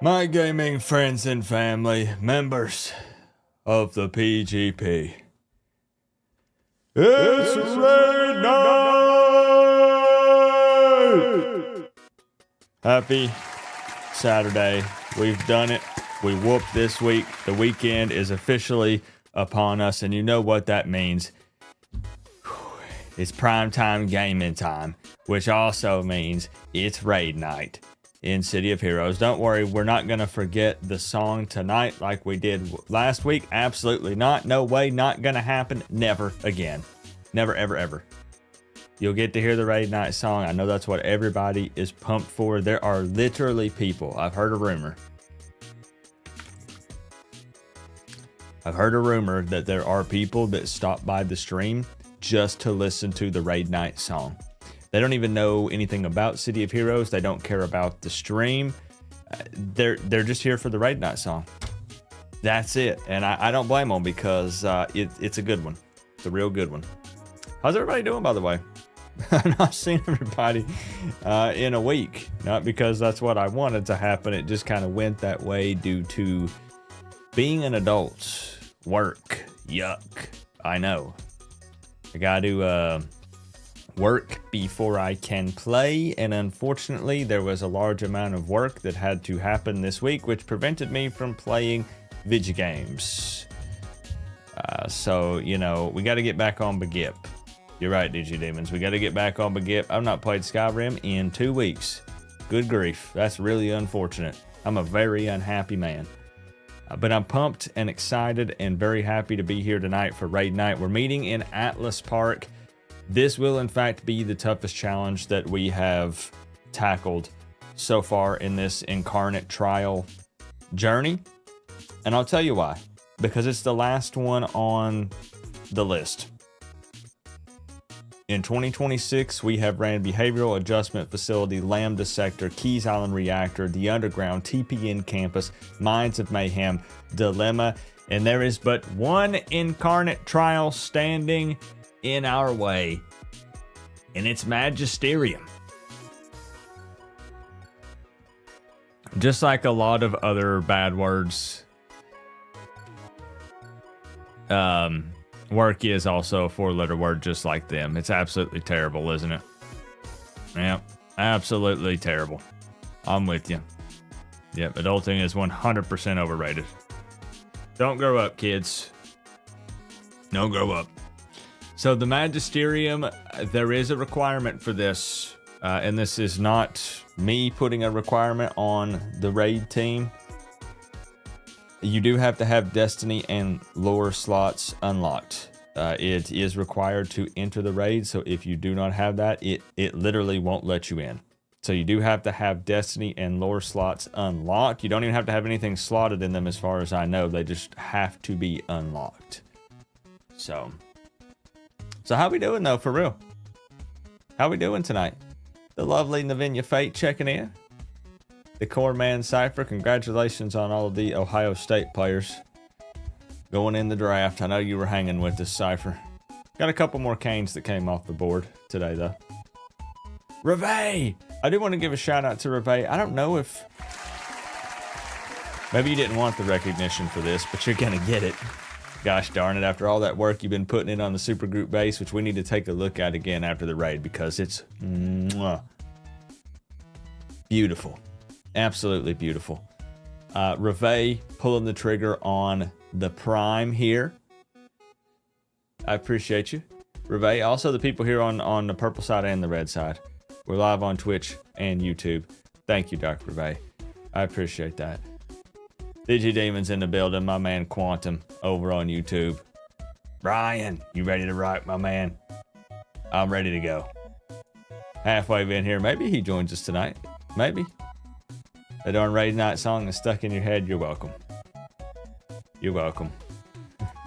My gaming friends and family, members of the PGP. It's raid night! Happy Saturday. We've done it. We whooped this week. The weekend is officially upon us, and you know what that means. It's primetime gaming time, which also means it's raid night in City of Heroes. Don't worry, we're not going to forget the song tonight like we did last week. Absolutely not. No way. Not going to happen. Never again. Never, ever, ever. You'll get to hear the raid night song. I know that's what everybody is pumped for. There are literally people. I've heard a rumor that there are people that stop by the stream just to listen to the raid night song. They don't even know anything about City of Heroes. They don't care about the stream. They're just here for the raid night song. That's it. And I don't blame them because it's a good one. It's a real good one. How's everybody doing, by the way? I've not seen everybody in a week. Not because that's what I wanted to happen. It just kind of went that way due to being an adult. Work. Yuck. I know. I got to work before I can play, and unfortunately there was a large amount of work that had to happen this week, which prevented me from playing video games. So, you know, we got to get back on Begip. You're right, DigiDemons. We got to get back on Begip. I've not played Skyrim in 2 weeks. Good grief. That's really unfortunate. I'm a very unhappy man. But I'm pumped and excited and very happy to be here tonight for Raid Night. We're meeting in Atlas Park. This will, in fact, be the toughest challenge that we have tackled so far in this Incarnate trial journey. And I'll tell you why. Because it's the last one on the list. In 2026, we have ran Behavioral Adjustment Facility, Lambda Sector, Keys Island Reactor, The Underground, TPN Campus, Minds of Mayhem, Dilemma, and there is but one Incarnate trial standing in our way, and it's Magisterium. Just like a lot of other bad words, work is also a 4-letter word just like them. It's absolutely terrible, isn't it? Yep, absolutely terrible. I'm with you. Yep, adulting is 100% overrated. Don't grow up, kids. Don't grow up. So the Magisterium, there is a requirement for this, and this is not me putting a requirement on the raid team. You do have to have Destiny and lore slots unlocked. It is required to enter the raid, so if you do not have that, it literally won't let you in. So you do have to have Destiny and lore slots unlocked. You don't even have to have anything slotted in them as far as I know. They just have to be unlocked. So how we doing though, for real? How we doing tonight? The lovely Navinia Fate checking in. The Core Man Cypher, congratulations on all of the Ohio State players going in the draft. I know you were hanging with this, Cypher. Got a couple more Canes that came off the board today, though. Reve! I do want to give a shout out to Reve. I don't know if... Maybe you didn't want the recognition for this, but you're going to get it. Gosh darn it, after all that work you've been putting in on the supergroup base, which we need to take a look at again after the raid, because it's... beautiful. Absolutely beautiful. Reve pulling the trigger on the Prime here. I appreciate you. Reve, also the people here on the purple side and the red side. We're live on Twitch and YouTube. Thank you, Dr. Reve. I appreciate that. DigiDemons in the building, my man Quantum over on YouTube. Brian, you ready to rock, my man? I'm ready to go. Halfway in here. Maybe he joins us tonight. Maybe. The darn Raid Night song is stuck in your head. You're welcome. You're welcome.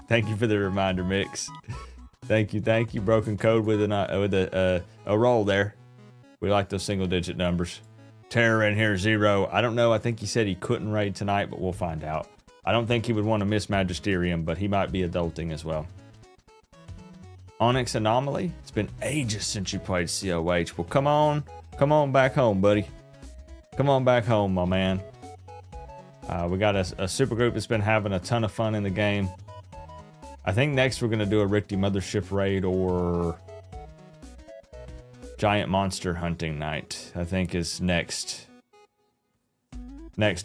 Thank you for the reminder, Mix. Thank you. Broken code with a roll there. We like those single-digit numbers. Terror in here, 0. I don't know. I think he said he couldn't raid tonight, but we'll find out. I don't think he would want to miss Magisterium, but he might be adulting as well. Onyx Anomaly. It's been ages since you played COH. Well, come on back home, buddy. Come on back home, my man. We got a super group that's been having a ton of fun in the game. I think next we're going to do a Rickety Mothership raid or giant monster hunting night, I think is next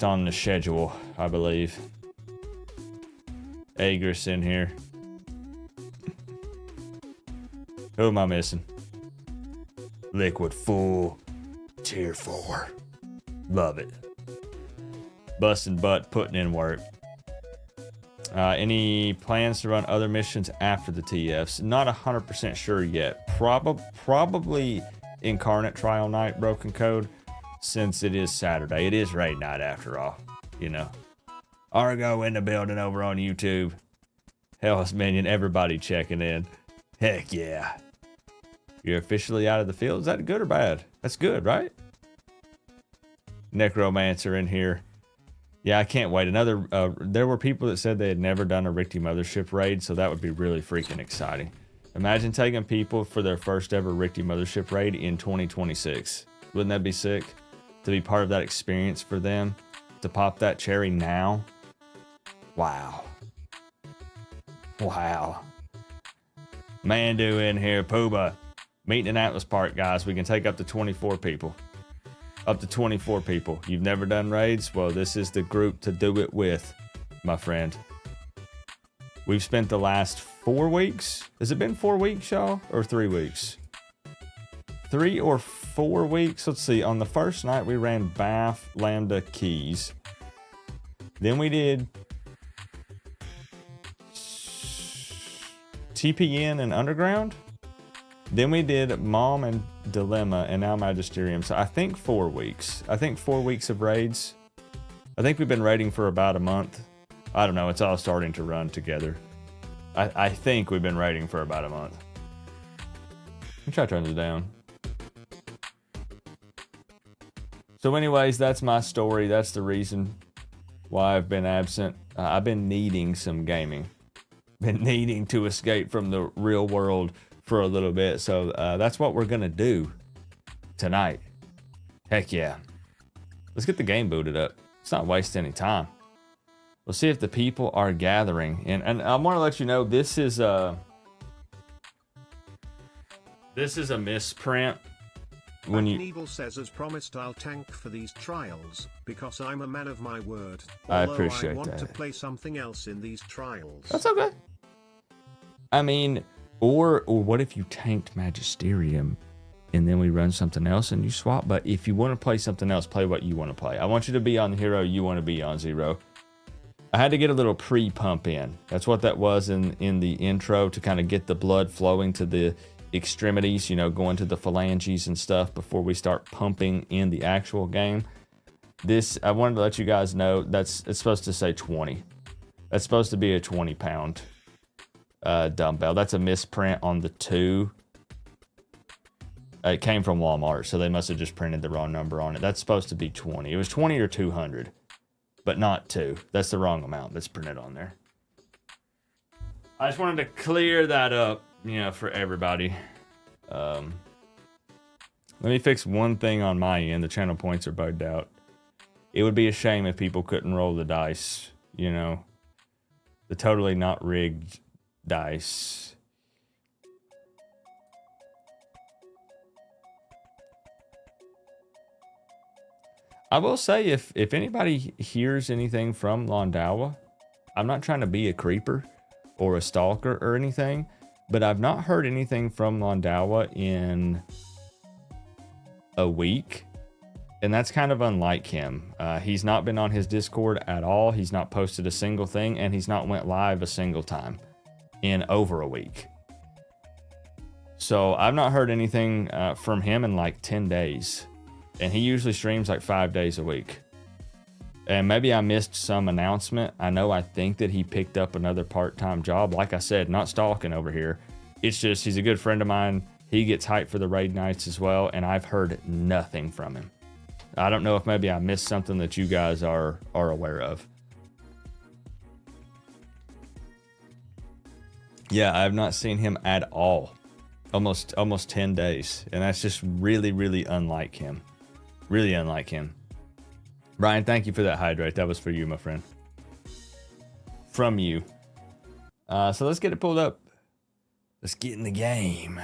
on the schedule, I believe. Agris in here. Who am I missing? Liquid Full. Tier 4. Love it. Busting butt, putting in work. Any plans to run other missions after the TFs? Not 100% sure yet. Probably Incarnate Trial Night, Broken Code, since it is Saturday. It is raid night after all, you know. Argo in the building over on YouTube. Hell's Minion, everybody checking in. Heck yeah. You're officially out of the field. Is that good or bad? That's good, right? Necromancer in here. Yeah, I can't wait. There were people that said they had never done a Rickety Mothership raid, so that would be really freaking exciting. Imagine taking people for their first ever Rickety Mothership raid in 2026. Wouldn't that be sick? To be part of that experience for them? To pop that cherry now? Wow. Wow. Mandu in here, Pooba. Meeting in Atlas Park, guys. We can take up to 24 people. Up to 24 people. You've never done raids? Well, this is the group to do it with, my friend. We've spent the last 4 weeks. Has it been 4 weeks, y'all? Or 3 weeks? 3 or 4 weeks? Let's see. On the first night, we ran Bath, Lambda, Keys. Then we did TPN and Underground. Then we did Mom and Dilemma, and now Magisterium. So I think 4 weeks. I think 4 weeks of raids. I think we've been raiding for about a month. I don't know. It's all starting to run together. I think we've been raiding for about a month. Let me try to turn this down. So anyways, that's my story. That's the reason why I've been absent. I've been needing some gaming. Been needing to escape from the real world for a little bit. So that's what we're going to do tonight. Heck yeah. Let's get the game booted up. Let's not waste any time. We'll see if the people are gathering. And I want to let you know, this is a misprint. When Evil says, as promised, I'll tank for these trials because I'm a man of my word. I appreciate that. I want to play something else in these trials. That's okay. I mean, or what if you tanked Magisterium and then we run something else and you swap? But if you want to play something else, play what you want to play. I want you to be on the hero you want to be on, Zero. I had to get a little pre-pump in. That's what that was in the intro, to kind of get the blood flowing to the extremities, you know, going to the phalanges and stuff before we start pumping in the actual game. This, I wanted to let you guys know, it's supposed to say 20. That's supposed to be a 20-pound dumbbell. That's a misprint on the 2. It came from Walmart, so they must have just printed the wrong number on it. That's supposed to be 20. It was 20 or 200, but not 2. That's the wrong amount that's printed on there. I just wanted to clear that up, you know, for everybody. Let me fix one thing on my end. The channel points are bugged out. It would be a shame if people couldn't roll the dice, you know, the totally not rigged dice. I will say, if anybody hears anything from Londawa, I'm not trying to be a creeper or a stalker or anything, but I've not heard anything from Londawa in a week, and that's kind of unlike him. He's not been on his Discord at all. He's not posted a single thing, and he's not went live a single time in over a week. So I've not heard anything from him in like 10 days. And he usually streams like 5 days a week. And maybe I missed some announcement. I think that he picked up another part-time job. Like I said, not stalking over here. It's just, he's a good friend of mine. He gets hyped for the raid nights as well. And I've heard nothing from him. I don't know if maybe I missed something that you guys are aware of. Yeah, I have not seen him at all. Almost 10 days. And that's just really, really unlike him. Really unlike him. Ryan, thank you for that hydrate. That was for you, my friend. From you. So let's get it pulled up. Let's get in the game.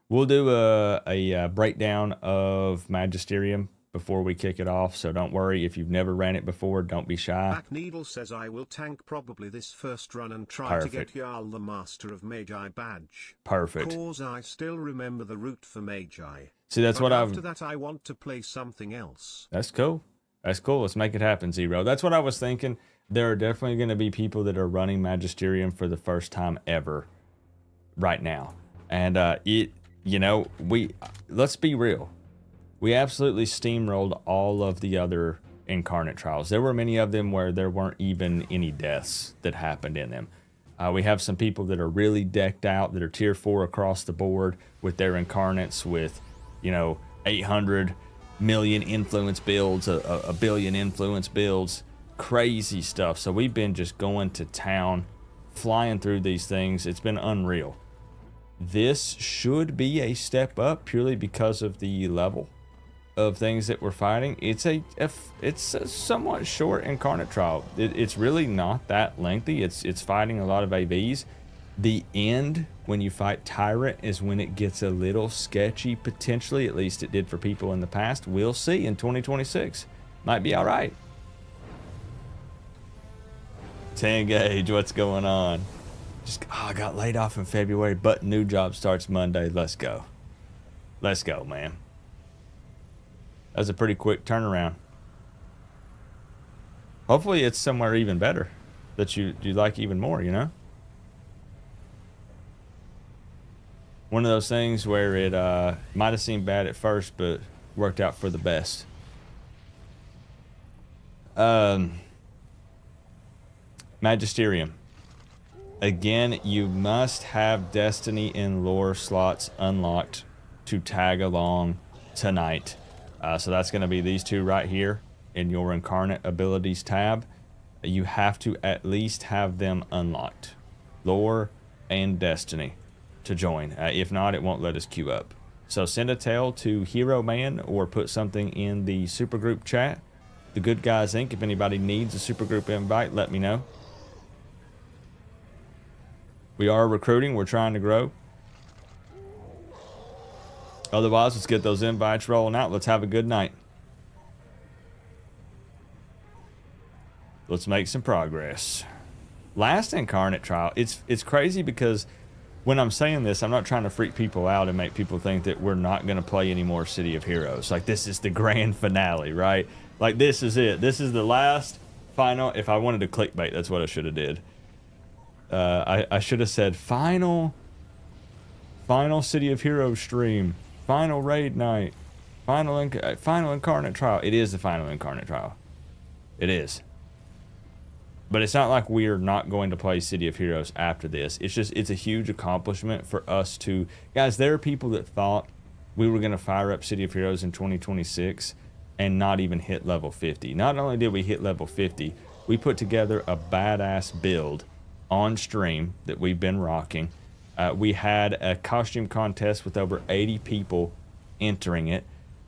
We'll do a breakdown of Magisterium before we kick it off, so don't worry. If you've never ran it before, don't be shy. Black Needle says I will tank probably this first run and try to get Jarl the Master of Magi badge. Perfect. Cause I still remember the route for Magi. See, that's but what after that I want to play something else. That's cool. That's cool. Let's make it happen, Zero. That's what I was thinking. There are definitely going to be people that are running Magisterium for the first time ever right now. And let's be real. We absolutely steamrolled all of the other Incarnate trials. There were many of them where there weren't even any deaths that happened in them. We have some people that are really decked out, that are tier 4 across the board with their Incarnates with, 800 million influence builds, a billion influence builds, crazy stuff. So we've been just going to town, flying through these things. It's been unreal. This should be a step up purely because of the level of things that we're fighting. It's a somewhat short Incarnate trial. It's really not that lengthy. It's fighting a lot of AVs. The end when you fight Tyrant is when it gets a little sketchy, potentially. At least it did for people in the past. We'll see in 2026. Might be all right. 10 gauge, what's going on? I got laid off in February, but new job starts Monday. Let's go. Let's go, man. That was a pretty quick turnaround. Hopefully it's somewhere even better that you like even more, One of those things where it might have seemed bad at first, but worked out for the best. Magisterium. Again, you must have Destiny and Lore slots unlocked to tag along tonight. So that's going to be these two right here in your Incarnate Abilities tab. You have to at least have them unlocked. Lore and Destiny to join. If not, it won't let us queue up. So send a tale to Hero Man or put something in the supergroup chat. The Good Guys Inc. If anybody needs a supergroup invite, let me know. We are recruiting. We're trying to grow. Otherwise, let's get those invites rolling out. Let's have a good night. Let's make some progress. Last Incarnate trial. It's crazy because when I'm saying this, I'm not trying to freak people out and make people think that we're not going to play any more City of Heroes. Like, this is the grand finale, right? Like, this is it. This is the last final. If I wanted to clickbait, that's what I should have did. I should have said final City of Heroes stream, final raid night, final Incarnate trial. It is the final Incarnate trial. It is. But it's not like we're not going to play City of Heroes after this. It's a huge accomplishment for us to... Guys, there are people that thought we were going to fire up City of Heroes in 2026 and not even hit level 50. Not only did we hit level 50, we put together a badass build on stream that we've been rocking. We had a costume contest with over 80 people entering it.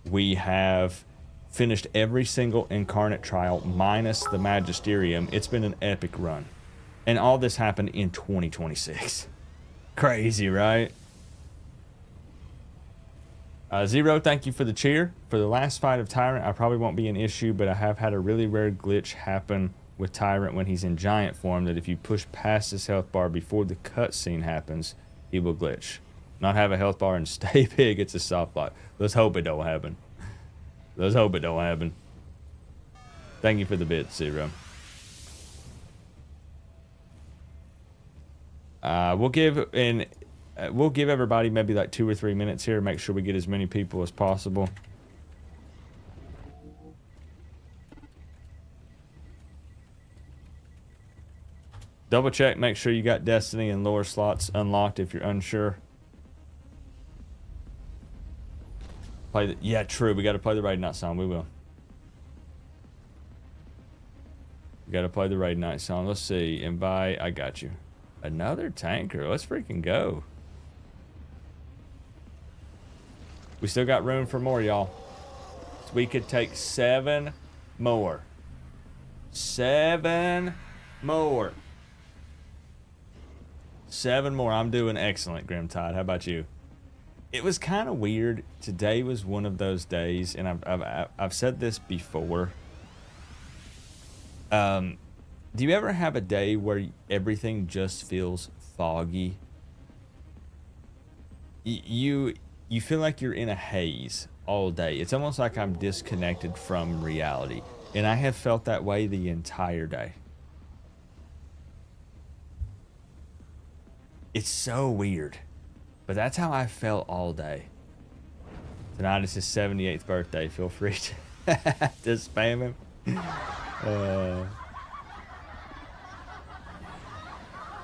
We have finished every single Incarnate trial minus the Magisterium. It's been an epic run. And all this happened in 2026. Crazy, right? Zero, thank you for the cheer. For the last fight of Tyrant, I probably won't be an issue, but I have had a really rare glitch happen with Tyrant when he's in giant form that if you push past his health bar before the cutscene happens, he will glitch. Not have a health bar and stay big, it's a soft lock. Let's hope it don't happen. Let's hope it don't happen. Thank you for the bit, Zero. We'll give everybody maybe like 2 or 3 minutes here. Make sure we get as many people as possible. Double check, make sure you got Destiny and Lore slots unlocked if you're unsure. Yeah, true. We got to play the Raid Night song. We will. We got to play the Raid Night song. Let's see. Invite. I got you. Another tanker. Let's freaking go. We still got room for more, y'all. We could take 7 more. 7 more. 7 more. I'm doing excellent, Grimtide. How about you? It was kind of weird. Today was one of those days, and I've said this before. Do you ever have a day where everything just feels foggy? You feel like you're in a haze all day. It's almost like I'm disconnected from reality, and I have felt that way the entire day. It's so weird, but that's how I felt all day. Tonight is his 78th birthday. Feel free to spam him.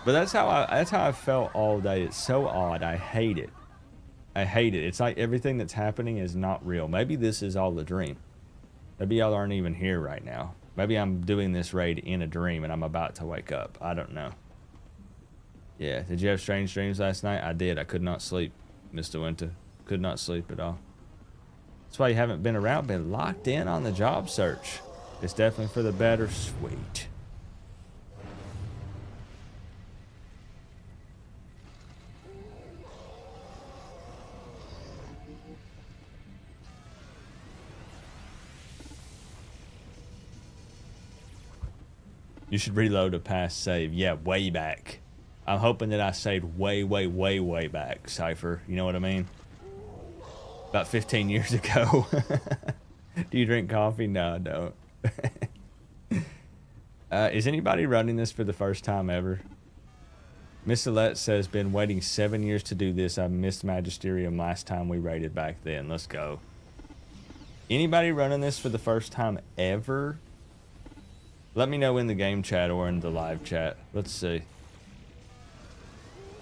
But that's how I felt all day. It's so odd. I hate it. I hate it. It's like everything that's happening is not real. Maybe this is all a dream. Maybe y'all aren't even here right now. Maybe I'm doing this raid in a dream and I'm about to wake up. I don't know. Yeah, did you have strange dreams last night? I did. I could not sleep, Mr. Winter. Could not sleep at all. That's why you haven't been around. Been locked in on the job search. It's definitely for the better. Sweet. You should reload a past save. Yeah, way back. I'm hoping that I saved way, way, way, way back, Cypher. You know what I mean? About 15 years ago. Do you drink coffee? No, I don't. Is anybody running this for the first time ever? Miss Alette says, been waiting 7 years to do this. I missed Magisterium last time we raided back then. Let's go. Anybody running this for the first time ever? Let me know in the game chat or in the live chat. Let's see.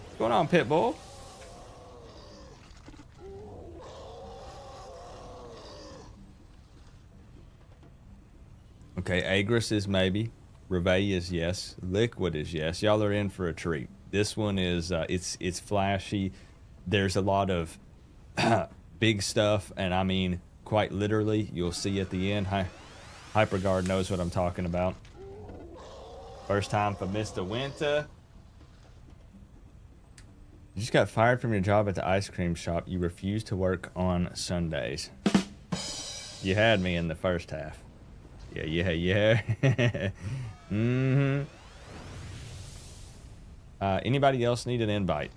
What's going on, Pitbull? Okay, Agris is maybe. Reveille is yes. Liquid is yes. Y'all are in for a treat. This one is, it's flashy. There's a lot of big stuff, and I mean, quite literally, you'll see at the end. Hyperguard knows what I'm talking about. First time for Mr. Winter. You just got fired from your job at the ice cream shop. You refused to work on Sundays. You had me in the first half. Yeah. Mm-hmm. Anybody else need an invite?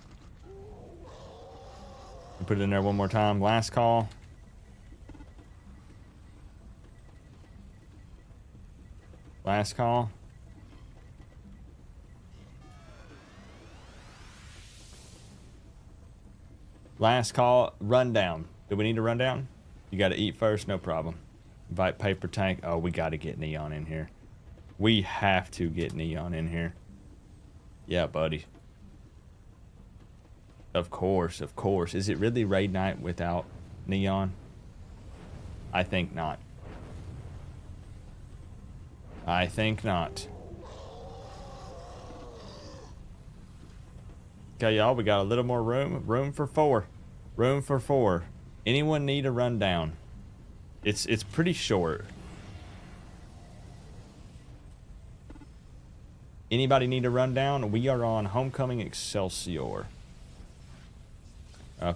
Put it in there one more time. Last call. Last call. Last call. Rundown. Do we need a rundown? You got to eat first. No problem. Invite Paper Tank. Oh, we got to get Neon in here. We have to get Neon in here. Yeah, buddy. Of course, of course. Is it really raid night without Neon? I think not. I think not. Okay, y'all, we got a little more room. Room for 4. Room for 4. Anyone need a rundown? It's pretty short. Anybody need a rundown? We are on Homecoming Excelsior.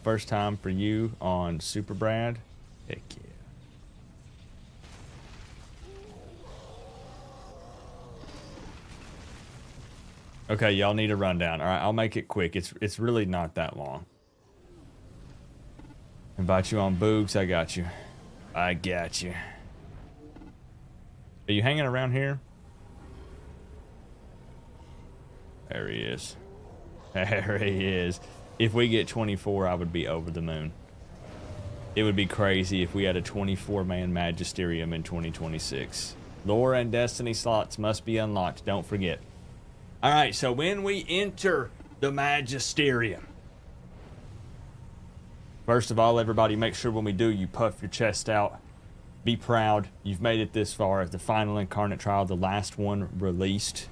First time for you on Super Brad. Heck yeah. Okay, y'all need a rundown. All right, I'll make it quick. It's really not that long. Invite you on Boogs. I got you. I got you. Are you hanging around here? There he is. There he is. If we get 24, I would be over the moon. It would be crazy if we had a 24-man Magisterium in 2026. Lore and Destiny slots must be unlocked. Don't forget. All right, so when we enter the Magisterium, first of all, everybody, make sure when we do, you puff your chest out. Be proud. You've made it this far. The final Incarnate trial, the last one released.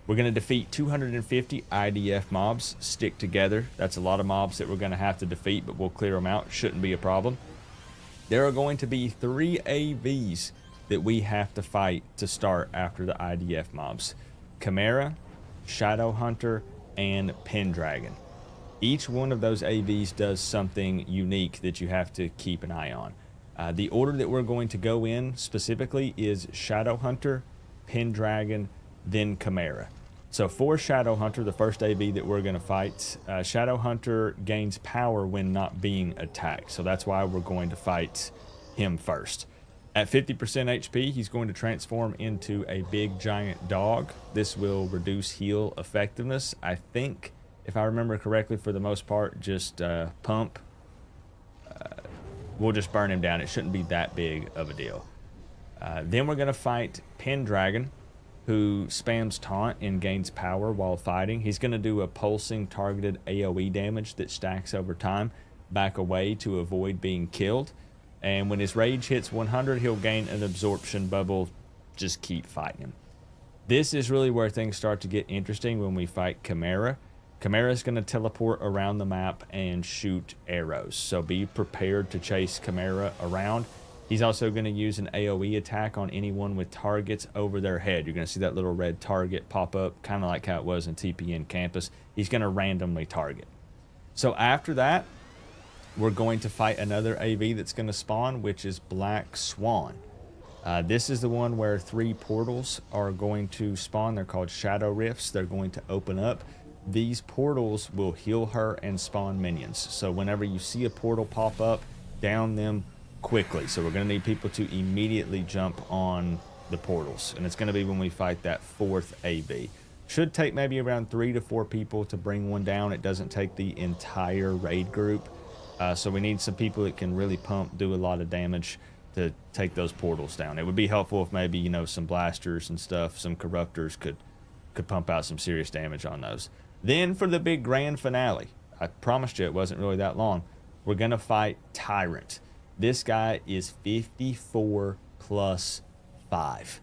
We're going to defeat 250 IDF mobs. Stick together. That's a lot of mobs that we're going to have to defeat, but we'll clear them out. Shouldn't be a problem. There are going to be 3 AVs that we have to fight to start after the IDF mobs. Chimera, Shadow Hunter, and Pendragon. Each one of those AVs does something unique that you have to keep an eye on. The order that we're going to go in specifically is Shadow Hunter, Pendragon, then Chimera. So for Shadow Hunter, the first AV that we're going to fight, Shadow Hunter gains power when not being attacked. So that's why we're going to fight him first. At 50% HP, he's going to transform into a big giant dog. This will reduce heal effectiveness. I think, if I remember correctly, for the most part, just pump. We'll just burn him down. It shouldn't be that big of a deal. Then we're going to fight Pendragon, who spams taunt and gains power while fighting. He's going to do a pulsing targeted AoE damage that stacks over time. Back away to avoid being killed. And when his rage hits 100, he'll gain an absorption bubble. Just keep fighting him. This is really where things start to get interesting when we fight Chimera. Chimera is going to teleport around the map and shoot arrows. So be prepared to chase Chimera around. He's also going to use an AoE attack on anyone with targets over their head. You're going to see that little red target pop up, kind of like how it was in TPN Campus. He's going to randomly target. So after that, we're going to fight another AV that's going to spawn, which is Black Swan. This is the one where 3 portals are going to spawn. They're called Shadow Rifts. They're going to open up. These portals will heal her and spawn minions. So whenever you see a portal pop up, down them quickly. So we're going to need people to immediately jump on the portals. And it's going to be when we fight that 4th AV. Should take maybe around 3 to 4 people to bring one down. It doesn't take the entire raid group. So we need some people that can really pump, do a lot of damage to take those portals down. It would be helpful if maybe, you know, some blasters and stuff, some corruptors could pump out some serious damage on those. Then for the big grand finale, I promised you it wasn't really that long. We're going to fight Tyrant. This guy is 54 plus 5.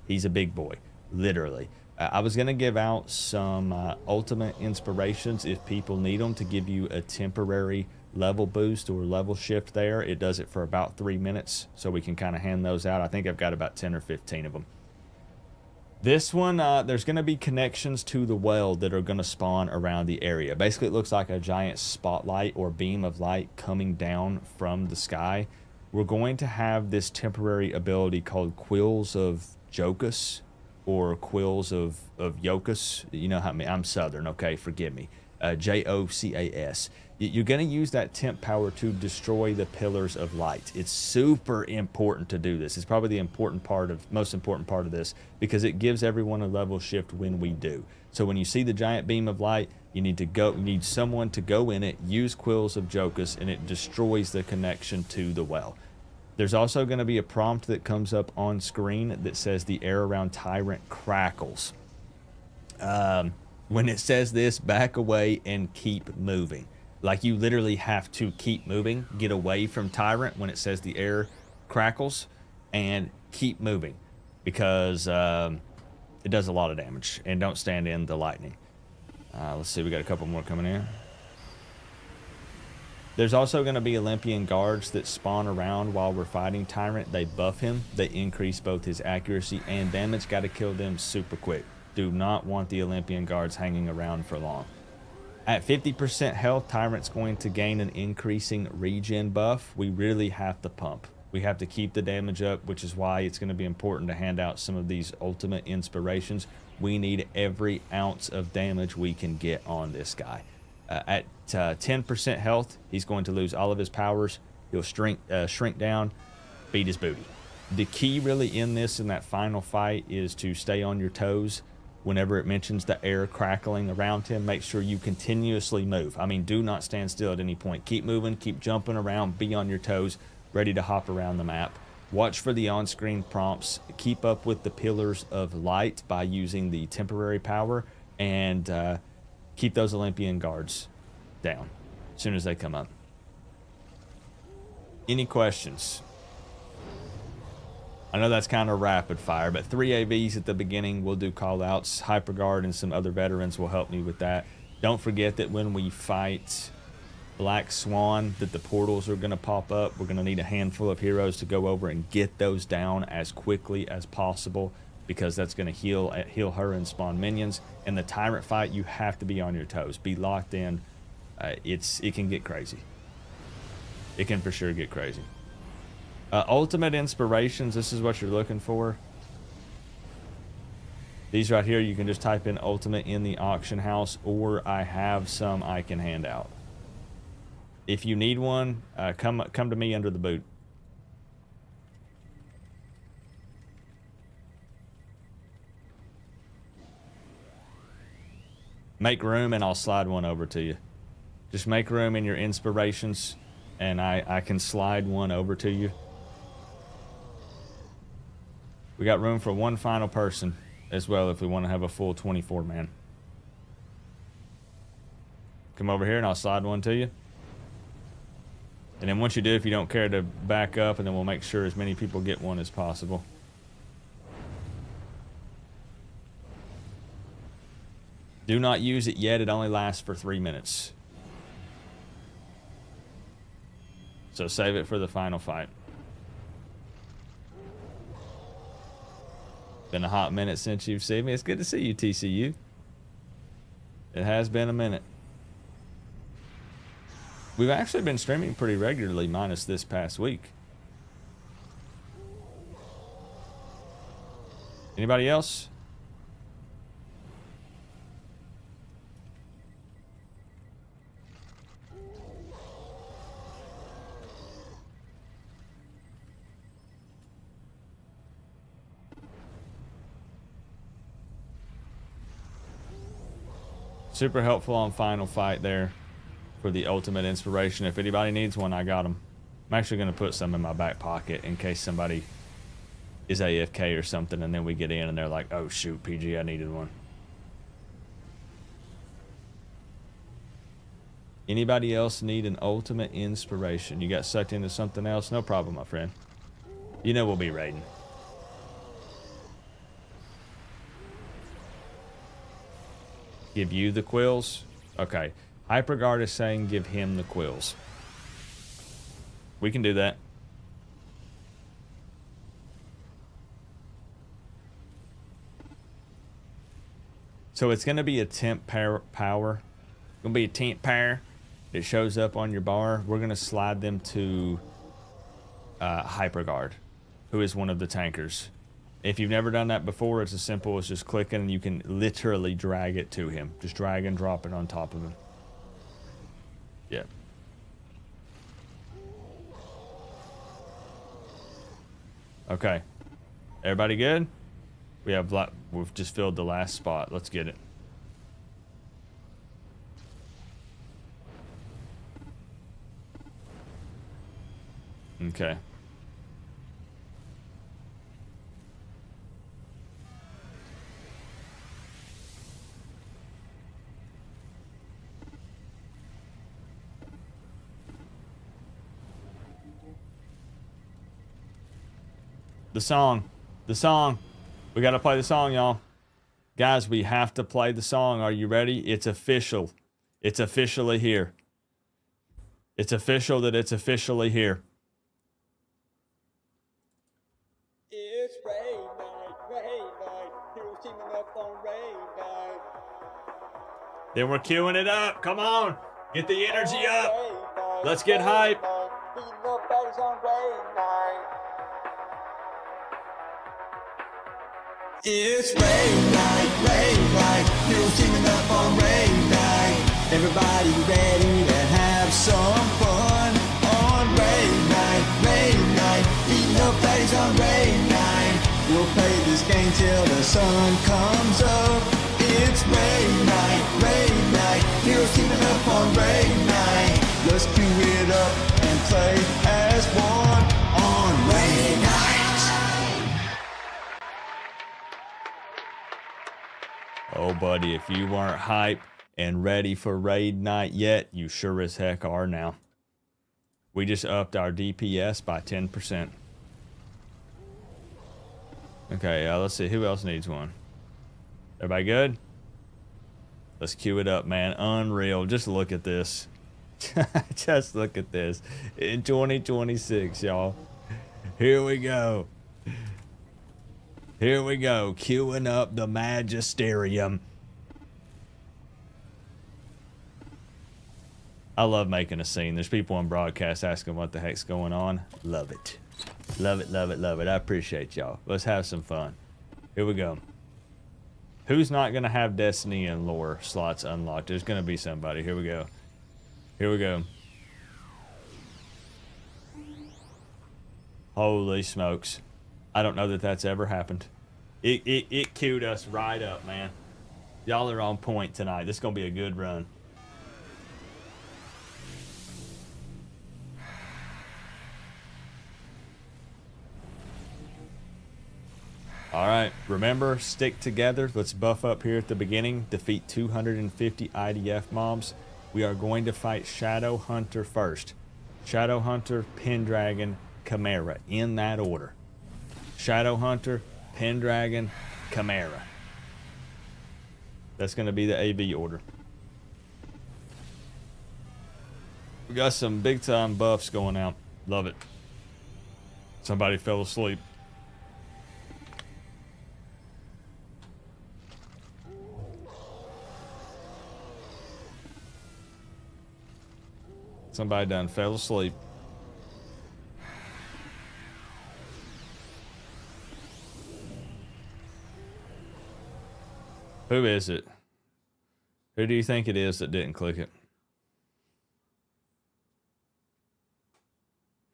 He's a big boy, literally. I was going to give out some ultimate inspirations if people need them to give you a temporary level boost or level shift there. It does it for about 3 minutes, so we can kind of hand those out. I think I've got about 10 or 15 of them. This one, there's going to be connections to the well that are going to spawn around the area. Basically, it looks like a giant spotlight or beam of light coming down from the sky. We're going to have this temporary ability called Quills of Jokus or Quills of Jokus. You know how I'm Southern, okay? Forgive me. Jocas. You're going to use that temp power to destroy the pillars of light. It's super important to do this. It's probably the most important part of this, because it gives everyone a level shift when we do. So when you see the giant beam of light, you need someone to go in it, use Quills of Jokus, and it destroys the connection to the well. There's also going to be a prompt that comes up on screen that says the air around Tyrant crackles. When it says this, back away and keep moving. Like, you literally have to keep moving, get away from Tyrant when it says the air crackles, and keep moving, because it does a lot of damage. And don't stand in the lightning. Let's see, we got a couple more coming in. There's also going to be Olympian guards that spawn around while we're fighting Tyrant. They buff him. They increase both his accuracy and damage. Got to kill them super quick. Do not want the Olympian guards hanging around for long. At 50% health, Tyrant's going to gain an increasing regen buff. We really have to pump. We have to keep the damage up, which is why it's going to be important to hand out some of these ultimate inspirations. We need every ounce of damage we can get on this guy. At 10% health, he's going to lose all of his powers. He'll shrink down, beat his booty. The key really in that final fight is to stay on your toes. Whenever it mentions the air crackling around him, make sure you continuously move. I mean, do not stand still at any point. Keep moving, keep jumping around, be on your toes, ready to hop around the map. Watch for the on-screen prompts. Keep up with the pillars of light by using the temporary power, and keep those Olympian guards down as soon as they come up. Any questions? I know that's kind of rapid fire, but 3 AVs at the beginning. We'll do call outs. Hyperguard and some other veterans will help me with that. Don't forget that when we fight Black Swan that the portals are going to pop up. We're going to need a handful of heroes to go over and get those down as quickly as possible, because that's going to heal her and spawn minions. And the Tyrant fight, you have to be on your toes. Be locked in. It can get crazy. It can for sure get crazy. Ultimate inspirations, this is what you're looking for. These right here, you can just type in ultimate in the auction house, or I have some I can hand out. If you need one, come to me under the boot. Make room and I'll slide one over to you. Just make room in your inspirations and I can slide one over to you. We got room for one final person as well if we want to have a full 24 man. Come over here and I'll slide one to you. And then once you do, if you don't care to back up, and then we'll make sure as many people get one as possible. Do not use it yet. It only lasts for 3 minutes. So save it for the final fight. Been a hot minute since you've seen me. It's good to see you, TCU. It has been a minute. We've actually been streaming pretty regularly, minus this past week. Anybody else? Super helpful on final fight there for the ultimate inspiration. If anybody needs one, I got them. I'm actually going to put some in my back pocket in case somebody is AFK or something, and then we get in and they're like, oh shoot, PG, I needed one. Anybody else need an ultimate inspiration? You got sucked into something else? No problem, my friend. You know we'll be raiding. Give you the quills? Okay. Hyperguard is saying give him the quills. We can do that. So it's going to be a temp power. It's going to be a temp power. It shows up on your bar. We're going to slide them to Hyperguard, who is one of the tankers. If you've never done that before, it's as simple as just clicking and you can literally drag it to him. Just drag and drop it on top of him. Yeah. Okay. Everybody good? We've just filled the last spot. Let's get it. Okay. The song. We got to play the song, y'all. Guys, we have to play the song. Are you ready? It's official. It's officially here. It's official that it's officially here. It's rain night, heroes teaming up on rain night. Then we're queuing it up. Come on. Get the energy up. Let's get hype. Beating up baddies on rain night. It's rain night, heroes teaming up on rain night. Everybody ready to have some fun on rain night. Beating up baddies on rain night. We'll play this game till the sun comes up. It's rain night, heroes teaming up on rain night. Let's cue it up and play as one on rain night. Oh, buddy, if you weren't hype and ready for raid night yet, you sure as heck are now. We just upped our DPS by 10%. Okay, let's see. Who else needs one? Everybody good? Let's queue it up, man. Unreal. Just look at this. Just look at this. In 2026, y'all. Here we go. Here we go. Queuing up the Magisterium. I love making a scene. There's people on broadcast asking what the heck's going on. Love it. Love it, love it, love it. I appreciate y'all. Let's have some fun. Here we go. Who's not going to have Destiny and lore slots unlocked? There's going to be somebody. Here we go. Here we go. Holy smokes. I don't know that that's ever happened. It queued us right up, man. Y'all are on point tonight. This is going to be a good run. All right, remember, stick together. Let's buff up here at the beginning. Defeat 250 IDF mobs. We are going to fight Shadow Hunter first. Shadow Hunter, Pendragon, Chimera, in that order. Shadow Hunter, Pendragon, Chimera. That's going to be the AB order. We got some big time buffs going out. Love it. Somebody fell asleep. Somebody done fell asleep. Who is it? Who do you think it is that didn't click it?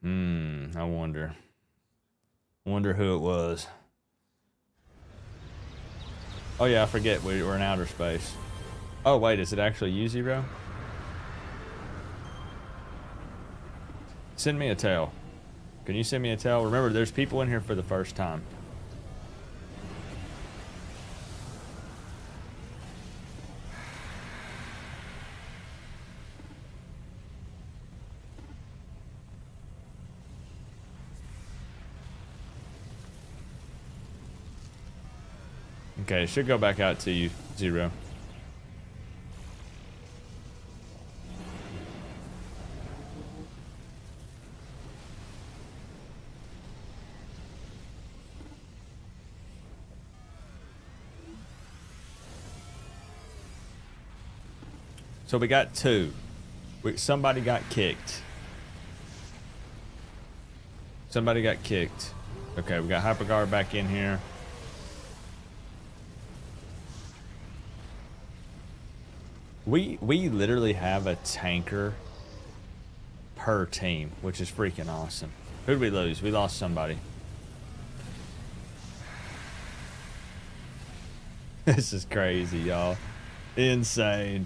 I wonder. Wonder who it was. Oh yeah, I forget we're in outer space. Oh wait, is it actually U0? Send me a tell. Can you send me a tell? Remember, there's people in here for the first time. Okay, it should go back out to you, 0. So we got 2. Somebody got kicked. Somebody got kicked. Okay, we got Hyperguard back in here. We literally have a tanker per team, which is freaking awesome. Who did we lose? We lost somebody. This is crazy, y'all. Insane.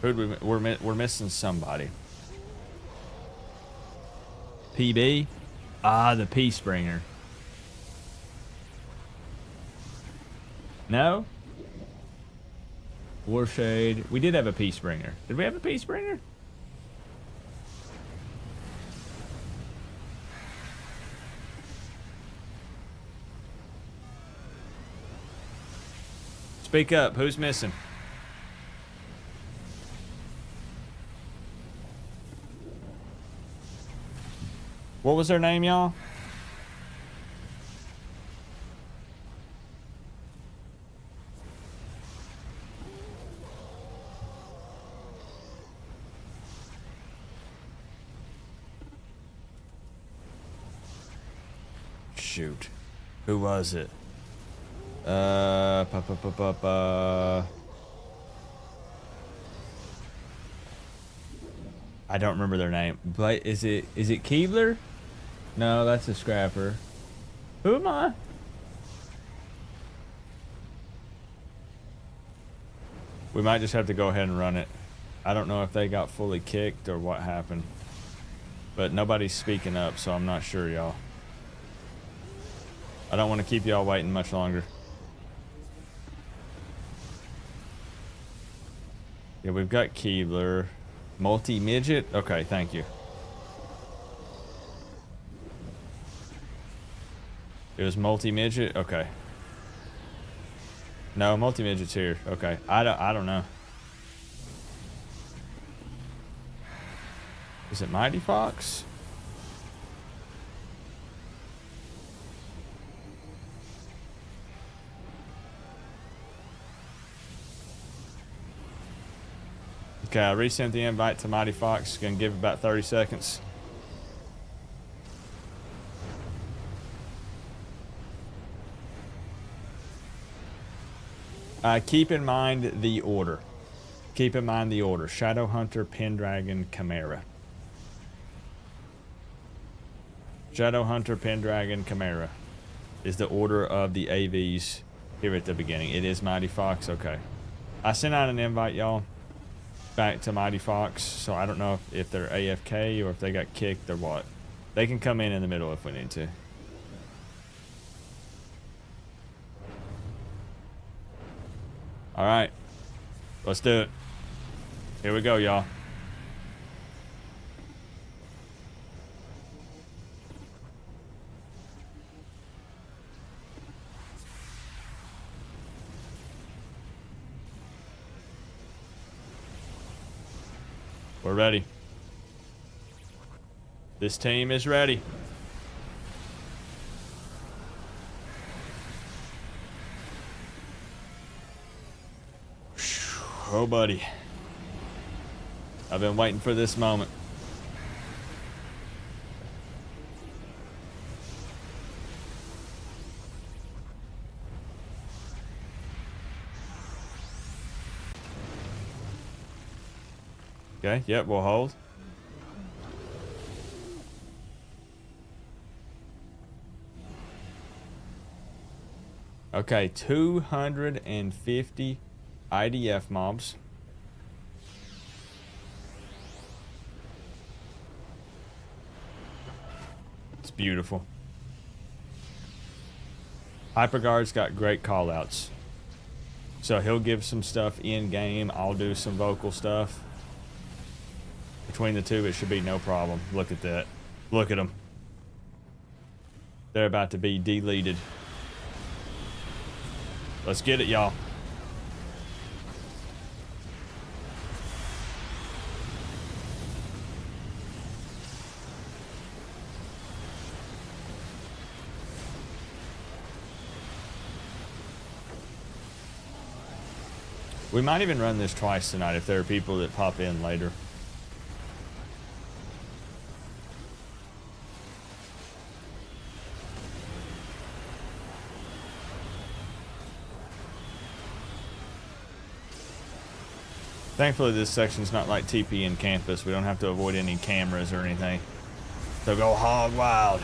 We're missing somebody. PB? Ah, the Peacebringer. No? Warshade. We did have a Peacebringer. Did we have a Peacebringer? Speak up. Who's missing? What was their name, y'all? Shoot. Who was it? I don't remember their name. But is it Keebler? No, that's a scrapper. Who am I? We might just have to go ahead and run it. I don't know if they got fully kicked or what happened. But nobody's speaking up, so I'm not sure, y'all. I don't want to keep y'all waiting much longer. Yeah, we've got Keebler. Multi-midget? Okay, thank you. It was multi-midget? Okay. No, multi-midget's here. Okay. I don't know. Is it Mighty Fox? Okay, I resent the invite to Mighty Fox. Gonna give it about 30 seconds. Keep in mind the order. Keep in mind the order. Shadowhunter, Pendragon, Chimera. Shadowhunter, Pendragon, Chimera is the order of the AVs here at the beginning. It is Mighty Fox. Okay. I sent out an invite, y'all, back to Mighty Fox, so I don't know if they're AFK or if they got kicked or what. They can come in the middle if we need to. All right, let's do it. Here we go, y'all. We're ready. This team is ready. Oh, buddy. I've been waiting for this moment. Okay, yep, we'll hold. Okay, 250 IDF mobs. It's beautiful. Hyperguard's got great callouts. So he'll give some stuff in game. I'll do some vocal stuff. Between the two, it should be no problem. Look at that. Look at them. They're about to be deleted. Let's get it, y'all. We might even run this twice tonight if there are people that pop in later. Thankfully, this section's not like TP in campus. We don't have to avoid any cameras or anything. So go hog wild.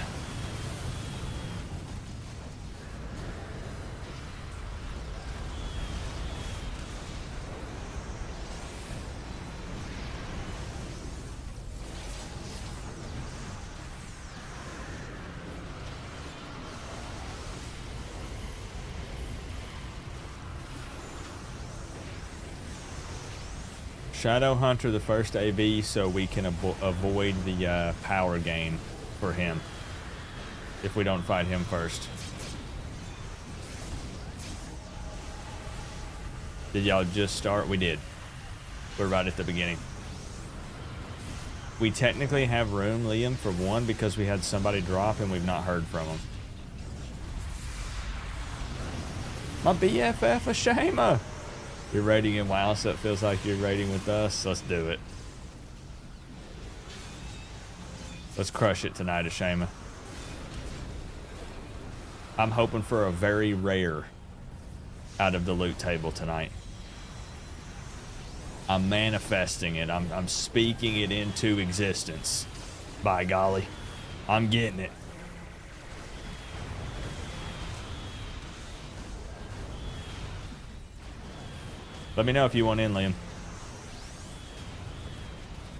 Shadowhunter the first AV so we can avoid the power gain for him if we don't fight him first. Did y'all just start? We did. We're right at the beginning. We technically have room, Liam, for one because we had somebody drop and we've not heard from them. My BFF Ashama! You're raiding in WoW, so it feels like you're raiding with us. Let's do it. Let's crush it tonight, Ashama. I'm hoping for a very rare out of the loot table tonight. I'm manifesting it. I'm speaking it into existence. By golly. I'm getting it. Let me know if you want in, Liam.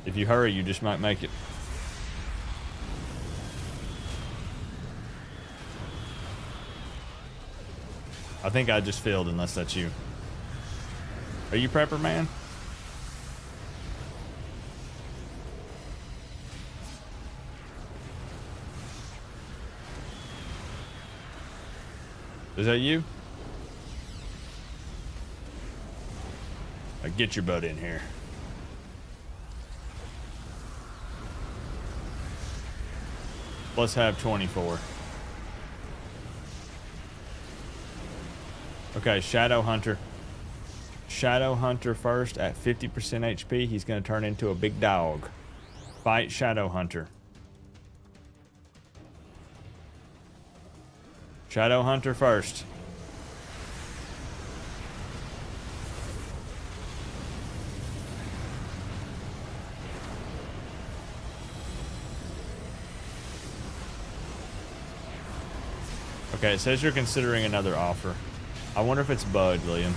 If you hurry, you just might make it. I think I just filled, unless that's you. Are you prepper, man? Is that you? Get your butt in here. Let's have 24. Okay, Shadow Hunter. Shadow Hunter first at 50% HP. He's going to turn into a big dog. Fight Shadow Hunter. Shadow Hunter first. Okay, it says you're considering another offer. I wonder if it's bugged, Liam.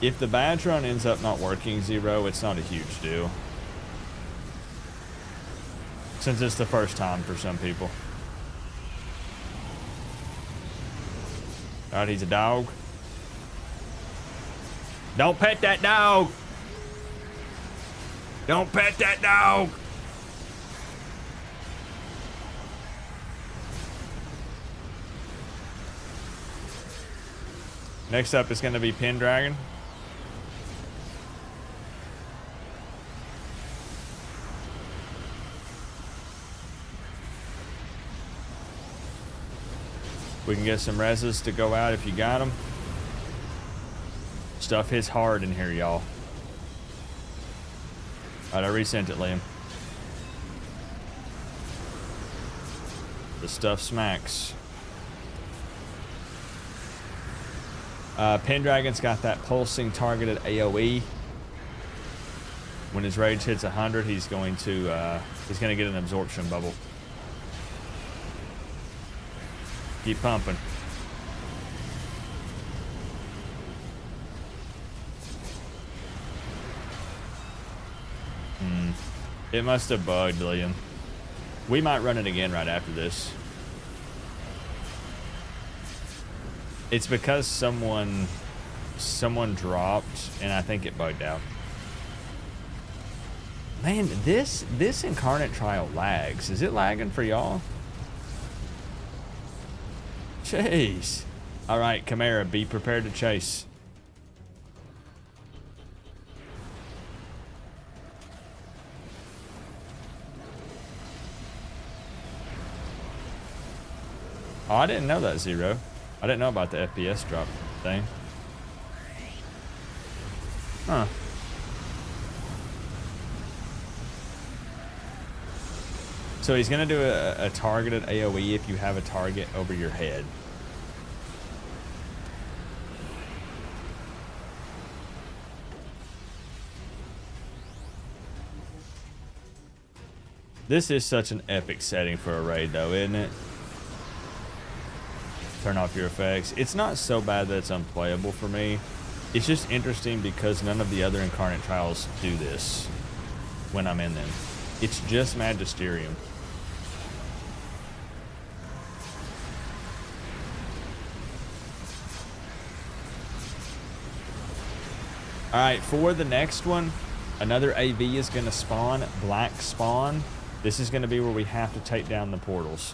If the badge run ends up not working, Zero, it's not a huge deal. Since it's the first time for some people. Alright, he's a dog. Don't pet that dog! Don't pet that dog! Next up is going to be Pendragon. We can get some reses to go out if you got them. Stuff hits hard in here, y'all. Alright, I resent it, Liam. The stuff smacks. Pendragon's got that pulsing targeted AoE. When his rage hits 100, he's going to get an absorption bubble. Keep pumping. It must have bugged, Liam. We might run it again right after this. It's because someone dropped, and I think it bugged out. Man, this Incarnate trial lags. Is it lagging for y'all? Jeez. All right, Chimera, be prepared to chase. Oh, I didn't know that, Zero. I didn't know about the FPS drop thing. Huh. So he's going to do a targeted AoE if you have a target over your head. This is such an epic setting for a raid, though, isn't it? Turn off your effects. It's not so bad that it's unplayable for me. It's just interesting because none of the other Incarnate trials do this when I'm in them. It's just Magisterium. Alright, for the next one, another AV is going to spawn, Black Spawn. This is going to be where we have to take down the portals.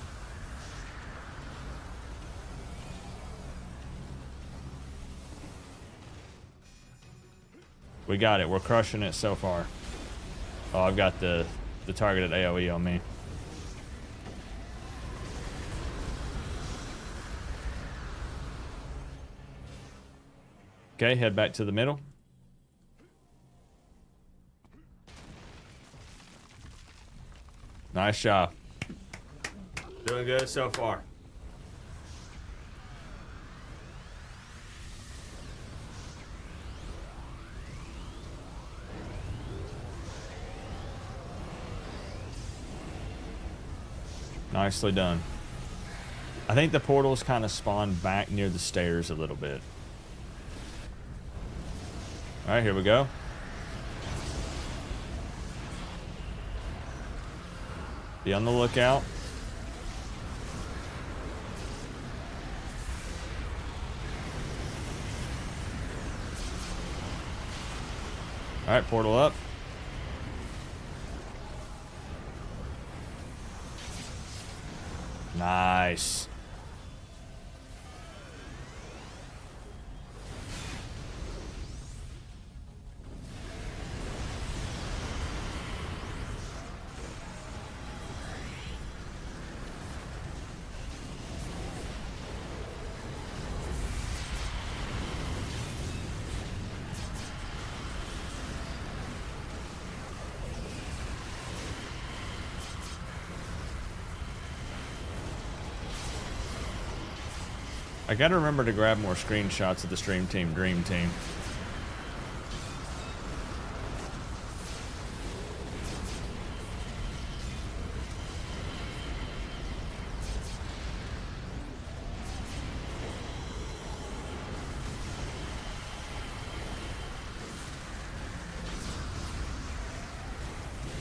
We got it. We're crushing it so far. Oh, I've got the targeted AoE on me. Okay, head back to the middle. Nice job. Doing good so far. Nicely done. I think the portals kind of spawn back near the stairs a little bit. All right, here we go. Be on the lookout. All right, portal up. Nice. I gotta remember to grab more screenshots of the Stream Team Dream Team.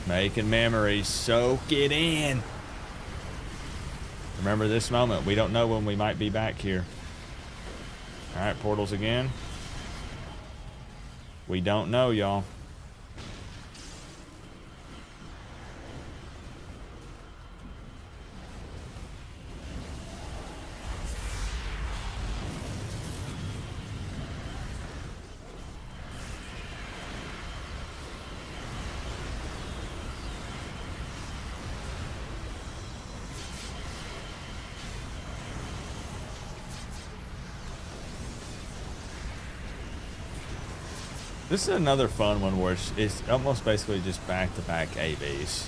Making memories, soak it in. Remember this moment. We don't know when we might be back here. All right, portals again. We don't know, y'all. This is another fun one where it's almost basically just back-to-back ABs.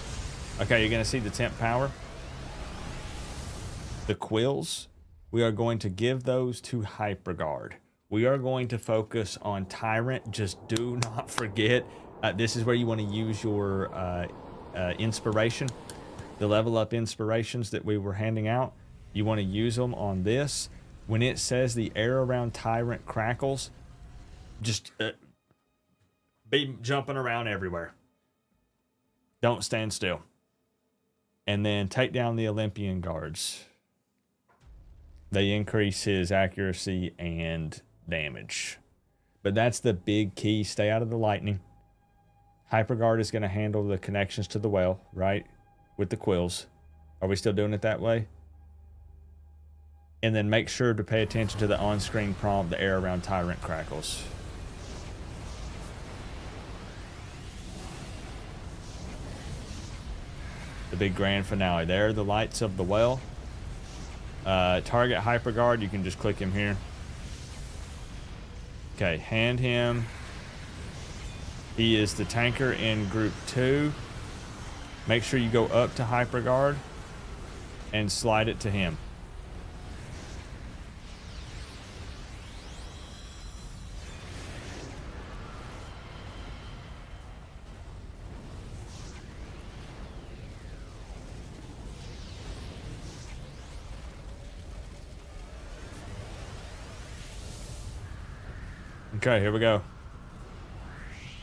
Okay, you're going to see the temp power. The quills, we are going to give those to Hyperguard. We are going to focus on Tyrant. Just do not forget, this is where you want to use your inspiration. The level up inspirations that we were handing out. You want to use them on this. When it says the air around Tyrant crackles, just... be jumping around everywhere. Don't stand still. And then take down the Olympian guards. They increase his accuracy and damage. But that's the big key. Stay out of the lightning. Hyperguard is going to handle the connections to the well, right? With the quills. Are we still doing it that way? And then make sure to pay attention to the on-screen prompt, the air around Tyrant crackles. The big grand finale. There are the lights of the well. Target Hyperguard. You can just click him here. Okay, hand him. He is the tanker in group 2. Make sure you go up to Hyperguard and slide it to him. Okay, here we go.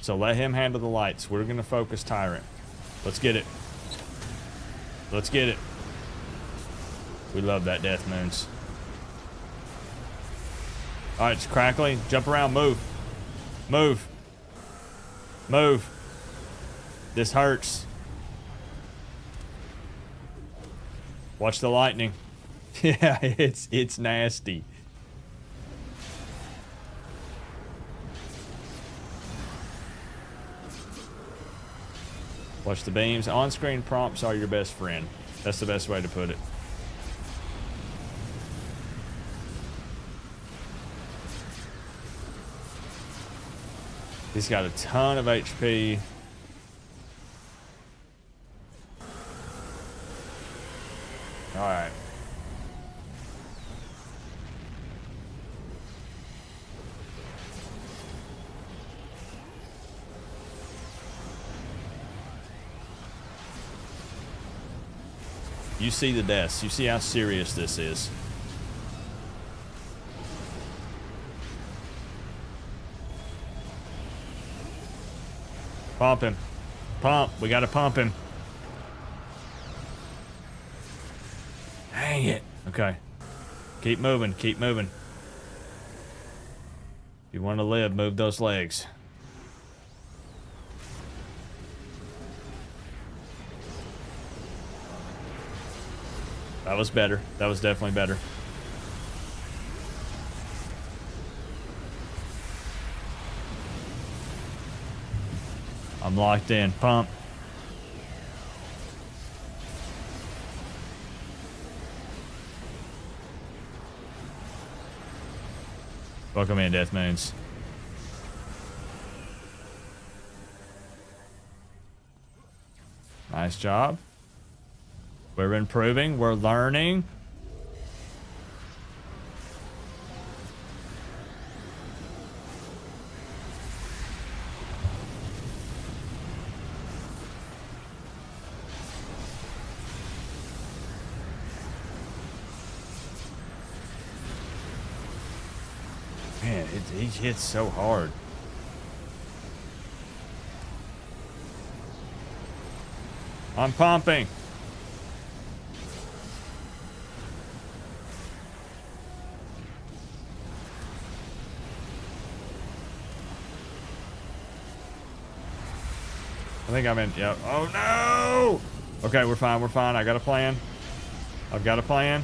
So let him handle the lights. We're going to focus Tyrant. Let's get it. Let's get it. We love that Death Moons. Alright, it's crackling. Jump around. Move. Move. Move. This hurts. Watch the lightning. Yeah, it's nasty. Watch the beams. On-screen prompts are your best friend. That's the best way to put it. He's got a ton of HP. All right. You see the deaths. You see how serious this is. Pump him. Pump. We got to pump him. Dang it. Okay. Keep moving. Keep moving. If you want to live, move those legs. That was better. That was definitely better. I'm locked in. Pump. Welcome in, Death Moons. Nice job. We're improving. We're learning. Man, he hits so hard. I'm pumping. I think I'm in. Yep. Oh no! Okay, we're fine. We're fine. I got a plan. I've got a plan.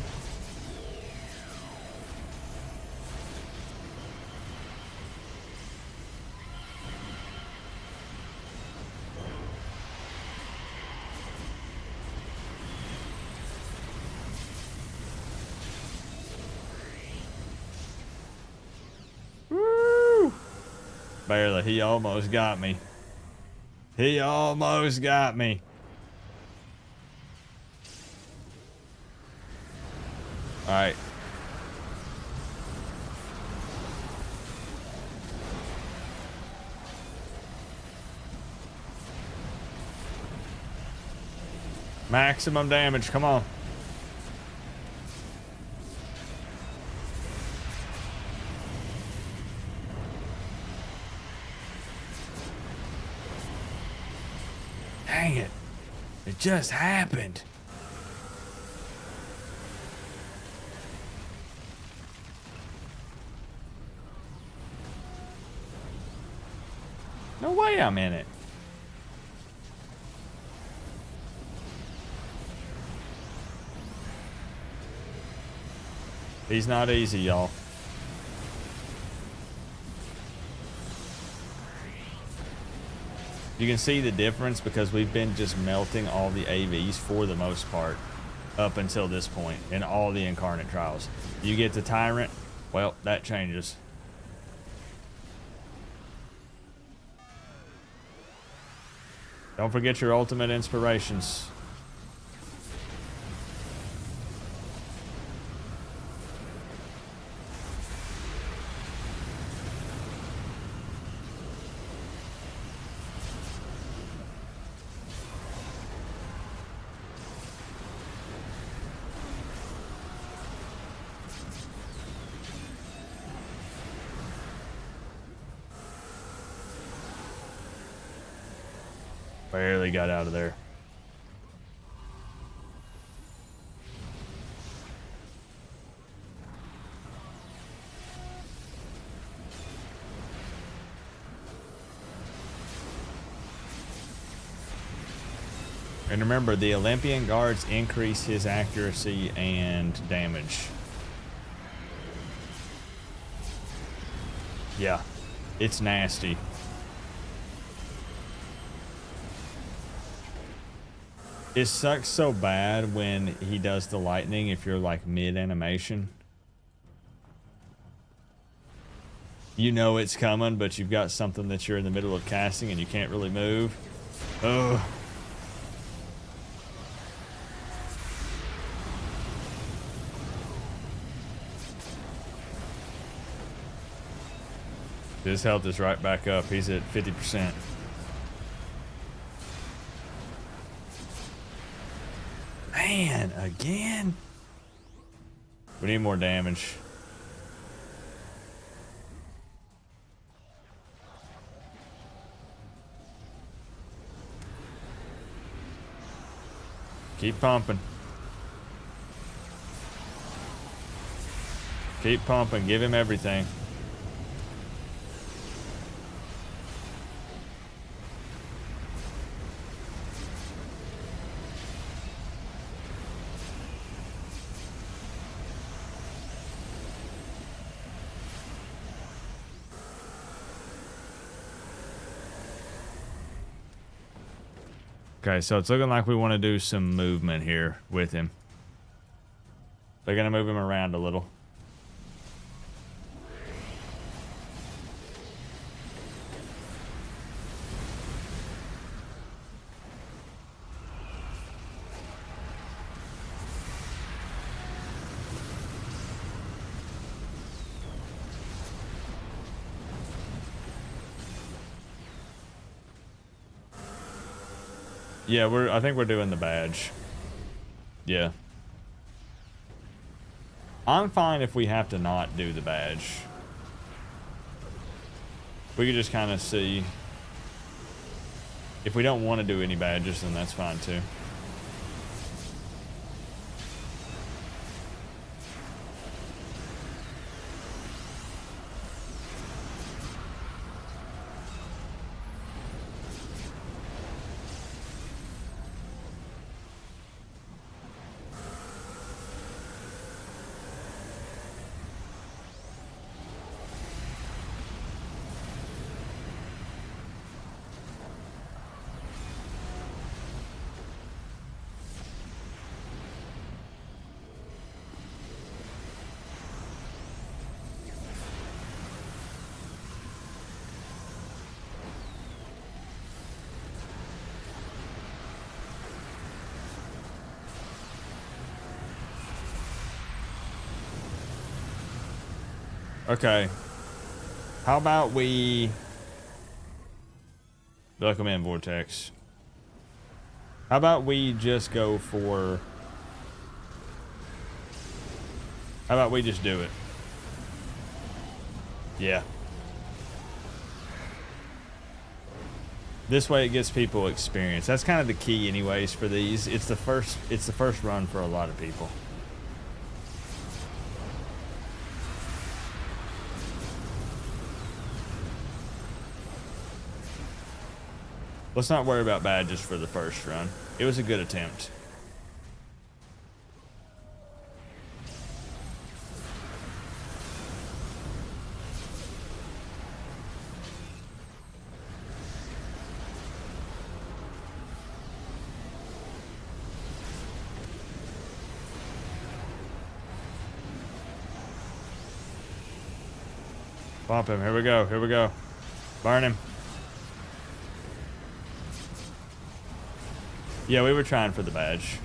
Woo! Barely. He almost got me. He almost got me. All right. Maximum damage. Come on. Dang it. It just happened. No way I'm in it. He's not easy, y'all. You can see the difference because we've been just melting all the AVs for the most part up until this point in all the Incarnate trials. You get the Tyrant, well, that changes. Don't forget your ultimate inspirations. Barely got out of there. And remember, the Olympian guards increase his accuracy and damage. Yeah, it's nasty. It sucks so bad when he does the lightning if you're like mid-animation. You know it's coming, but you've got something that you're in the middle of casting and you can't really move. Ugh. His health is right back up. He's at 50%. Man, again? We need more damage. Keep pumping. Keep pumping. Give him everything. Okay, so it's looking like we want to do some movement here with him. They're going to move him around a little. Yeah, I think we're doing the badge. Yeah. I'm fine if we have to not do the badge. We could just kind of see. If we don't want to do any badges, then that's fine too. Okay. How about we... Welcome in, Vortex. How about we just go for... How about we just do it? Yeah. This way it gets people experience. That's kind of the key anyways for these. It's the first run for a lot of people. Let's not worry about badges for the first run. It was a good attempt. Bump him. Here we go. Here we go. Burn him. Yeah, we were trying for the badge.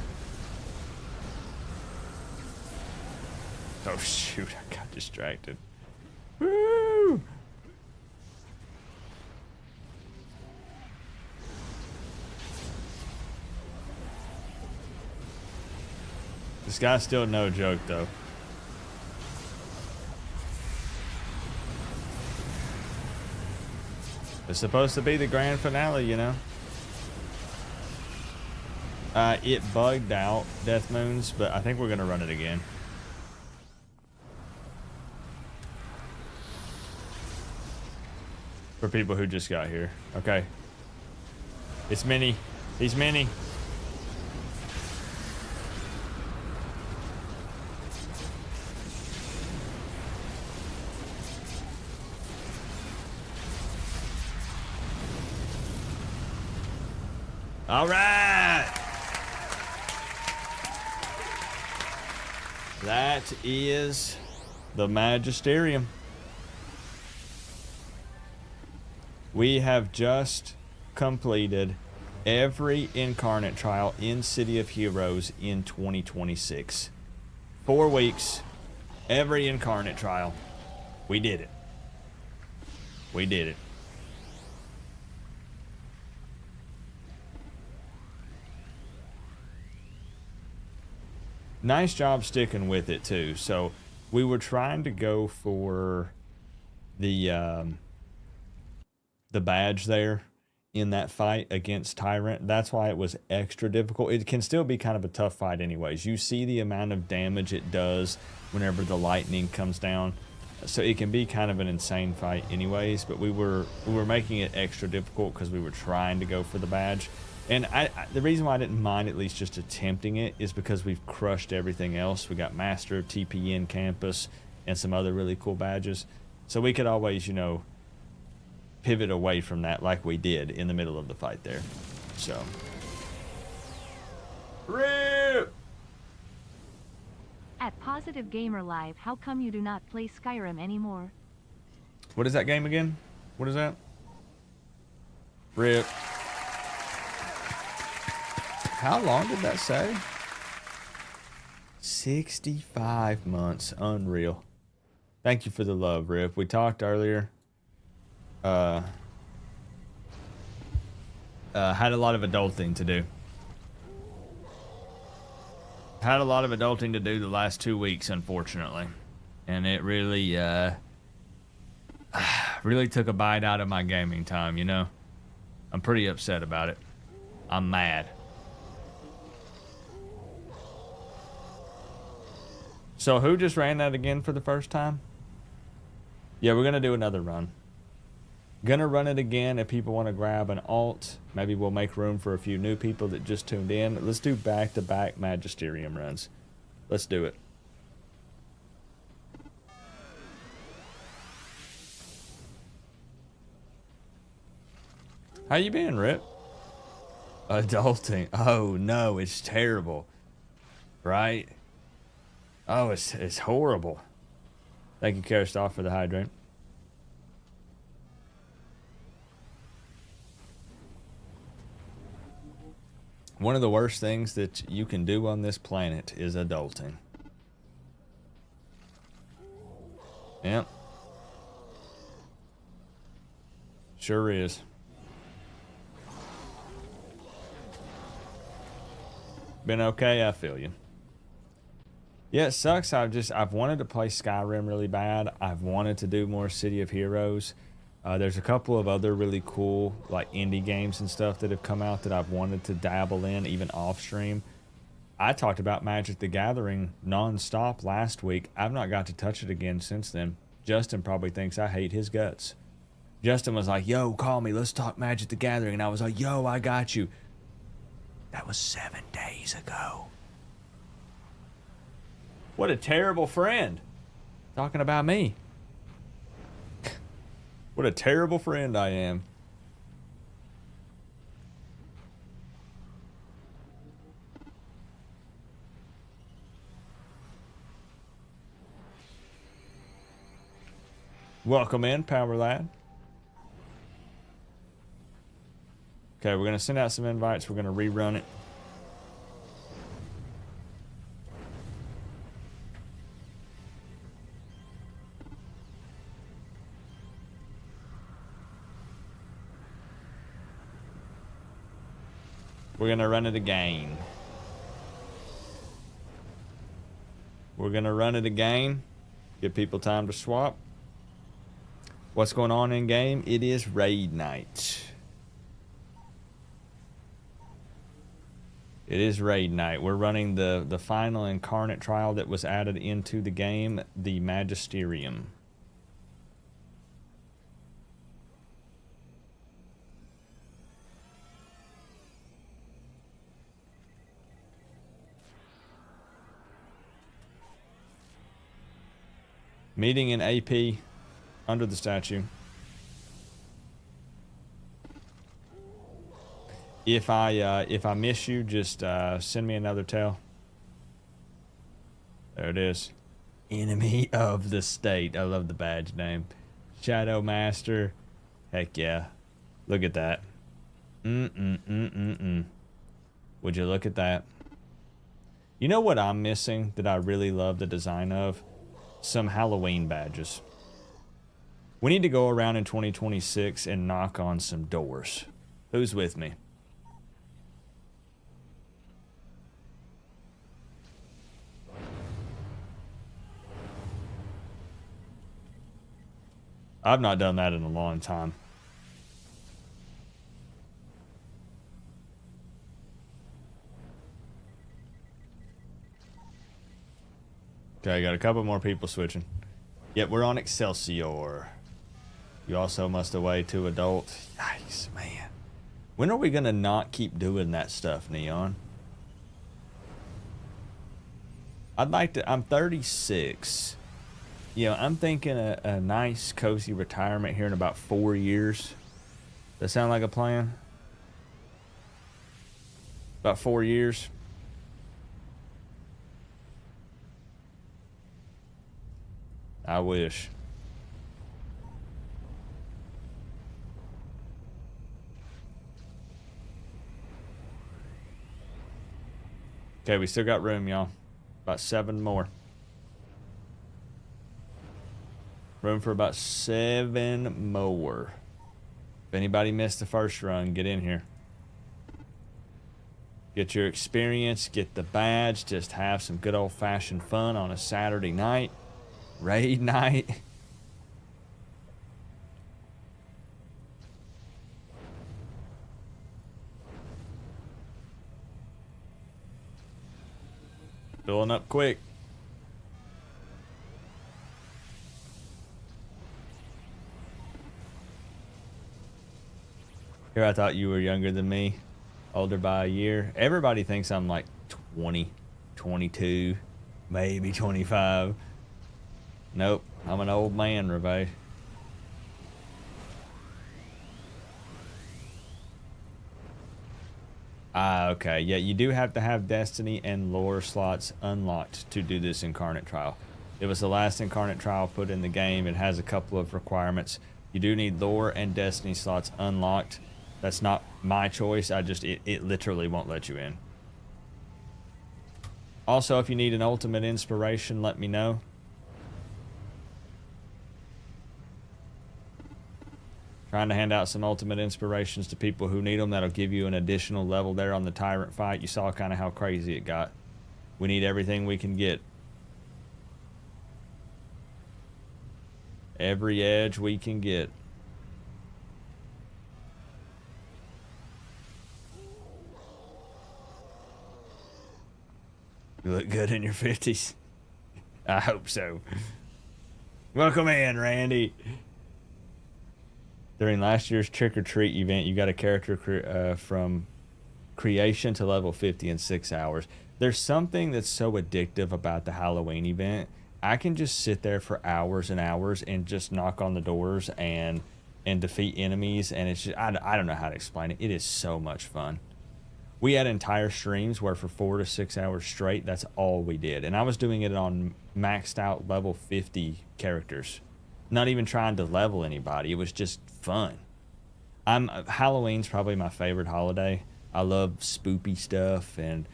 Oh, shoot. I got distracted. Woo! This guy's still no joke, though. It's supposed to be the grand finale, you know? It bugged out Death Moons, but I think we're going to run it again. For people who just got here. Okay. It's Mini. He's Mini. All right. That is the Magisterium. We have just completed every Incarnate trial in City of Heroes in 2026. 4 weeks, every Incarnate trial. We did it. We did it. Nice job sticking with it too. So we were trying to go for the badge there in that fight against Tyrant. That's why it was extra difficult. It can still be kind of a tough fight anyways. You see the amount of damage it does whenever the lightning comes down. So it can be kind of an insane fight anyways, but we were making it extra difficult because we were trying to go for the badge. And the reason why I didn't mind at least just attempting it is because we've crushed everything else. We got Master, TPN Campus, and some other really cool badges. So we could always, you know, pivot away from that like we did in the middle of the fight there. So Rip! At Positive Gamer Live, how come you do not play Skyrim anymore? What is that game again? What is that? Rip. How long did that say? 65 months. Unreal. Thank you for the love, Rip. We talked earlier. Had a lot of adulting to do. Had a lot of adulting to do the last 2 weeks, unfortunately. And it really, really took a bite out of my gaming time, you know? I'm pretty upset about it. I'm mad. So who just ran that again for the first time? Yeah, we're going to do another run. Gonna run it again if people want to grab an alt. Maybe we'll make room for a few new people that just tuned in. Let's do back-to-back Magisterium runs. Let's do it. How you been, Rip? Adulting. Oh, no, it's terrible. Right? Oh, it's horrible. Thank you, Karstoff, for the hydrant. One of the worst things that you can do on this planet is adulting. Yep. Sure is. Been okay, I feel you. Yeah, it sucks. I've wanted to play Skyrim really bad. I've wanted to do more City of Heroes. There's a couple of other really cool like indie games and stuff that have come out that I've wanted to dabble in, even off stream. I talked about Magic the Gathering non-stop last week. I've not got to touch it again since then. Justin probably thinks I hate his guts. Justin was like, yo, call me, let's talk Magic the Gathering. And I was like, yo, I got you. That was 7 days ago. What a terrible friend. Talking about me. What a terrible friend I am. Welcome in, Power Lad. Okay, we're going to send out some invites. We're going to rerun it. We're going to run it again. We're going to run it again. Give people time to swap. What's going on in game? It is raid night. It is raid night. We're running the final Incarnate trial that was added into the game, the Magisterium. Meeting in AP under the statue. If I miss you, just send me another tell. There it is. Enemy of the state. I love the badge name. Shadow Master. Heck yeah. Look at that. Would you look at that? You know what I'm missing that I really love the design of? Some Halloween badges. We need to go around in 2026 and knock on some doors. Who's with me? I've not done that in a long time. Okay, got a couple more people switching. Yep, we're on Excelsior. You also must away to adult. Yikes, man. When are we gonna not keep doing that stuff, Neon? I'd like to. I'm 36. You know, I'm thinking a nice, cozy retirement here in about 4 years. That sound like a plan? About 4 years. I wish. Okay, we still got room, y'all. About 7 more. Room for about 7 more. If anybody missed the first run, get in here. Get your experience, get the badge, just have some good old-fashioned fun on a Saturday night. Raid night. Filling up quick. Here, I thought you were younger than me. Older by a year. Everybody thinks I'm like 20, 22, maybe 25. Nope, I'm an old man, Reve. Ah, okay. Yeah, you do have to have Destiny and lore slots unlocked to do this Incarnate trial. It was the last Incarnate trial put in the game. It has a couple of requirements. You do need lore and Destiny slots unlocked. That's not my choice. It literally won't let you in. Also, if you need an ultimate inspiration, let me know. Trying to hand out some ultimate inspirations to people who need them. That'll give you an additional level there on the Tyrant fight. You saw kind of how crazy it got. We need everything we can get. Every edge we can get. You look good in your 50s. I hope so. Welcome in, Randy. During last year's Trick or Treat event, you got a character from creation to level 50 in 6 hours. There's something that's so addictive about the Halloween event. I can just sit there for hours and hours and just knock on the doors and defeat enemies, and it's just, I don't know how to explain it. It is so much fun. We had entire streams where for 4 to 6 hours straight, that's all we did. And I was doing it on maxed out level 50 characters. Not even trying to level anybody. It was just fun. Halloween's probably my favorite holiday. I love spoopy stuff and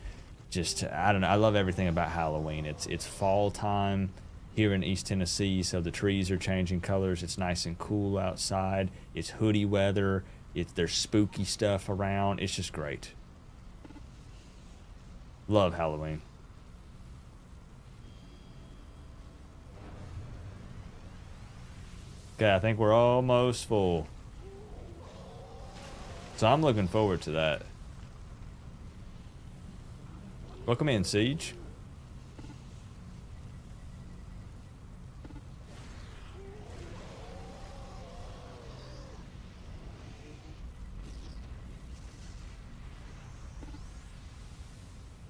just, I don't know, I love everything about Halloween. It's fall time here in East Tennessee, so the trees are changing colors. It's nice and cool outside. It's hoodie weather. There's spooky stuff around. It's just great. Love Halloween. Okay, I think we're almost full. So I'm looking forward to that. Welcome in, Siege.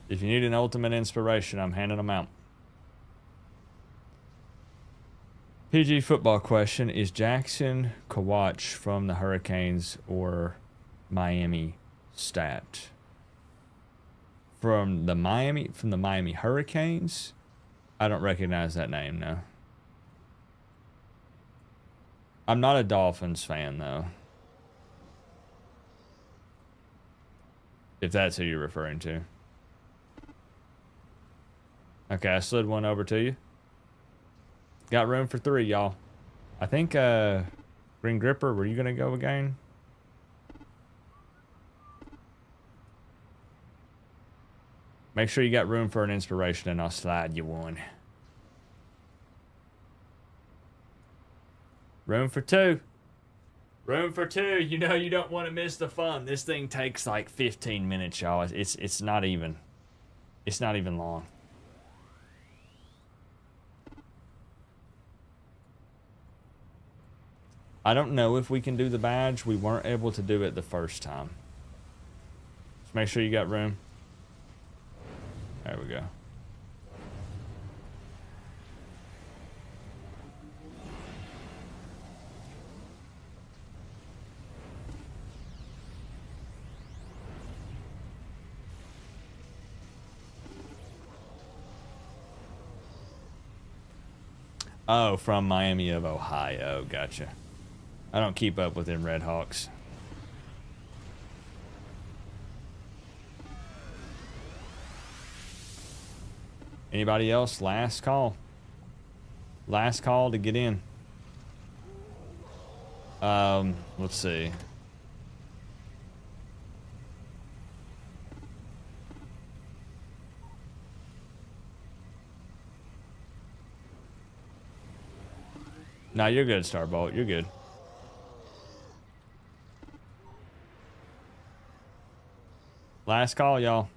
If you need an ultimate inspiration, I'm handing them out. PG football question. Is Jackson Kawach from the Hurricanes or Miami stat? From the Miami Hurricanes? I don't recognize that name, no. I'm not a Dolphins fan, though. If that's who you're referring to. Okay, I slid one over to you. Got room for 3, y'all. I think, Green Gripper, were you going to go again? Make sure you got room for an inspiration and I'll slide you one. Room for 2. Room for 2. You know you don't want to miss the fun. This thing takes like 15 minutes, y'all. It's not even long. I don't know if we can do the badge. We weren't able to do it the first time. Just make sure you got room. There we go. Oh, from Miami of Ohio. Gotcha. I don't keep up with them Red Hawks. Anybody else? Last call. Last call to get in. Let's see. No, you're good, Starbolt. You're good. Last call, y'all.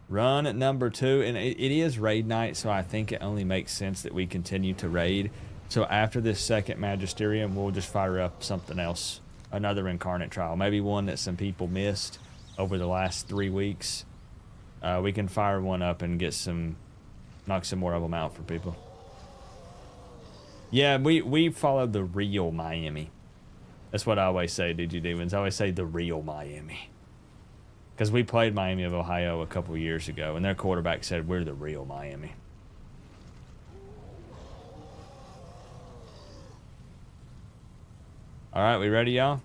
Run at number 2, and it is raid night, so I think it only makes sense that we continue to raid. So after this second Magisterium, we'll just fire up something else. Another Incarnate trial. Maybe one that some people missed over the last 3 weeks. We can fire one up and get some... knock some more of them out for people. Yeah, we followed the real Miami. That's what I always say, DG Demons. I always say the real Miami. Because we played Miami of Ohio a couple years ago, and their quarterback said, we're the real Miami. All right, we ready, y'all?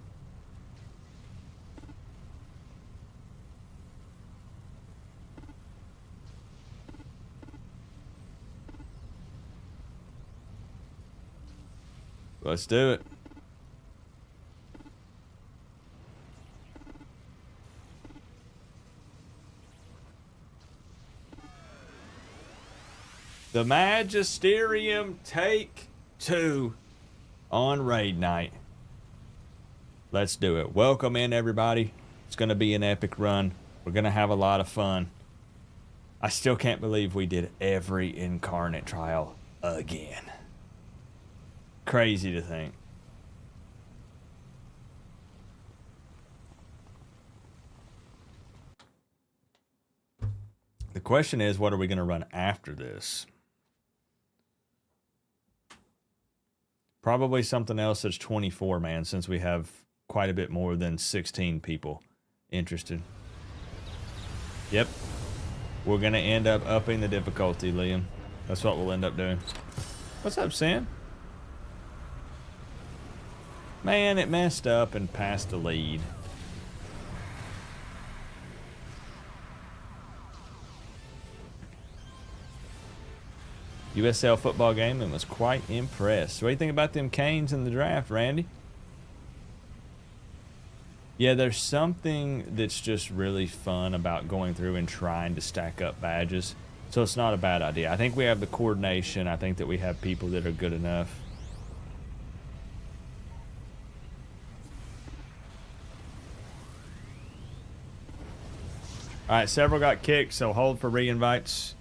Let's do it. The Magisterium Take 2 on raid night. Let's do it. Welcome in, everybody. It's going to be an epic run. We're going to have a lot of fun. I still can't believe we did every Incarnate trial again. Crazy to think. The question is, what are we going to run after this? Probably something else that's 24 man, since we have quite a bit more than 16 people interested. Yep. We're going to end up upping the difficulty, Liam. That's what we'll end up doing. What's up, Sam? Man, it messed up and passed the lead. USL football game and was quite impressed. What do you think about them Canes in the draft, Randy? Yeah, there's something that's just really fun about going through and trying to stack up badges. So it's not a bad idea. I think we have the coordination. I think that we have people that are good enough. All right, several got kicked, so hold for re-invites.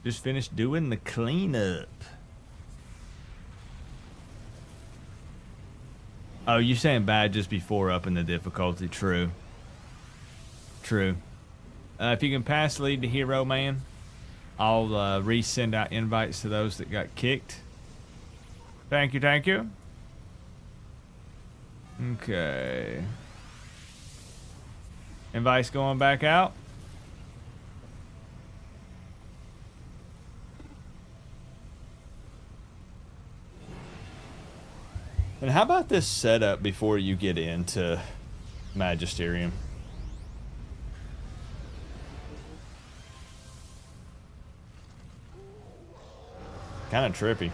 Just finished doing the cleanup. Oh, you saying badges before up in the difficulty? True. True. If you can pass lead to hero, man, I'll resend out invites to those that got kicked. Thank you, thank you. Okay. Invites going back out. And how about this setup before you get into Magisterium? Kind of trippy.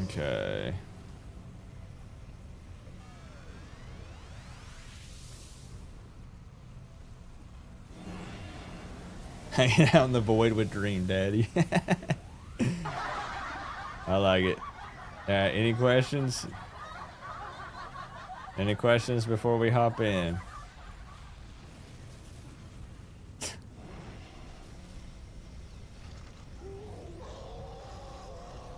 Okay. Hanging out in the void with Dream Daddy. I like it. Any questions? Any questions before we hop in?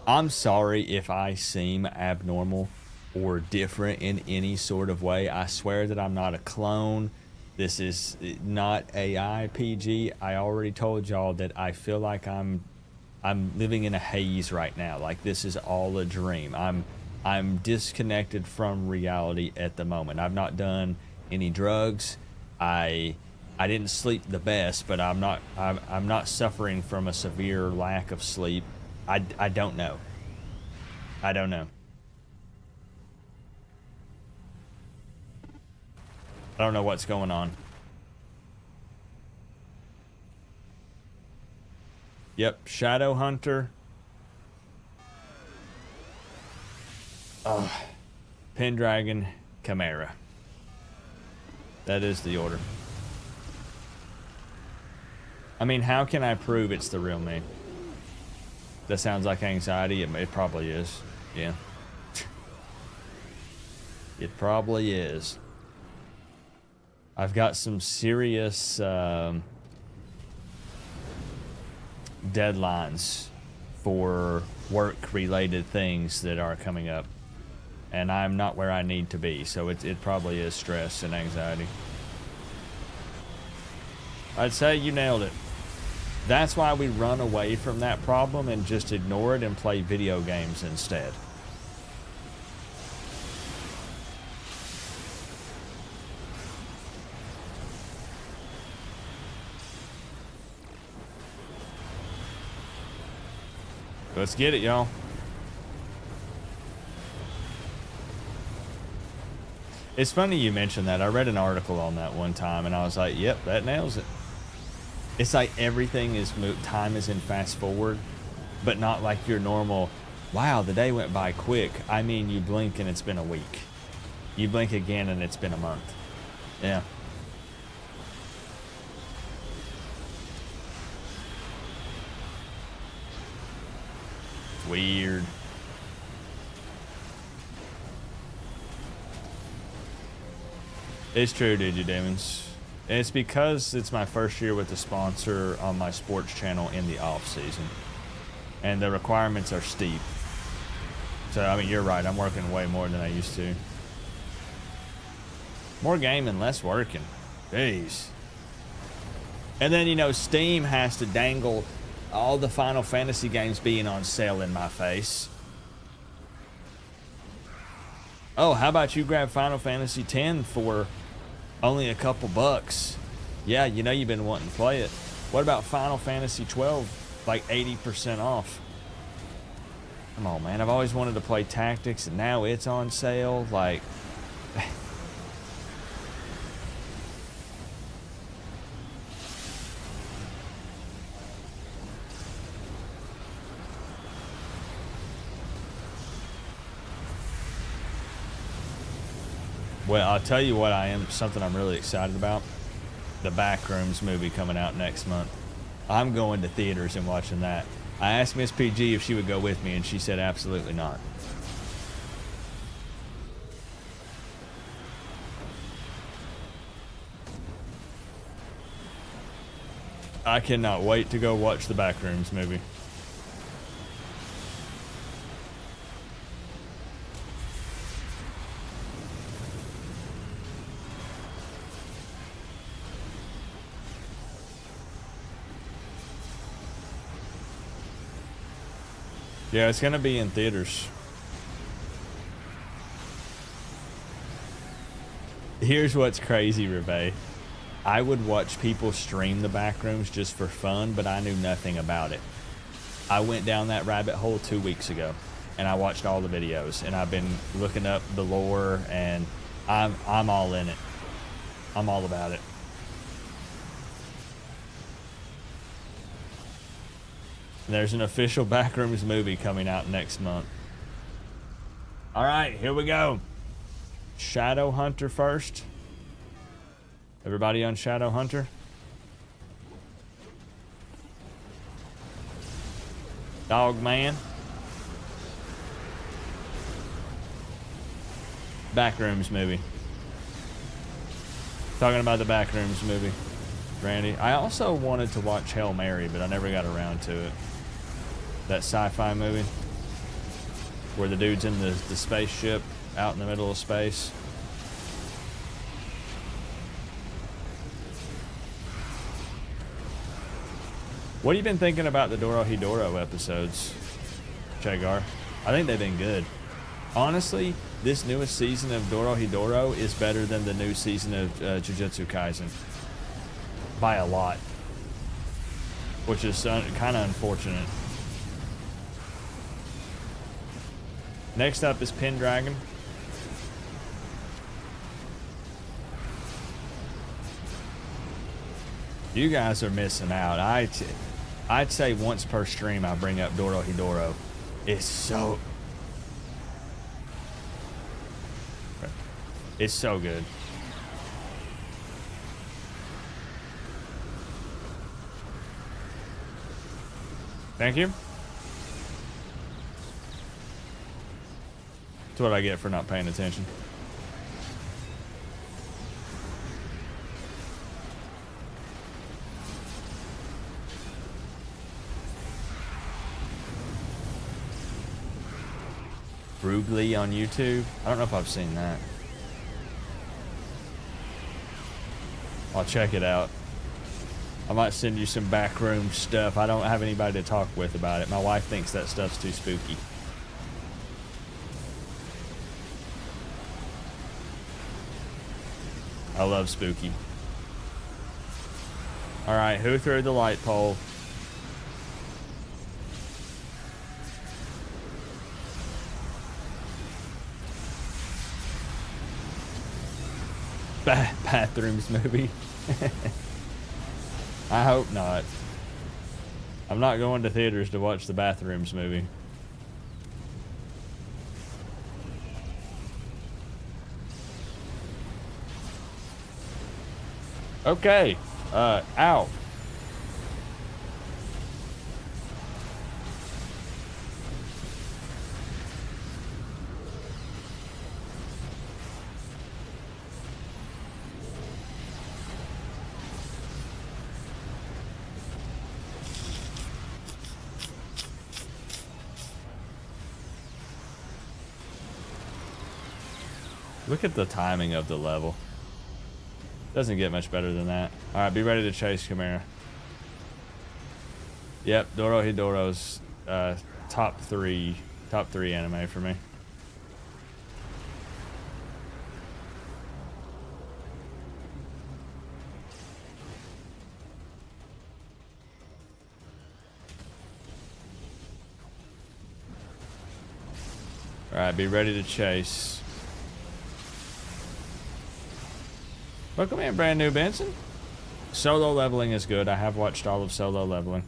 I'm sorry if I seem abnormal or different in any sort of way. I swear that I'm not a clone. This is not AI PG. I already told y'all that I feel like I'm I'm living in a haze right now. Like, this is all a dream. I'm disconnected from reality at the moment. I've not done any drugs. I didn't sleep the best, but I'm not suffering from a severe lack of sleep. I don't know. I don't know. I don't know what's going on. Yep, Shadow Hunter. Pendragon, Chimera. That is the order. I mean, how can I prove it's the real me? That sounds like anxiety. It probably is. Yeah. It probably is. I've got some serious deadlines for work-related things that are coming up, and I'm not where I need to be, so it probably is stress and anxiety. I'd say you nailed it. That's why we run away from that problem and just ignore it and play video games instead. Let's get it, y'all. It's funny you mentioned that. I read an article on that one time, and I was like, yep, that nails it. It's like everything is time is in fast forward, but not like your normal, wow, the day went by quick. I mean, you blink and it's been a week. You blink again and it's been a month. Yeah. Weird. It's true, Digi Demons. And it's because it's my first year with the sponsor on my sports channel in the off season, and the requirements are steep. So I mean, you're right. I'm working way more than I used to. More gaming, less working. Jeez. And then, you know, Steam has to dangle all the Final Fantasy games being on sale in my face. Oh, how about you grab Final Fantasy X for only a couple bucks? Yeah, you know you've been wanting to play it. What about Final Fantasy 12? Like 80% off. Come on, man. I've always wanted to play Tactics, and now it's on sale. Like... Well, I'll tell you what something I'm really excited about. The Backrooms movie coming out next month. I'm going to theaters and watching that. I asked Miss PG if she would go with me, and she said absolutely not. I cannot wait to go watch the Backrooms movie. Yeah, it's going to be in theaters. Here's what's crazy, Rebay. I would watch people stream the Backrooms just for fun, but I knew nothing about it. I went down that rabbit hole 2 weeks ago, and I watched all the videos, and I've been looking up the lore, and I'm all in it. I'm all about it. There's an official Backrooms movie coming out next month. All right, here we go. Shadow Hunter first. Everybody on Shadow Hunter? Dog Man. Backrooms movie. Talking about the Backrooms movie, Randy. I also wanted to watch Hail Mary, but I never got around to it. That sci-fi movie where the dude's in the spaceship out in the middle of space. What have you been thinking about the Dorohedoro episodes, Chagar? I think they've been good. Honestly, this newest season of Dorohedoro is better than the new season of Jujutsu Kaisen. By a lot. Which is kind of unfortunate. Next up is Pendragon. You guys are missing out. I'd say once per stream I bring up Dorohedoro. It's so good. Thank you. That's what I get for not paying attention. Brugly on YouTube. I don't know if I've seen that. I'll check it out. I might send you some backroom stuff. I don't have anybody to talk with about it. My wife thinks that stuff's too spooky. I love spooky. All right, who threw the light pole? Bathrooms movie. I hope not. I'm not going to theaters to watch the Bathrooms movie. Okay. Ow. Look at the timing of the level. Doesn't get much better than that. Alright, be ready to chase Chimera. Yep, Dorohedoro's top three anime for me. Alright, be ready to chase. Welcome in, brand new Benson. Solo leveling is good. I have watched all of Solo Leveling.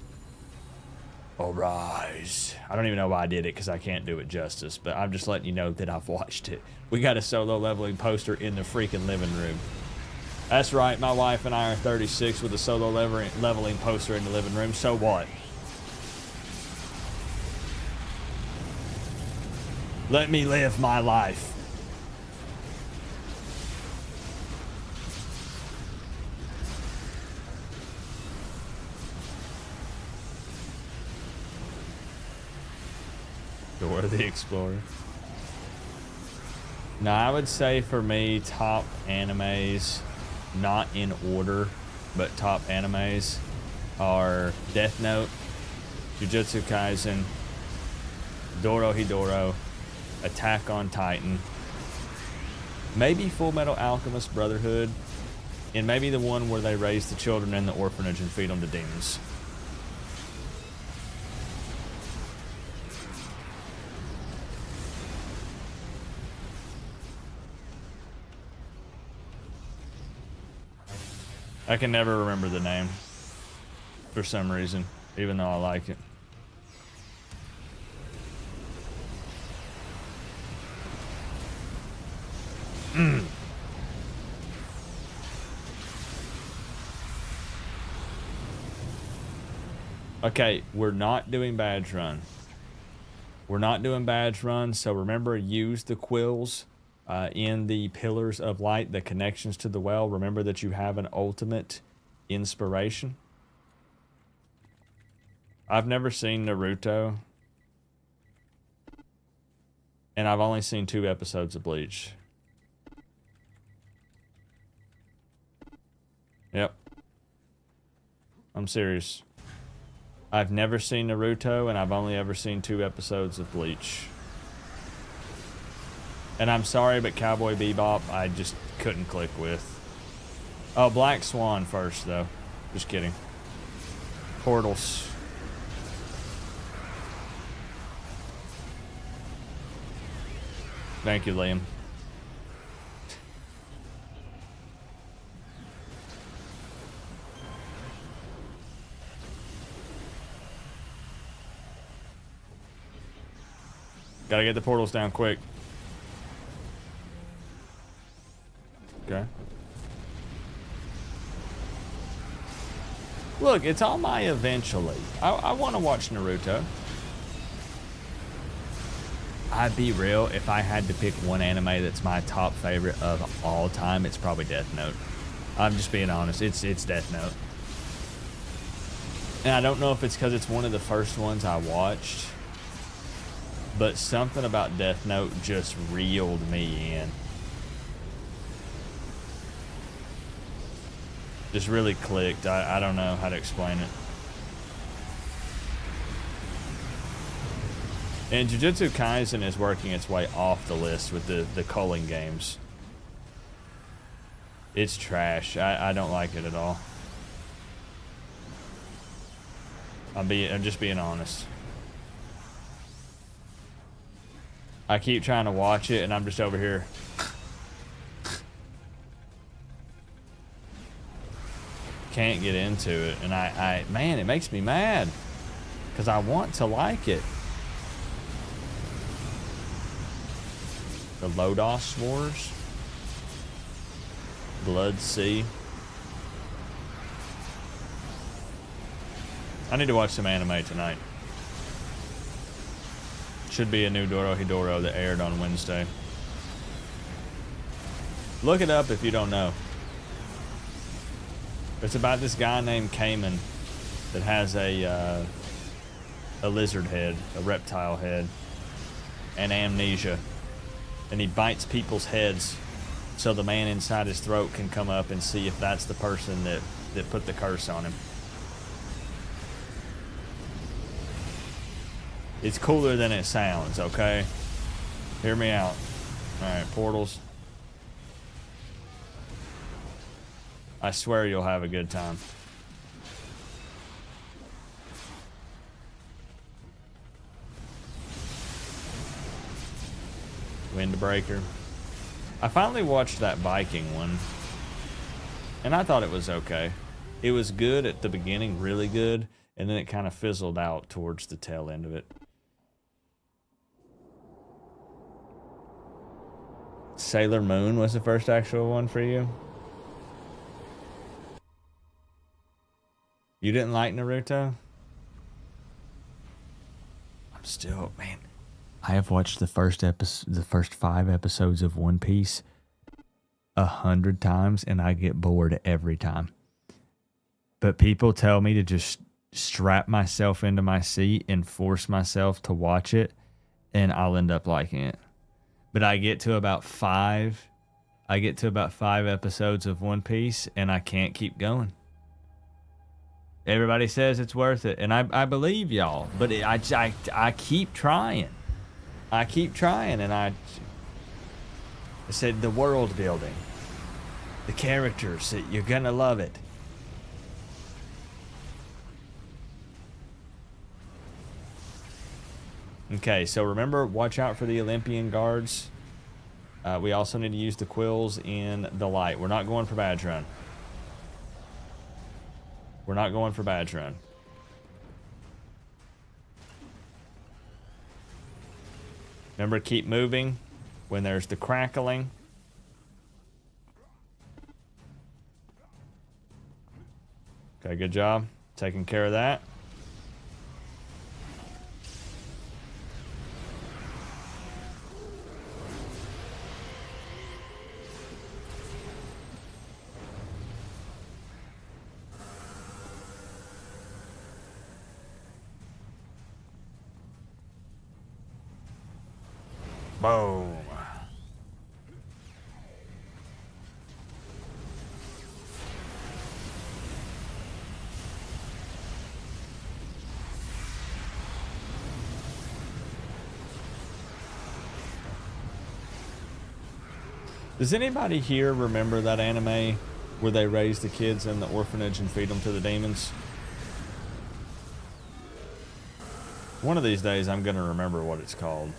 Arise. I don't even know why I did it because I can't do it justice, but I'm just letting you know that I've watched it. We got a Solo Leveling poster in the freaking living room. That's right, my wife and I are 36 with a Solo Leveling poster in the living room. So what? Let me live my life. Dora the Explorer. Now, I would say for me, top animes, not in order, but top animes are Death Note, Jujutsu Kaisen, Dorohedoro, Attack on Titan, maybe Full Metal Alchemist Brotherhood, and maybe the one where they raise the children in the orphanage and feed them to demons. I can never remember the name for some reason, even though I like it. Okay, we're not doing badge run. We're not doing badge run, so remember, use the quills in the pillars of light, the connections to the well. Remember that you have an ultimate inspiration. I've never seen Naruto, and I've only seen 2 episodes of Bleach. Yep. I'm serious. I've never seen Naruto, and I've only ever seen 2 episodes of Bleach. And I'm sorry, but Cowboy Bebop, I just couldn't click with. Oh, Black Swan first, though. Just kidding. Portals. Thank you, Liam. Gotta get the portals down quick. Okay. Look, it's on my eventually. I want to watch Naruto. I'd be real, if I had to pick one anime that's my top favorite of all time, it's probably Death Note. I'm just being honest. It's Death Note. And I don't know if it's because it's one of the first ones I watched, but something about Death Note just reeled me in. Just really clicked. I don't know how to explain it. And Jujutsu Kaisen is working its way off the list with the culling games. It's trash. I don't like it at all. I'm just being honest. I keep trying to watch it and I'm just over here. Can't get into it, and man, it makes me mad because I want to like it. The Lodos Wars, Blood Sea. I need to watch some anime tonight. Should be a new Dorohedoro that aired on Wednesday. Look it up if you don't know. It's about this guy named Cayman that has a lizard head, a reptile head, and amnesia. And he bites people's heads so the man inside his throat can come up and see if that's the person that put the curse on him. It's cooler than it sounds, okay? Hear me out. Alright, portals. I swear you'll have a good time. Windbreaker. I finally watched that Viking one, and I thought it was okay. It was good at the beginning, really good, and then it kind of fizzled out towards the tail end of it. Sailor Moon was the first actual one for you? You didn't like Naruto? I'm still, man. I have watched the first 5 episodes of One Piece 100 times, and I get bored every time. But people tell me to just strap myself into my seat and force myself to watch it, and I'll end up liking it. But I get to about 5 episodes of One Piece, and I can't keep going. Everybody says it's worth it, and I believe y'all, but I keep trying. I keep trying, and I said the world building, the characters, you're gonna love it. Okay, so remember, watch out for the Olympian guards. We also need to use the quills in the light. We're not going for Badge Run. We're not going for Badge Run. Remember, keep moving when there's the crackling. Okay, good job. Taking care of that. Boom. Does anybody here remember that anime where they raise the kids in the orphanage and feed them to the demons? One of these days I'm gonna remember what it's called.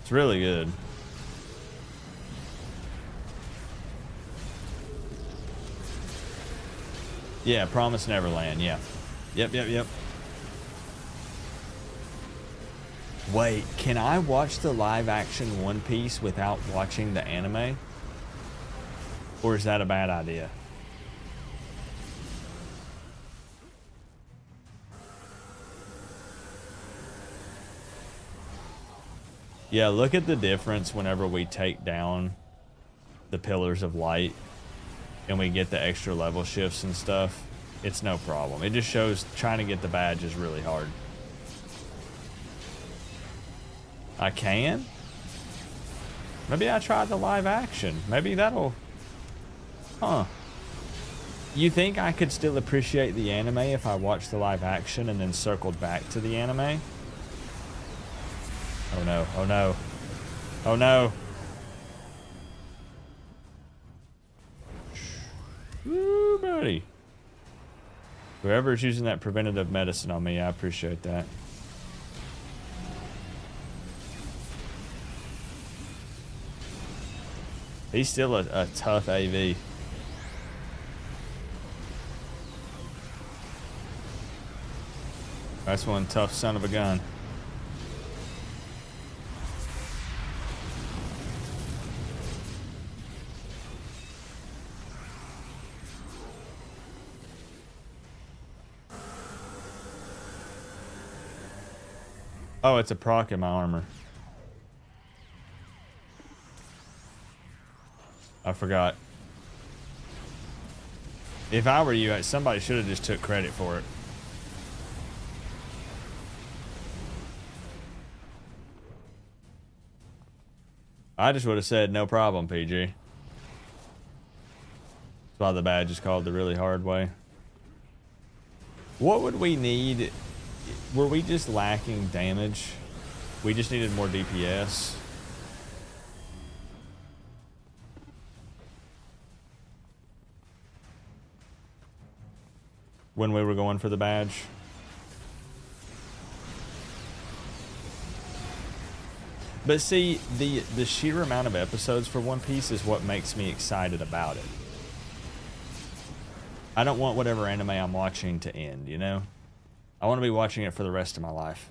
It's really good. Yeah, Promise Neverland, yeah. Yep. Wait, can I watch the live action One Piece without watching the anime? Or is that a bad idea? Yeah, look at the difference whenever we take down the pillars of light and we get the extra level shifts and stuff. It's no problem. It just shows trying to get the badge is really hard. I can? Maybe I tried the live action. Maybe that'll... Huh. You think I could still appreciate the anime if I watched the live action and then circled back to the anime? Oh no, oh no. Oh no. Woo, buddy. Whoever's using that preventative medicine on me, I appreciate that. He's still a tough AV. That's one tough son of a gun. Oh, it's a proc in my armor. I forgot. If I were you, somebody should have just took credit for it. I just would have said no problem, PG. That's why the badge is called the really hard way. What would we need? Were we just lacking damage? We just needed more DPS. When we were going for the badge. But see, the sheer amount of episodes for One Piece is what makes me excited about it. I don't want whatever anime I'm watching to end, you know? I want to be watching it for the rest of my life.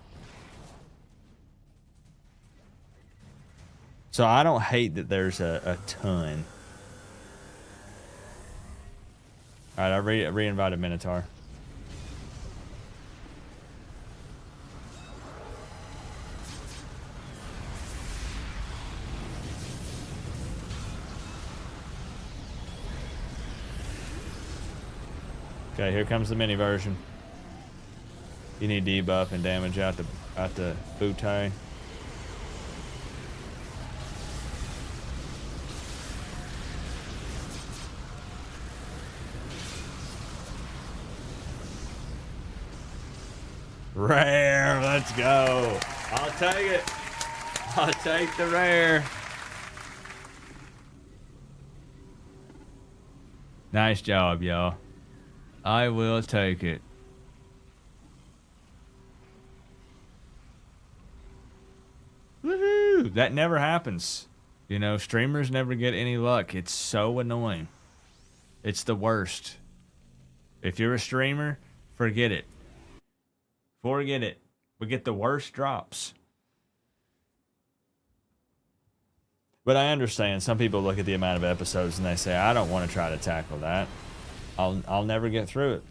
So I don't hate that there's a ton. Alright, I re-invited Minotaur. Okay, here comes the mini version. You need debuff and damage out the bootay. Rare, let's go. I'll take it. I'll take the rare. Nice job, y'all. I will take it. Woohoo! That never happens. You know, streamers never get any luck. It's so annoying. It's the worst. If you're a streamer, forget it. Forget it. We get the worst drops. But I understand some people look at the amount of episodes and they say, I don't want to try to tackle that. I'll never get through it.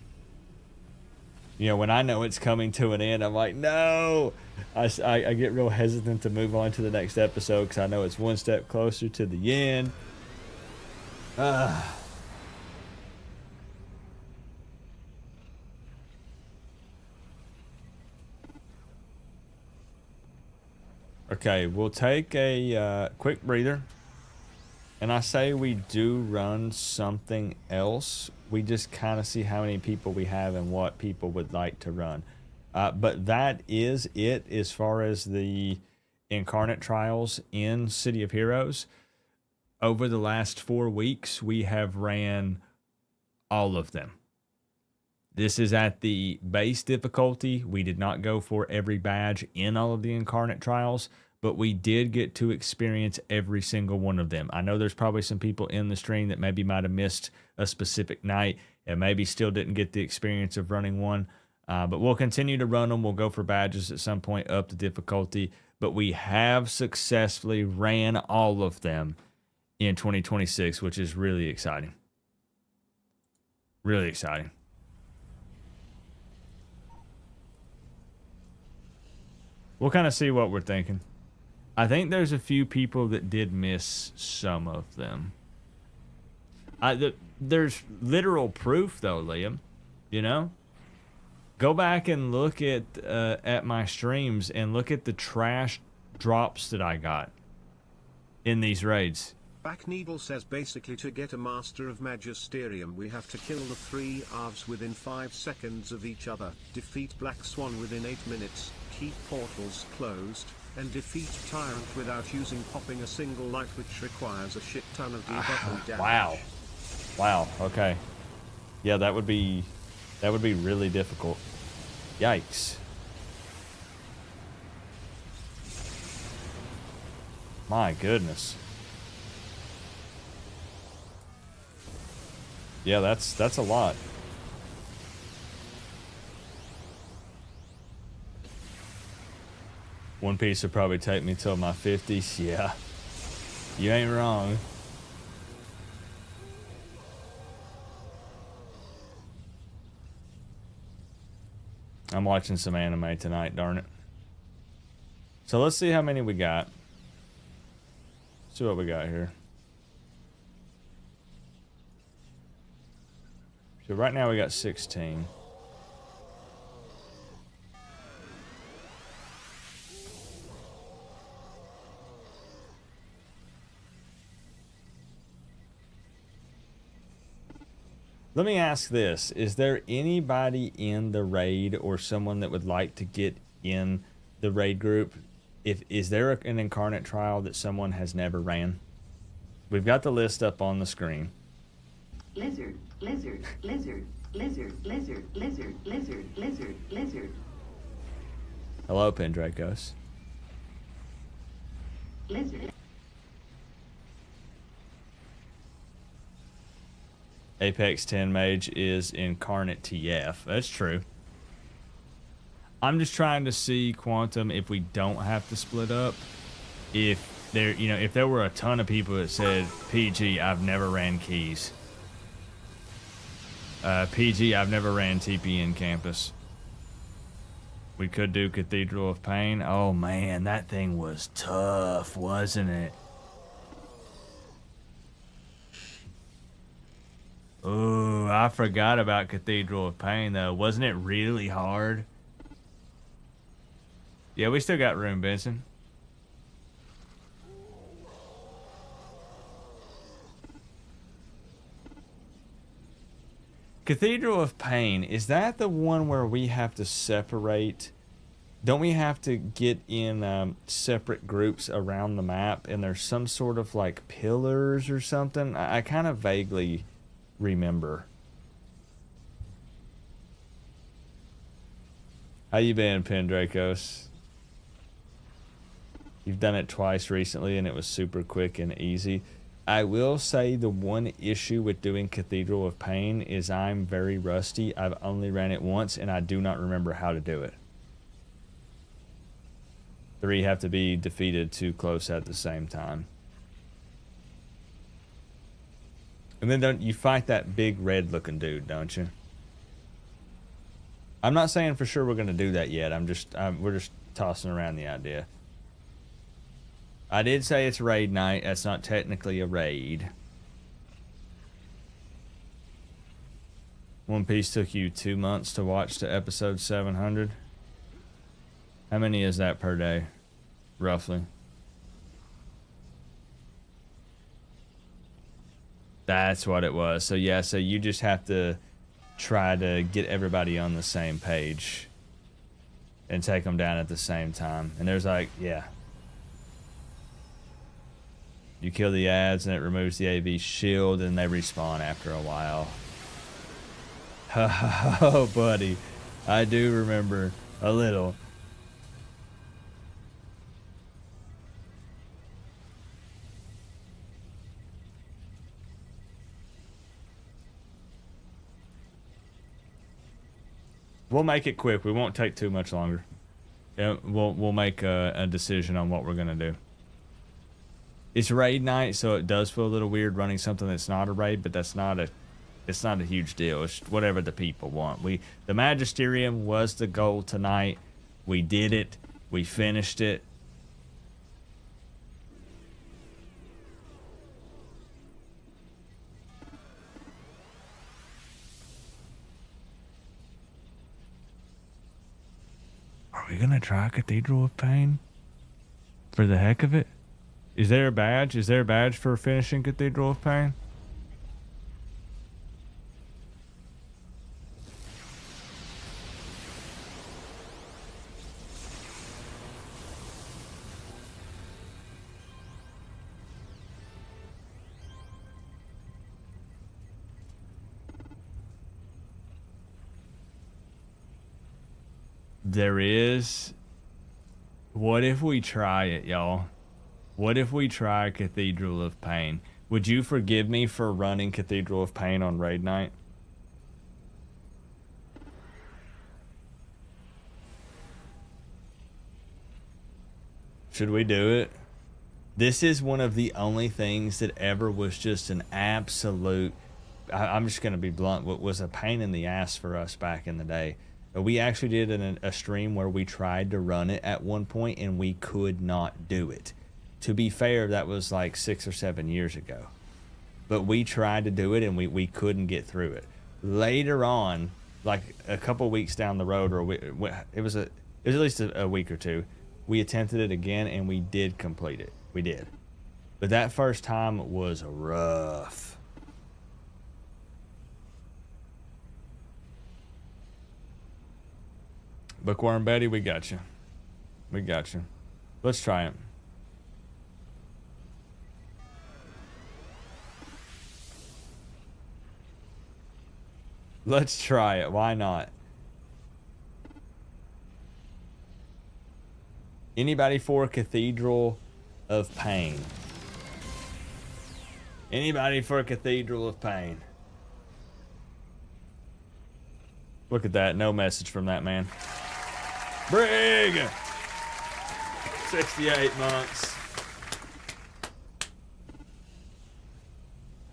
You know, when I know it's coming to an end, I'm like, no. I get real hesitant to move on to the next episode because I know it's one step closer to the end. Okay, we'll take a quick breather. And I say we do run something else. We just kind of see how many people we have and what people would like to run. But that is it as far as the Incarnate trials in City of Heroes. Over the last 4 weeks, we have ran all of them. This is at the base difficulty. We did not go for every badge in all of the Incarnate trials, but we did get to experience every single one of them. I know there's probably some people in the stream that maybe might have missed a specific night and maybe still didn't get the experience of running one, but we'll continue to run them. We'll go for badges at some point up the difficulty, but we have successfully ran all of them in 2026, which is really exciting. Really exciting. We'll kind of see what we're thinking. I think there's a few people that did miss some of them. There's literal proof, though, Liam. You know? Go back and look at my streams and look at the trash drops that I got in these raids. Backneedle says basically to get a Master of Magisterium we have to kill the 3 Arvs within 5 seconds of each other, defeat Black Swan within 8 minutes, keep portals closed, and defeat Tyrant without using popping a single light, which requires a shit ton of debuff damage. Wow, okay. Yeah, that would be really difficult. Yikes. My goodness. Yeah, that's a lot. One Piece would probably take me till my 50s. Yeah. You ain't wrong. I'm watching some anime tonight, darn it. So let's see how many we got. See what we got here. So right now we got 16. Let me ask this. Is there anybody in the raid or someone that would like to get in the raid group? Is there an Incarnate trial that someone has never ran? We've got the list up on the screen. Lizard, lizard, lizard, lizard, lizard, lizard, lizard, lizard, lizard. Hello, Pendracos. Lizard. Apex 10 Mage is Incarnate TF. That's true. I'm just trying to see, Quantum, if we don't have to split up. If there were a ton of people that said, PG, I've never ran keys. PG, I've never ran TPN campus. We could do Cathedral of Pain. Oh man, that thing was tough, wasn't it? Ooh, I forgot about Cathedral of Pain though. Wasn't it really hard? Yeah, we still got room, Benson. Cathedral of Pain, is that the one where we have to separate? Don't we have to get in separate groups around the map, and there's some sort of like pillars or something? I kind of vaguely remember. How you been, Pendracos? You've done it twice recently, and it was super quick and easy. I will say the one issue with doing Cathedral of Pain is I'm very rusty. I've only ran it once, and I do not remember how to do it. 3 have to be defeated too close at the same time. And then don't you fight that big red looking dude, don't you? I'm not saying for sure we're going to do that yet. We're just tossing around the idea. I did say it's raid night. That's not technically a raid. One Piece took you 2 months to watch to episode 700. How many is that per day, roughly? That's what it was. So yeah, so you just have to try to get everybody on the same page. and take them down at the same time. And there's like, yeah. You kill the ads and it removes the AV shield and they respawn after a while. Oh, buddy. I do remember a little. We'll make it quick. We won't take too much longer. We'll make a decision on what we're gonna do. It's raid night, so it does feel a little weird running something that's not a raid, but it's not a huge deal. It's whatever the people want. The Magisterium was the goal tonight. We did it. We finished it. Are we gonna try Cathedral of Pain? For the heck of it? Is there a badge? Is there a badge for finishing Cathedral of Pain? There is. What if we try it, y'all? What if we try Cathedral of Pain? Would you forgive me for running Cathedral of Pain on raid night? Should we do it? This is one of the only things that ever was just an absolute, I'm just going to be blunt, what was a pain in the ass for us back in the day. We actually did a stream where we tried to run it at one point and we could not do it. To be fair, that was like 6 or 7 years ago. But we tried to do it and we couldn't get through it. Later on, like a couple weeks down the road, or it was at least a week or two, we attempted it again and we did complete it. We did. But that first time was rough. Bookworm Betty, we got you. We got you. Let's try it. Let's try it. Why not? Anybody for Cathedral of Pain? Anybody for Cathedral of Pain? Look at that. No message from that man. Brig! 68 months.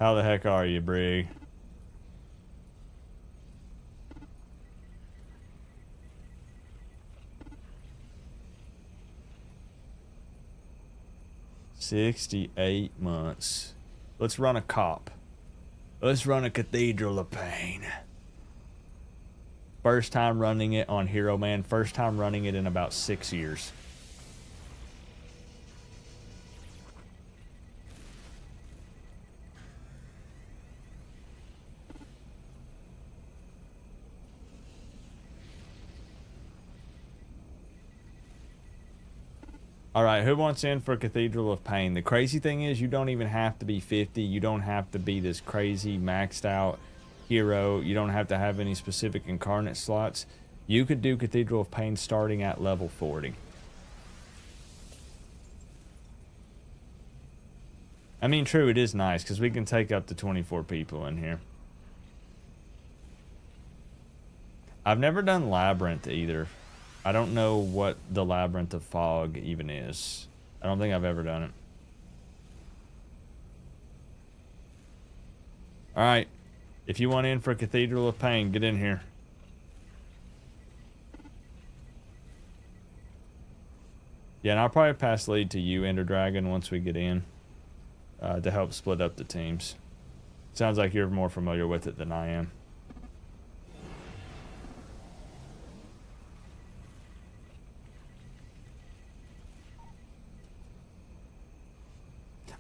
How the heck are you, Brig? $68 months. Let's run a cop. Let's run a Cathedral of Pain. First time running it on Hero Man. First time running it in about 6 years. All right, who wants in for Cathedral of Pain? The crazy thing is you don't even have to be 50. You don't have to be this crazy maxed out hero. You don't have to have any specific incarnate slots. You could do Cathedral of Pain starting at level 40. I mean, true, it is nice because we can take up to 24 people in here. I've never done Labyrinth either. I don't know what the Labyrinth of Fog even is. I don't think I've ever done it. All right. If you want in for Cathedral of Pain, get in here. Yeah, and I'll probably pass lead to you, Ender Dragon, once we get in to help split up the teams. Sounds like you're more familiar with it than I am.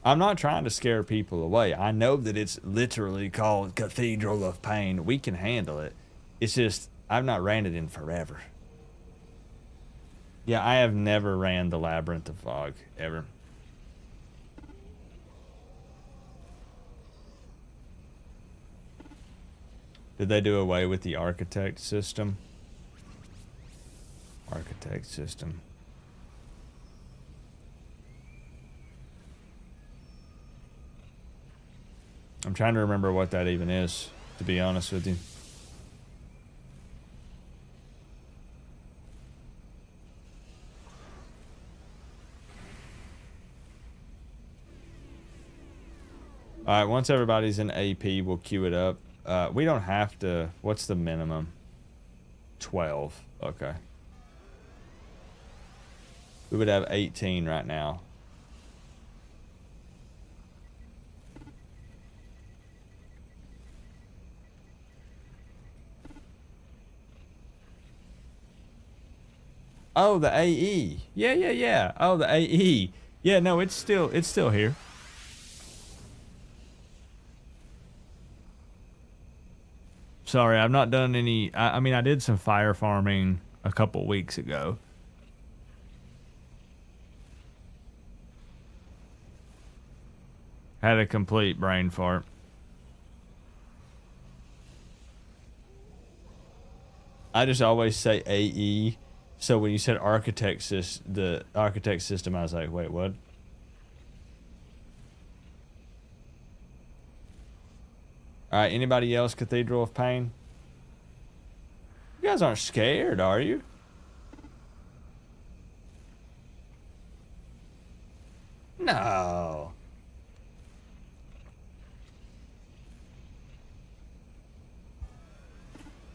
I'm not trying to scare people away. I know that it's literally called Cathedral of Pain. We can handle it. It's just, I've not ran it in forever. Yeah, I have never ran the Labyrinth of Fog, ever. Did they do away with the architect system? Architect system. I'm trying to remember what that even is, to be honest with you. All right, once everybody's in AP, we'll queue it up. We don't have to. What's the minimum? 12. Okay. We would have 18 right now. Oh, the AE. Yeah. Oh, the AE. Yeah, no, it's still here. Sorry, I've not done any. I mean, I did some fire farming a couple weeks ago. Had a complete brain fart. I just always say AE. So when you said the architect system, I was like, wait, what? All right, anybody else Cathedral of Pain? You guys aren't scared, are you? No.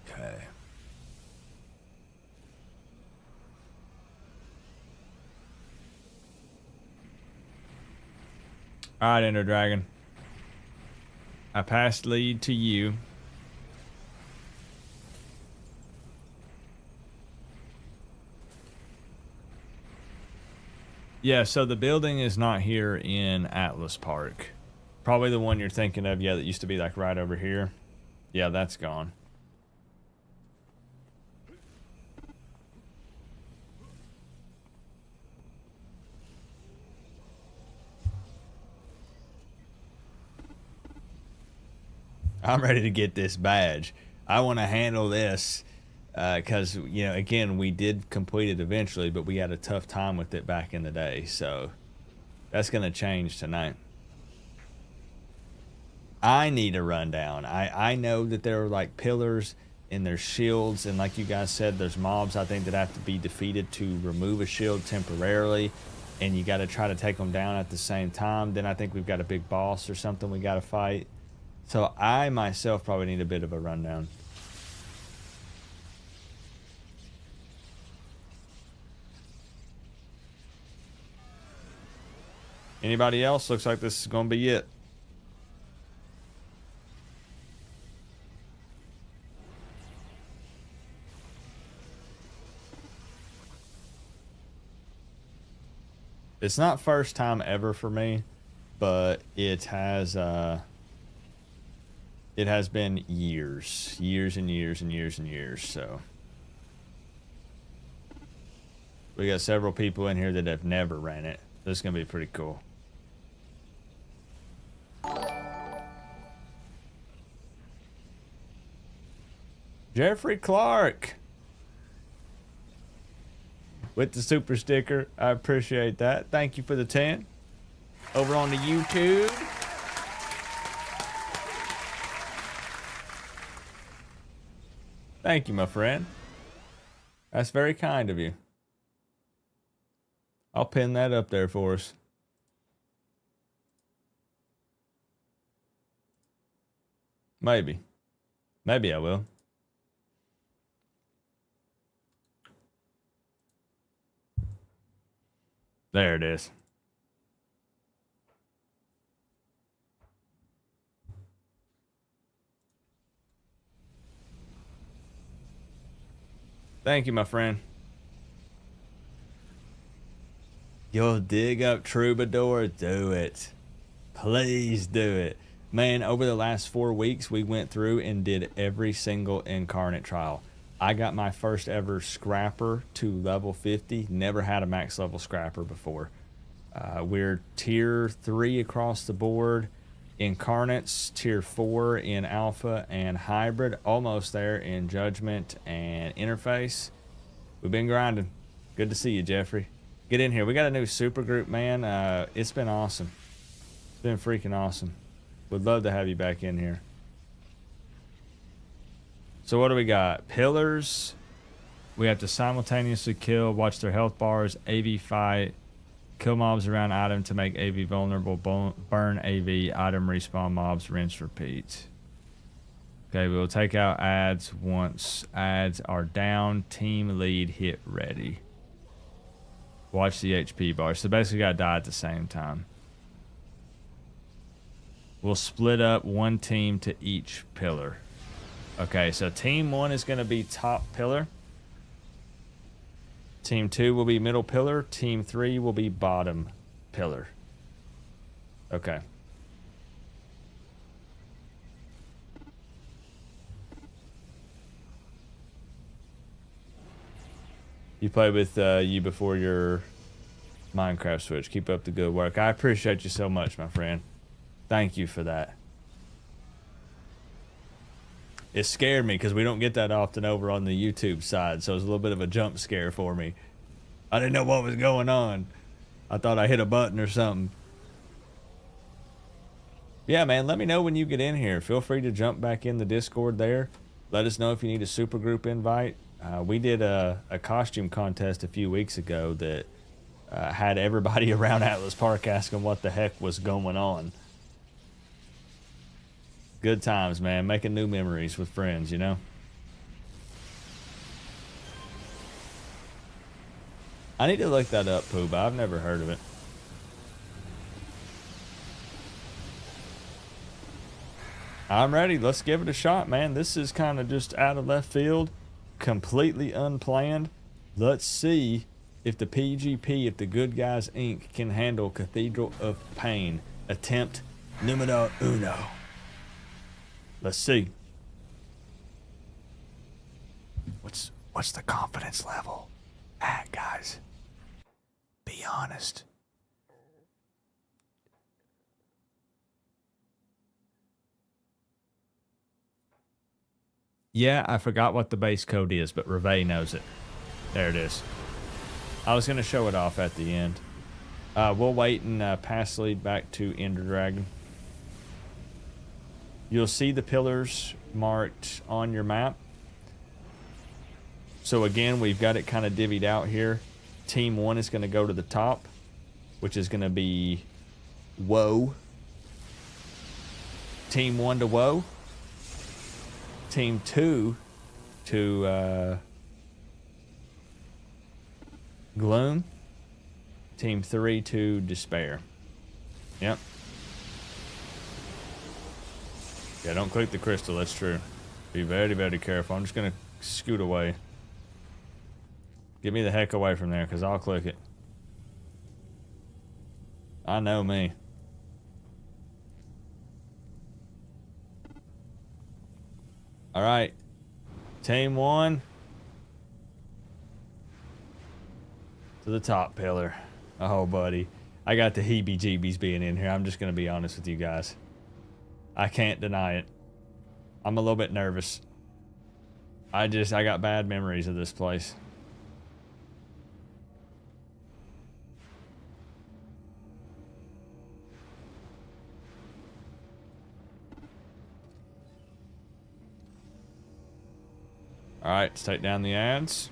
Okay. All right, Ender Dragon. I passed lead to you. Yeah, so the building is not here in Atlas Park. Probably the one you're thinking of, yeah, that used to be like right over here. Yeah, that's gone. I'm ready to get this badge. I want to handle this because, you know, again, we did complete it eventually, but we had a tough time with it back in the day. So that's going to change tonight. I need a rundown. I know that there are like pillars and there's shields. And like you guys said, there's mobs, I think, that have to be defeated to remove a shield temporarily. And you got to try to take them down at the same time. Then I think we've got a big boss or something we got to fight. So I myself probably need a bit of a rundown. Anybody else? Looks like this is going to be it. It's not first time ever for me, but it has been years and years. So we got several people in here that have never ran it. This is gonna be pretty cool. Jeffrey Clark with the super sticker. I appreciate that. Thank you for the 10 over on the YouTube. Thank you, my friend. That's very kind of you. I'll pin that up there for us. Maybe. Maybe I will. There it is. Thank you, my friend. You'll dig up Troubadour? Do it. Please do it. Man, over the last 4 weeks, we went through and did every single Incarnate trial. I got my first ever scrapper to level 50. Never had a max level scrapper before. We're tier 3 across the board. Incarnates, tier 4 in alpha and hybrid. Almost there in judgment and interface. We've been grinding. Good to see you, Jeffrey. Get in here. We got a new super group, man. It's been awesome. It's been freaking awesome. Would love to have you back in here. So what do we got? Pillars. We have to simultaneously kill, watch their health bars, AV fight, kill mobs around item to make AV vulnerable, burn AV, item respawn mobs, rinse, repeat. Okay, we'll take out ads once ads are down. Team lead hit ready. Watch the HP bar. So basically gotta die at the same time. We'll split up one team to each pillar. Okay, so team 1 is going to be top pillar. Team 2 will be middle pillar. Team 3 will be bottom pillar. Okay. You played with you before your Minecraft switch. Keep up the good work. I appreciate you so much, my friend. Thank you for that. It scared me because we don't get that often over on the YouTube side, so it was a little bit of a jump scare for me. I didn't know what was going on. I thought I hit a button or something. Yeah, man, let me know when you get in here. Feel free to jump back in the Discord there. Let us know if you need a super group invite. We did a costume contest a few weeks ago that had everybody around Atlas Park asking what the heck was going on. Good times, man. Making new memories with friends, you know? I need to look that up, Pooba. I've never heard of it. I'm ready. Let's give it a shot, man. This is kind of just out of left field. Completely unplanned. Let's see if the PGP, if the Good Guys Inc. can handle Cathedral of Pain. Attempt numero uno. Let's see. What's the confidence level at, guys? Be honest. Yeah, I forgot what the base code is, but Reve knows it. There it is. I was going to show it off at the end. We'll wait and pass the lead back to Ender Dragon. You'll see the pillars marked on your map. So again, we've got it kind of divvied out here. Team 1 is going to go to the top, which is going to be Woe. Team 1 to Woe. Team 2 to Gloom. Team 3 to Despair. Yep. Yeah, don't click the crystal, that's true. Be very, very careful. I'm just going to scoot away. Get me the heck away from there, because I'll click it. I know me. Alright. Team 1. To the top pillar. Oh, buddy. I got the heebie-jeebies being in here. I'm just going to be honest with you guys. I can't deny it. I'm a little bit nervous. I got bad memories of this place. Alright, let's take down the ads.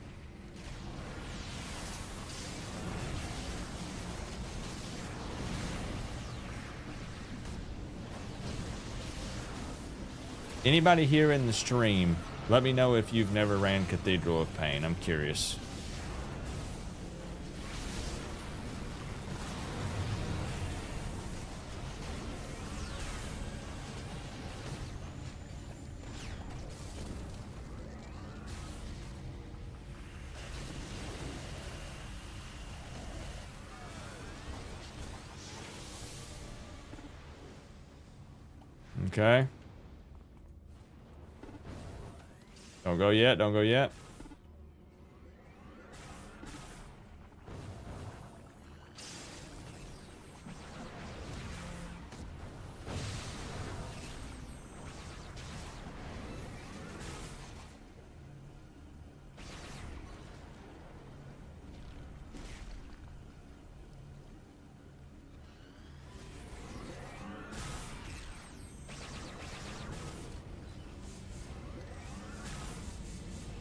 Anybody here in the stream, let me know if you've never ran Cathedral of Pain. I'm curious. Okay. Don't go yet. Don't go yet.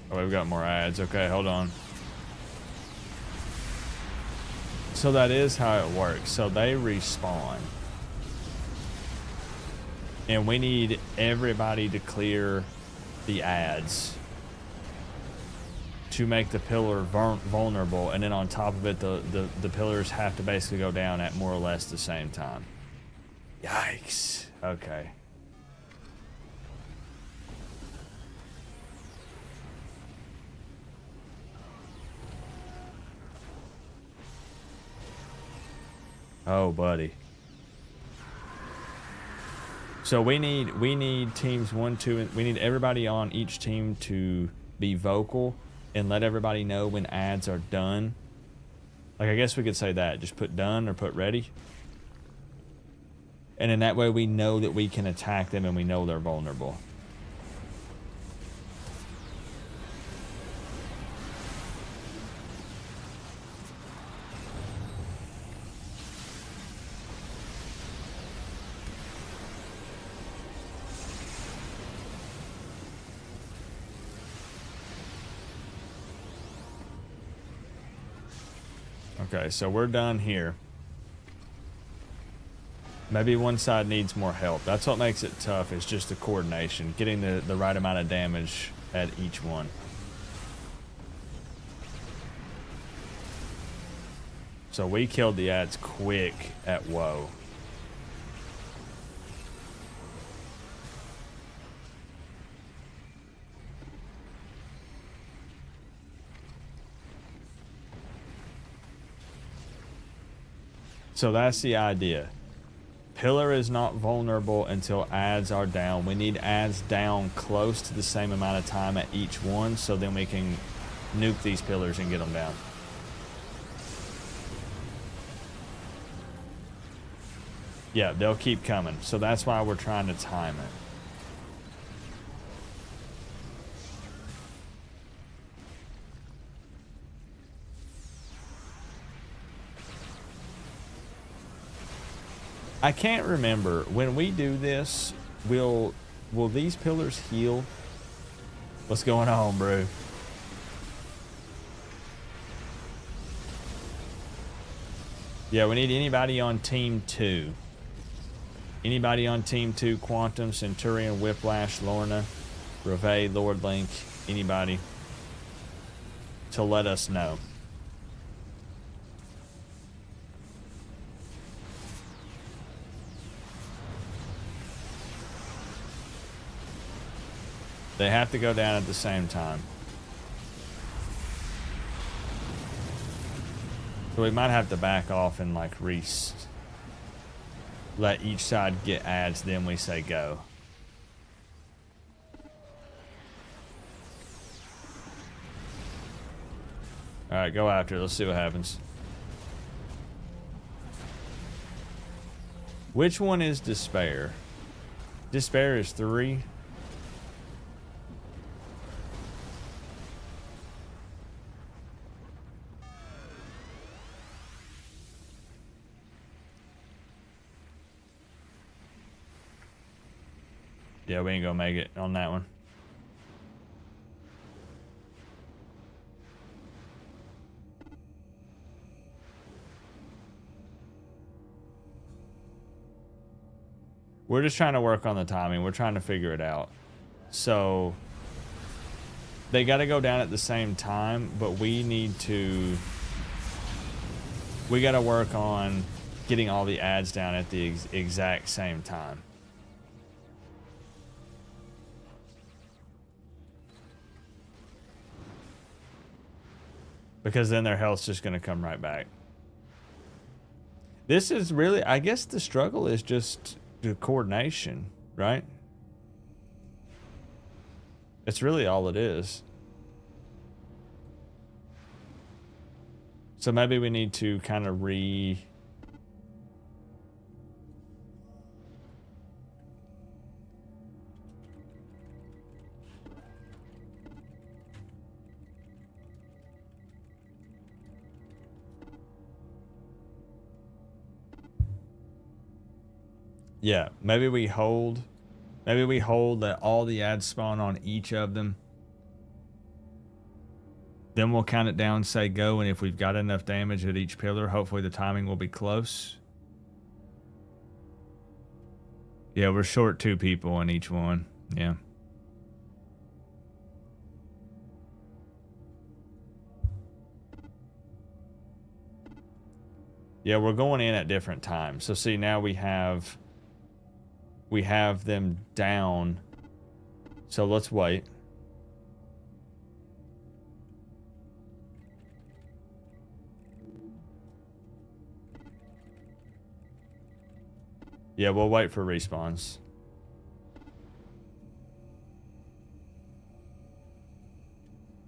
Oh, we've got more ads. Okay, hold on. So that is how it works. So they respawn. And we need everybody to clear the ads to make the pillar vulnerable. And then on top of it, the pillars have to basically go down at more or less the same time. Yikes. Okay. Oh, buddy. So we need teams 1, 2, and we need everybody on each team to be vocal and let everybody know when ads are done. Like, I guess we could say that. Just put done or put ready. And in that way we know that we can attack them and we know they're vulnerable. Okay, so we're done here. Maybe one side needs more help. That's what makes it tough, is just the coordination, getting the right amount of damage at each one. So we killed the ads quick at Woe. So that's the idea. Pillar is not vulnerable until ads are down. We need ads down close to the same amount of time at each one, so then we can nuke these pillars and get them down. Yeah, they'll keep coming. So that's why we're trying to time it. I can't remember, when we do this, will these pillars heal? What's going on, bro? Yeah, we need anybody on team 2. Anybody on team 2, Quantum, Centurion, Whiplash, Lorna, Reve, Lord Link, anybody, to let us know. They have to go down at the same time. So we might have to back off and like let each side get ads, then we say go. Alright, go after it. Let's see what happens. Which one is Despair? Despair is 3. Yeah, we ain't gonna make it on that one. We're just trying to work on the timing. We're trying to figure it out. So they got to go down at the same time, but we got to work on getting all the ads down at the exact same time. Because then their health's just going to come right back. This is really, I guess the struggle is just the coordination, right? It's really all it is. So maybe we need to kind of yeah, maybe we hold that all the ads spawn on each of them. Then we'll count it down, say go, and if we've got enough damage at each pillar, hopefully the timing will be close. Yeah, we're short 2 people on each one. Yeah. Yeah, we're going in at different times. So see, now we have them down. So let's wait. Yeah, we'll wait for respawns.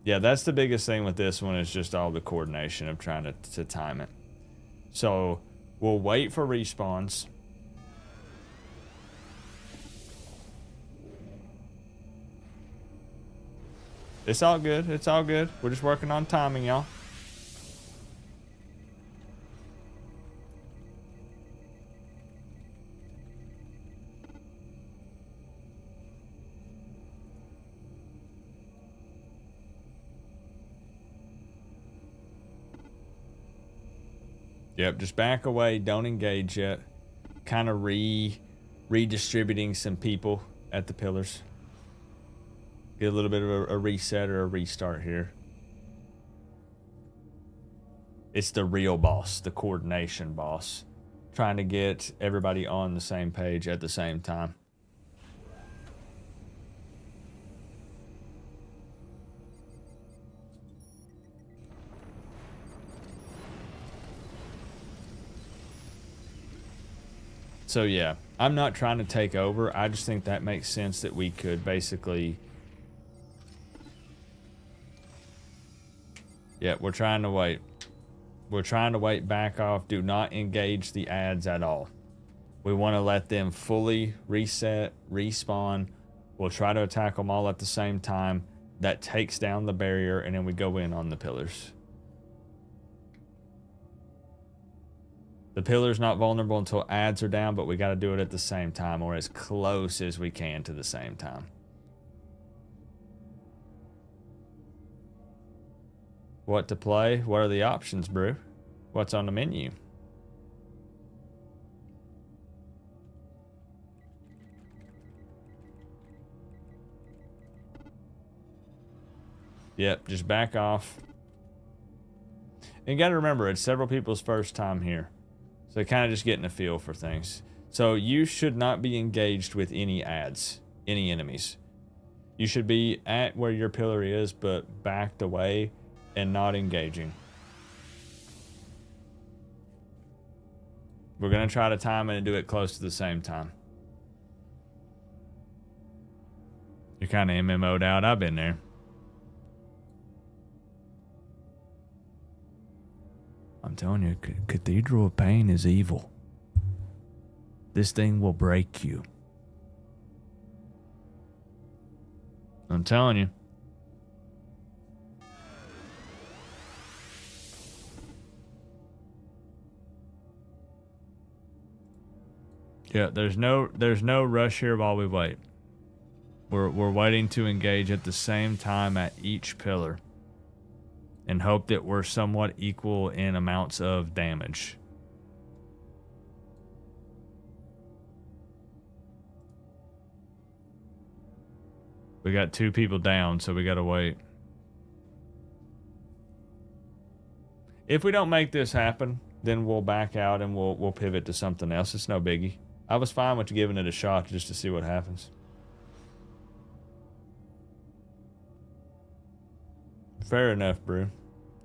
Yeah, that's the biggest thing with this one, is just all the coordination of trying to time it. So we'll wait for respawns. It's all good. It's all good. We're just working on timing, y'all. Yep, just back away. Don't engage yet. Kind of redistributing some people at the pillars. Get a little bit of a reset or a restart here. It's the real boss, the coordination boss. Trying to get everybody on the same page at the same time. So yeah, I'm not trying to take over. I just think that makes sense that we could basically... Yeah, we're trying to wait. We're trying to wait, back off. Do not engage the ads at all. We want to let them fully reset, respawn. We'll try to attack them all at the same time. That takes down the barrier, and then we go in on the pillars. The pillar's not vulnerable until ads are down, but we got to do it at the same time, or as close as we can to the same time. What to play? What are the options, brew? What's on the menu? Yep, just back off. And you got to remember, it's several people's first time here. So kind of just getting a feel for things. So you should not be engaged with any ads, any enemies. You should be at where your pillar is, but backed away and not engaging. We're going to try to time it and do it close to the same time. You're kind of MMO'd out. I've been there. I'm telling you, Cathedral of Pain is evil. This thing will break you. I'm telling you. Yeah, there's no rush here while we wait. We're waiting to engage at the same time at each pillar. And hope that we're somewhat equal in amounts of damage. We got 2 people down, so we gotta wait. If we don't make this happen, then we'll back out and we'll pivot to something else. It's no biggie. I was fine with giving it a shot just to see what happens. Fair enough, brew.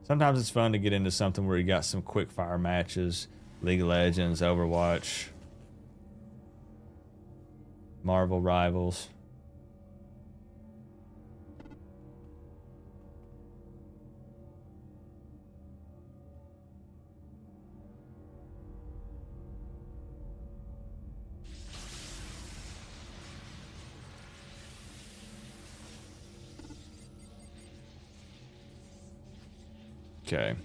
Sometimes it's fun to get into something where you got some quick fire matches, League of Legends, Overwatch, Marvel Rivals. Okay.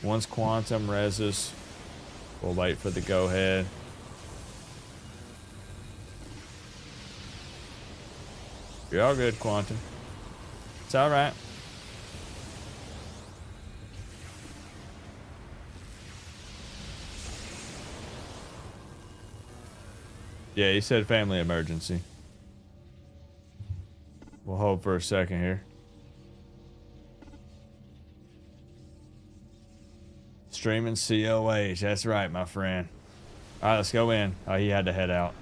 Once Quantum reses, we'll wait for the go-ahead. You're all good, Quantum. It's all right. Yeah, he said family emergency. We'll hold for a second here. Streaming COH. That's right, my friend. All right, let's go in. Oh, he had to head out.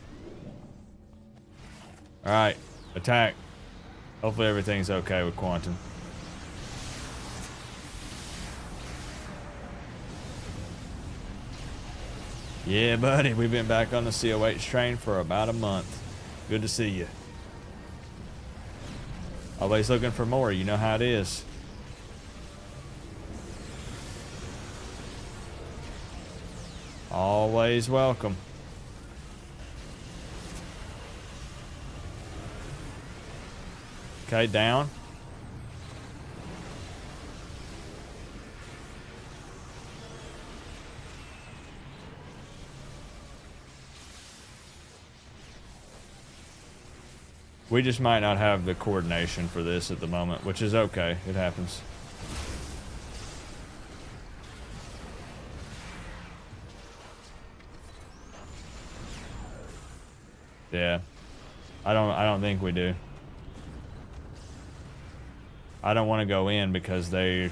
All right, attack. Hopefully everything's okay with Quantum. Yeah, buddy, we've been back on the COH train for about a month. Good to see you. Always looking for more, you know how it is. Always welcome. Okay, down. We just might not have the coordination for this at the moment, which is okay. It happens. Yeah. I don't think we do. I don't want to go in because I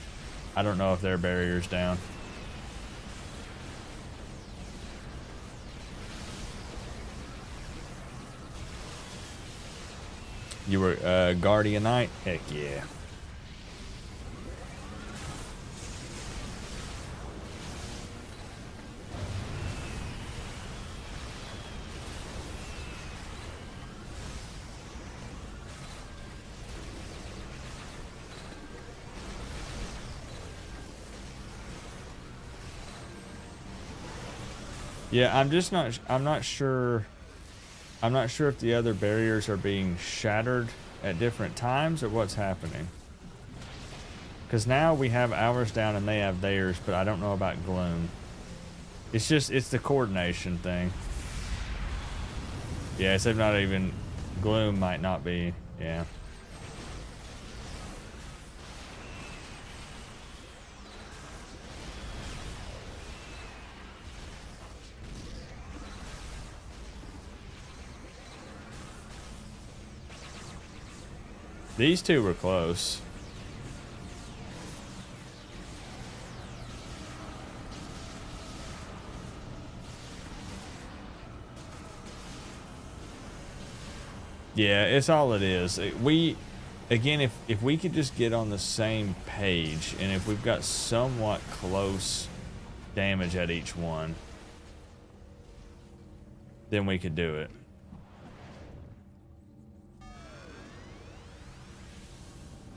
don't know if their barrier's down. You were Guardian Knight? Heck yeah. Yeah, I'm not sure if the other barriers are being shattered at different times or what's happening. Because now we have ours down and they have theirs, but I don't know about Gloom. It's the coordination thing. Yeah, it's not even... Gloom might not be... Yeah. These two were close. Yeah, it's all it is. Again, if we could just get on the same page, and if we've got somewhat close damage at each one, then we could do it.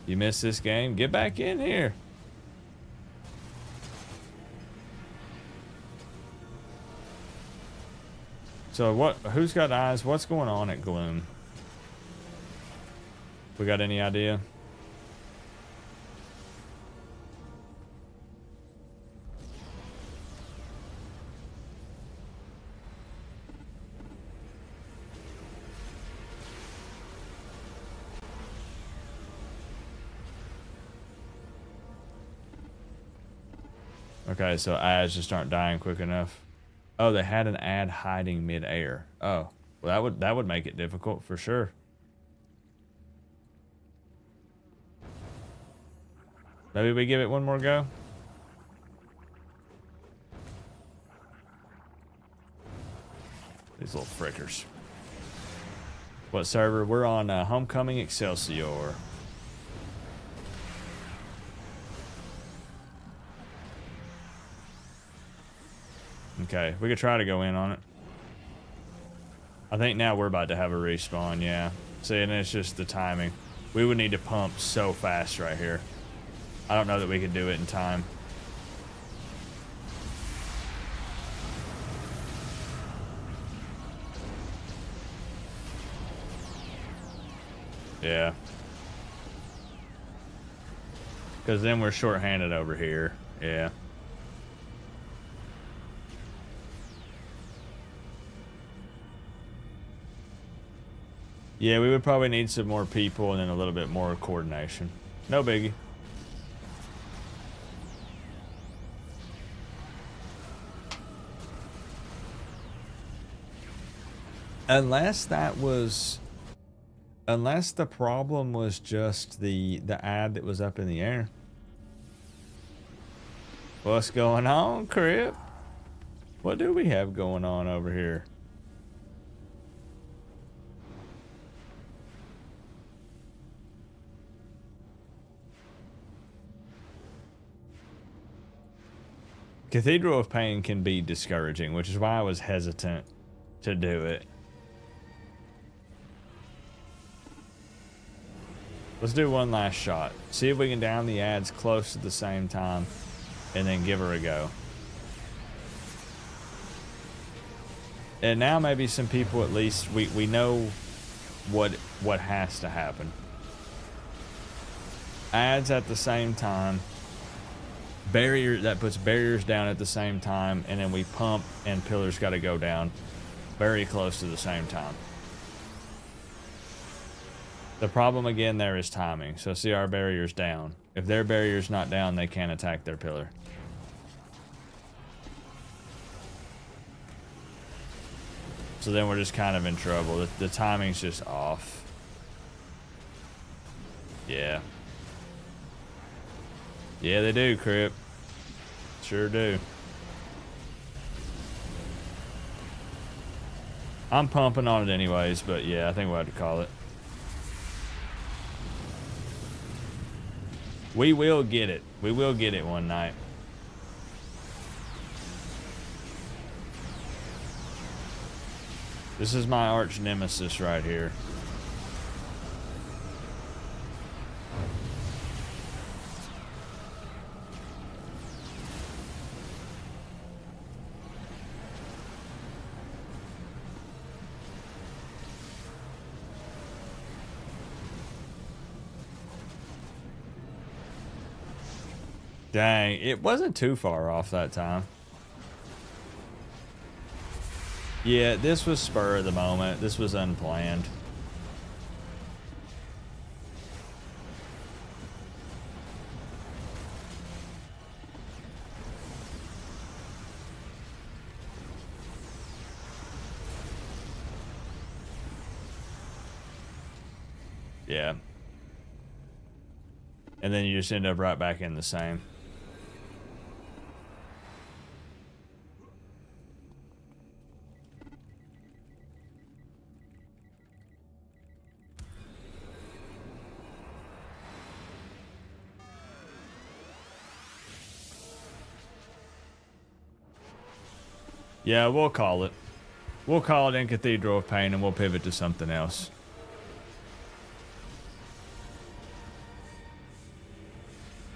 You missed this game? Get back in here. So who's got eyes? What's going on at Gloom? We got any idea? Okay, so ads just aren't dying quick enough. Oh, they had an ad hiding mid-air. Oh, well, that would make it difficult for sure. Maybe we give it one more go. These little frickers. What server? We're on Homecoming Excelsior. Okay, we could try to go in on it. I think now we're about to have a respawn, yeah. See, and it's just the timing. We would need to pump so fast right here. I don't know that we could do it in time. Yeah. Because then we're short-handed over here. Yeah. Yeah, we would probably need some more people and then a little bit more coordination. No biggie. Unless the problem was just the ad that was up in the air. What's going on, Crip? What do we have going on over here? Cathedral of Pain can be discouraging, which is why I was hesitant to do it. Let's do one last shot. See if we can down the ads close at the same time and then give her a go. And now maybe some people, at least we know what has to happen. Ads at the same time. Barrier that puts barriers down at the same time, and then we pump and pillars got to go down very close to the same time. The problem again there is timing. So see our barriers down. If their barrier's not down, they can't attack their pillar. So then we're just kind of in trouble. The timing's just off. Yeah. Yeah, they do, Crip. Sure do. I'm pumping on it anyways, but yeah, I think we'll have to call it. We will get it. We will get it one night. This is my arch nemesis right here. Dang, it wasn't too far off that time. Yeah, this was spur of the moment. This was unplanned. Yeah. And then you just end up right back in the same. Yeah, we'll call it. We'll call it in Cathedral of Pain and we'll pivot to something else.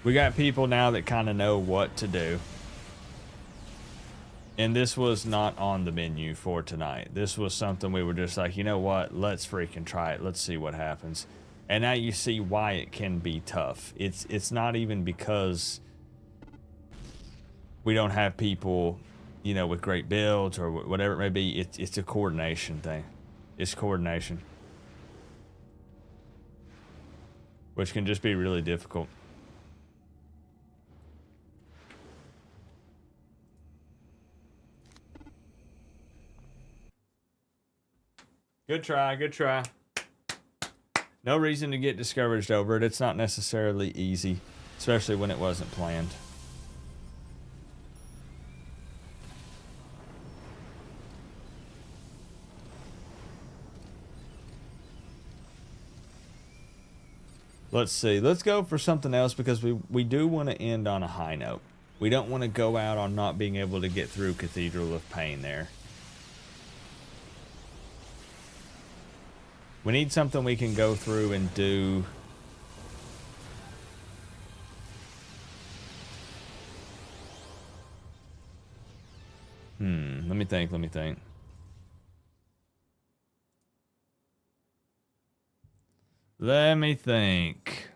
We got people now that kind of know what to do. And this was not on the menu for tonight. This was something we were just like, you know what? Let's freaking try it. Let's see what happens. And now you see why it can be tough. It's not even because we don't have people, you know, with great builds or whatever it may be. It's a coordination thing. It's coordination. Which can just be really difficult. Good try, good try. No reason to get discouraged over it. It's not necessarily easy, especially when it wasn't planned. Let's see. Let's go for something else because we do want to end on a high note. We don't want to go out on not being able to get through Cathedral of Pain there. We need something we can go through and do. Let me think. Let me think.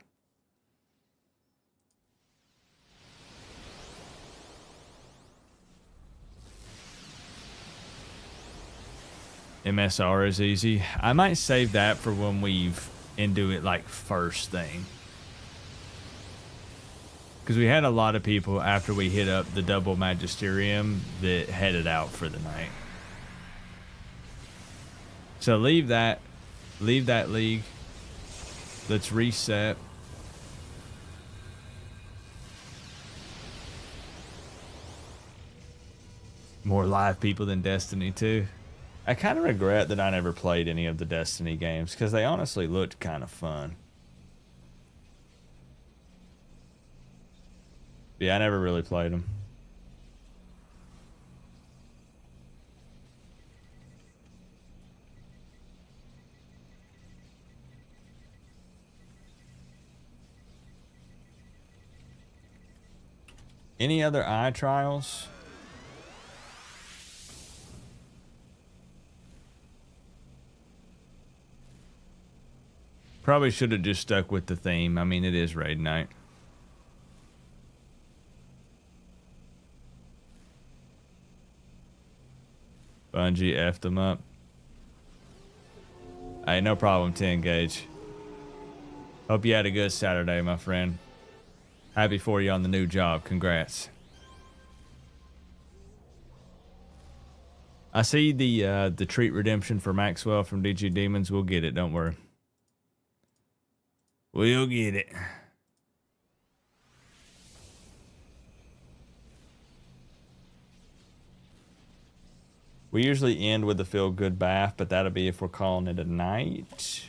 MSR is easy. I might save that for when we've and do it like first thing. Because we had a lot of people after we hit up the double Magisterium that headed out for the night. So leave that league. Let's reset. More live people than Destiny 2. I kind of regret that I never played any of the Destiny games because they honestly looked kind of fun. Yeah, I never really played them. Any other eye trials? Probably should have just stuck with the theme. I mean, it is raid night. Bungie effed them up. Hey, no problem, 10 gauge. Hope you had a good Saturday, my friend. Happy for you on the new job. Congrats. I see the treat redemption for Maxwell from DG Demons. We'll get it. Don't worry. We'll get it. We usually end with a feel-good bath, but that'll be if we're calling it a night.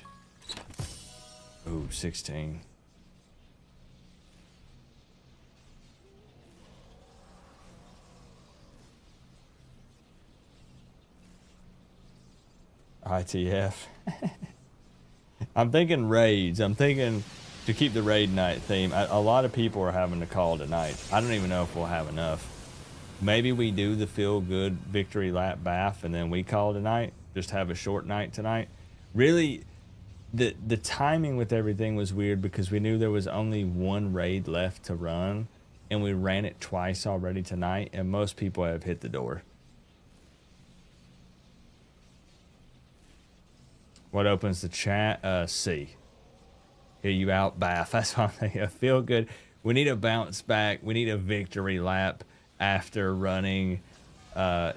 Ooh, 16. ITF. I'm thinking raids. I'm thinking to keep the raid night theme. A lot of people are having to call tonight. I don't even know if we'll have enough. Maybe we do the feel good victory lap bath and then we call tonight. Just have a short night tonight. Really, the timing with everything was weird because we knew there was only one raid left to run and we ran it twice already tonight and most people have hit the door. What opens the chat? C. Hear you out, bath. That's what I'm thinking. Feel good. We need a bounce back. We need a victory lap after running,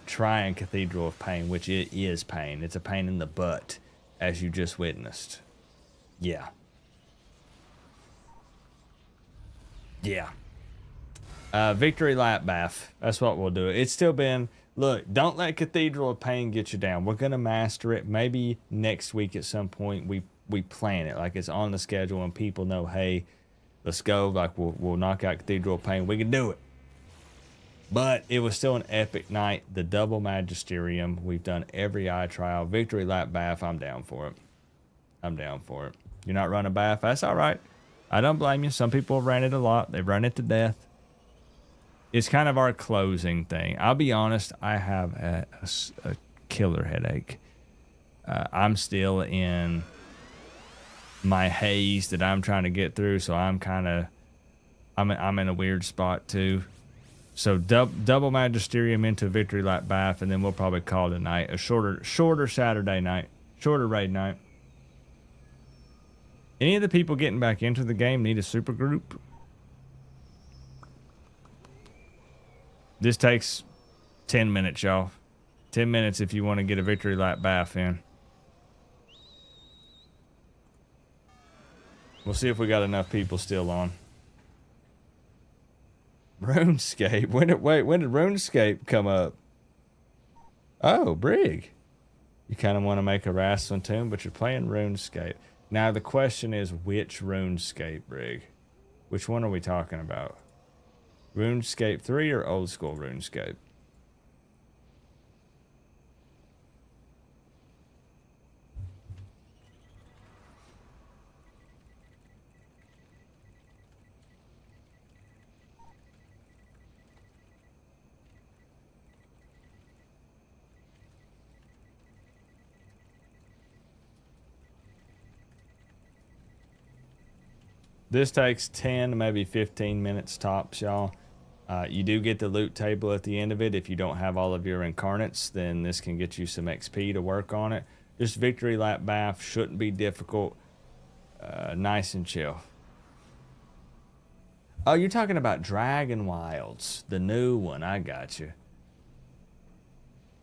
trying Cathedral of Pain, which it is pain. It's a pain in the butt, as you just witnessed. Yeah. Yeah. Victory lap bath. That's what we'll do. It's still been... Look, don't let Cathedral of Pain get you down. We're going to master it. Maybe next week at some point we plan it. Like it's on the schedule and people know, hey, let's go. Like we'll knock out Cathedral of Pain. We can do it. But it was still an epic night. The double Magisterium. We've done every eye trial. Victory lap bath. I'm down for it. I'm down for it. You're not running bath? That's all right. I don't blame you. Some people ran it a lot. They've run it to death. It's kind of our closing thing. I'll be honest, I have a killer headache. I'm still in my haze that I'm trying to get through, so I'm in a weird spot too. So double Magisterium into Victory Lap Bath, and then we'll probably call it a night. A shorter Saturday night. Shorter raid night. Any of the people getting back into the game need a super group? This takes 10 minutes, y'all. 10 minutes if you want to get a victory lap bath in. We'll see if we got enough people still on. RuneScape. When did RuneScape come up? Oh, Brig. You kind of want to make a wrestling tune, but you're playing RuneScape. Now the question is, which RuneScape, Brig? Which one are we talking about? RuneScape 3 or old school RuneScape? This takes 10, maybe 15 minutes tops, y'all. You do get the loot table at the end of it. If you don't have all of your incarnates, then this can get you some XP to work on it. Just victory lap bath, shouldn't be difficult. Nice and chill. Oh, you're talking about Dragon Wilds, the new one. I got you.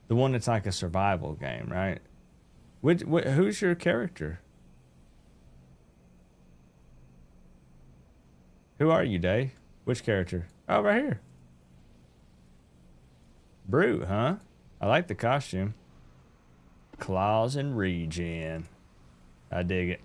The one that's like a survival game, right? Who's your character? Who are you, Dave? Which character? Oh, right here. Brute, huh? I like the costume. Claws and regen. I dig it.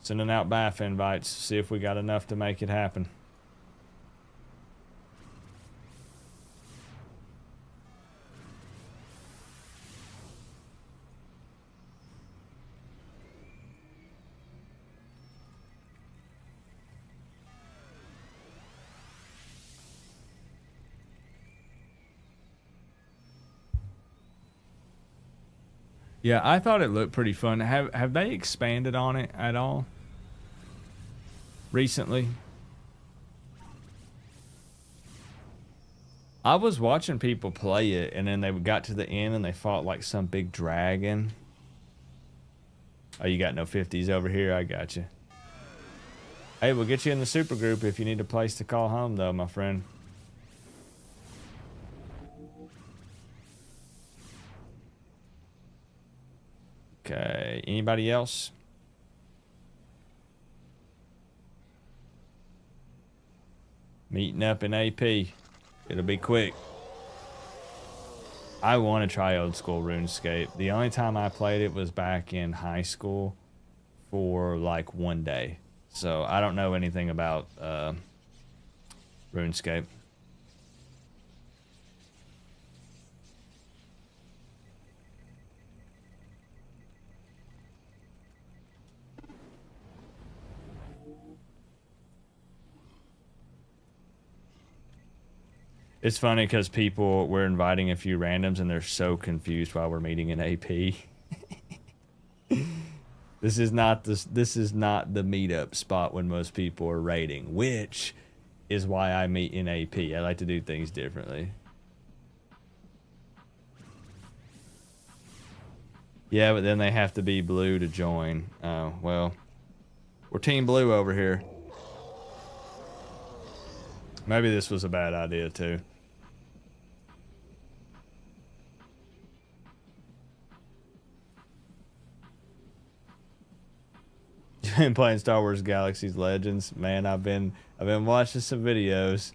Sending out bath invites. See if we got enough to make it happen. Yeah, I thought it looked pretty fun. Have they expanded on it at all recently? I was watching people play it, and then they got to the end and they fought like some big dragon. Oh, you got no 50s over here? I got you. Hey, we'll get you in the super group if you need a place to call home, though, my friend. Okay, anybody else? Meeting up in AP. It'll be quick. I want to try old school RuneScape. The only time I played it was back in high school for like one day. So I don't know anything about RuneScape. It's funny because we're inviting a few randoms and they're so confused while we're meeting in AP. This is not the meetup spot when most people are raiding, which is why I meet in AP. I like to do things differently. Yeah, but then they have to be blue to join. Oh, well, we're team blue over here. Maybe this was a bad idea too. You've been playing Star Wars Galaxy's Legends, man. I've been watching some videos.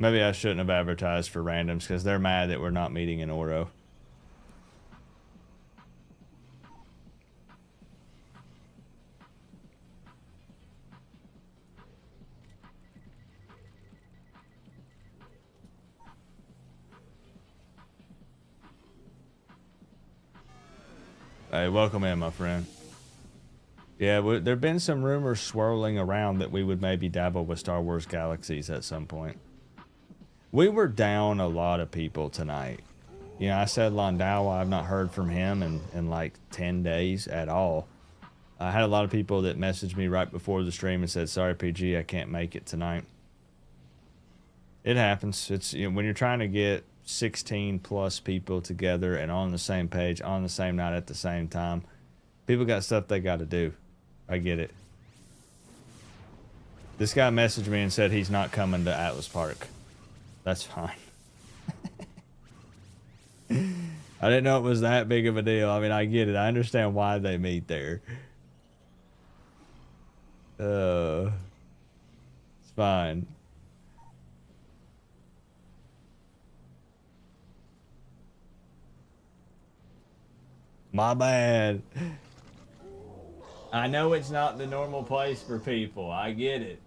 Maybe I shouldn't have advertised for randoms because they're mad that we're not meeting in Oro. Hey, welcome in, my friend. Yeah, there have been some rumors swirling around that we would maybe dabble with Star Wars Galaxies at some point. We were down a lot of people tonight. You know, I said Londowa, I've not heard from him in like 10 days at all. I had a lot of people that messaged me right before the stream and said, sorry, PG, I can't make it tonight. It happens. It's, you know, when you're trying to get 16 plus people together and on the same page, on the same night at the same time, people got stuff they got to do. I get it. This guy messaged me and said he's not coming to Atlas Park. That's fine. I didn't know it was that big of a deal. I mean, I get it. I understand why they meet there. It's fine. My bad. I know it's not the normal place for people. I get it.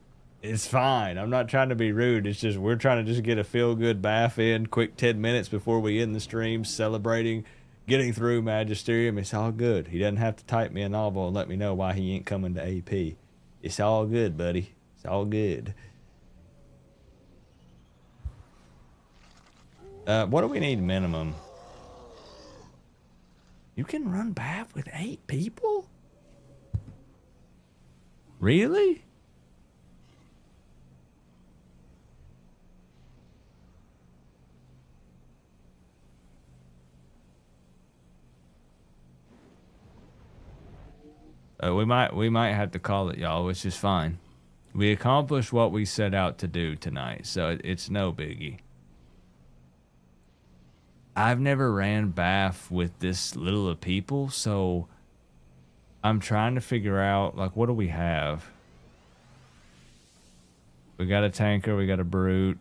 It's fine. I'm not trying to be rude. It's just we're trying to just get a feel-good bath in, quick 10 minutes before we end the stream, celebrating getting through Magisterium. It's all good. He doesn't have to type me a novel and let me know why he ain't coming to AP. It's all good, buddy. It's all good. What do we need minimum? You can run bath with 8 people? Really? We might have to call it, y'all, which is fine. We accomplished what we set out to do tonight, so it's no biggie. I've never ran bath with this little of people, so I'm trying to figure out, like, what do we have? We got a tanker, we got a brute,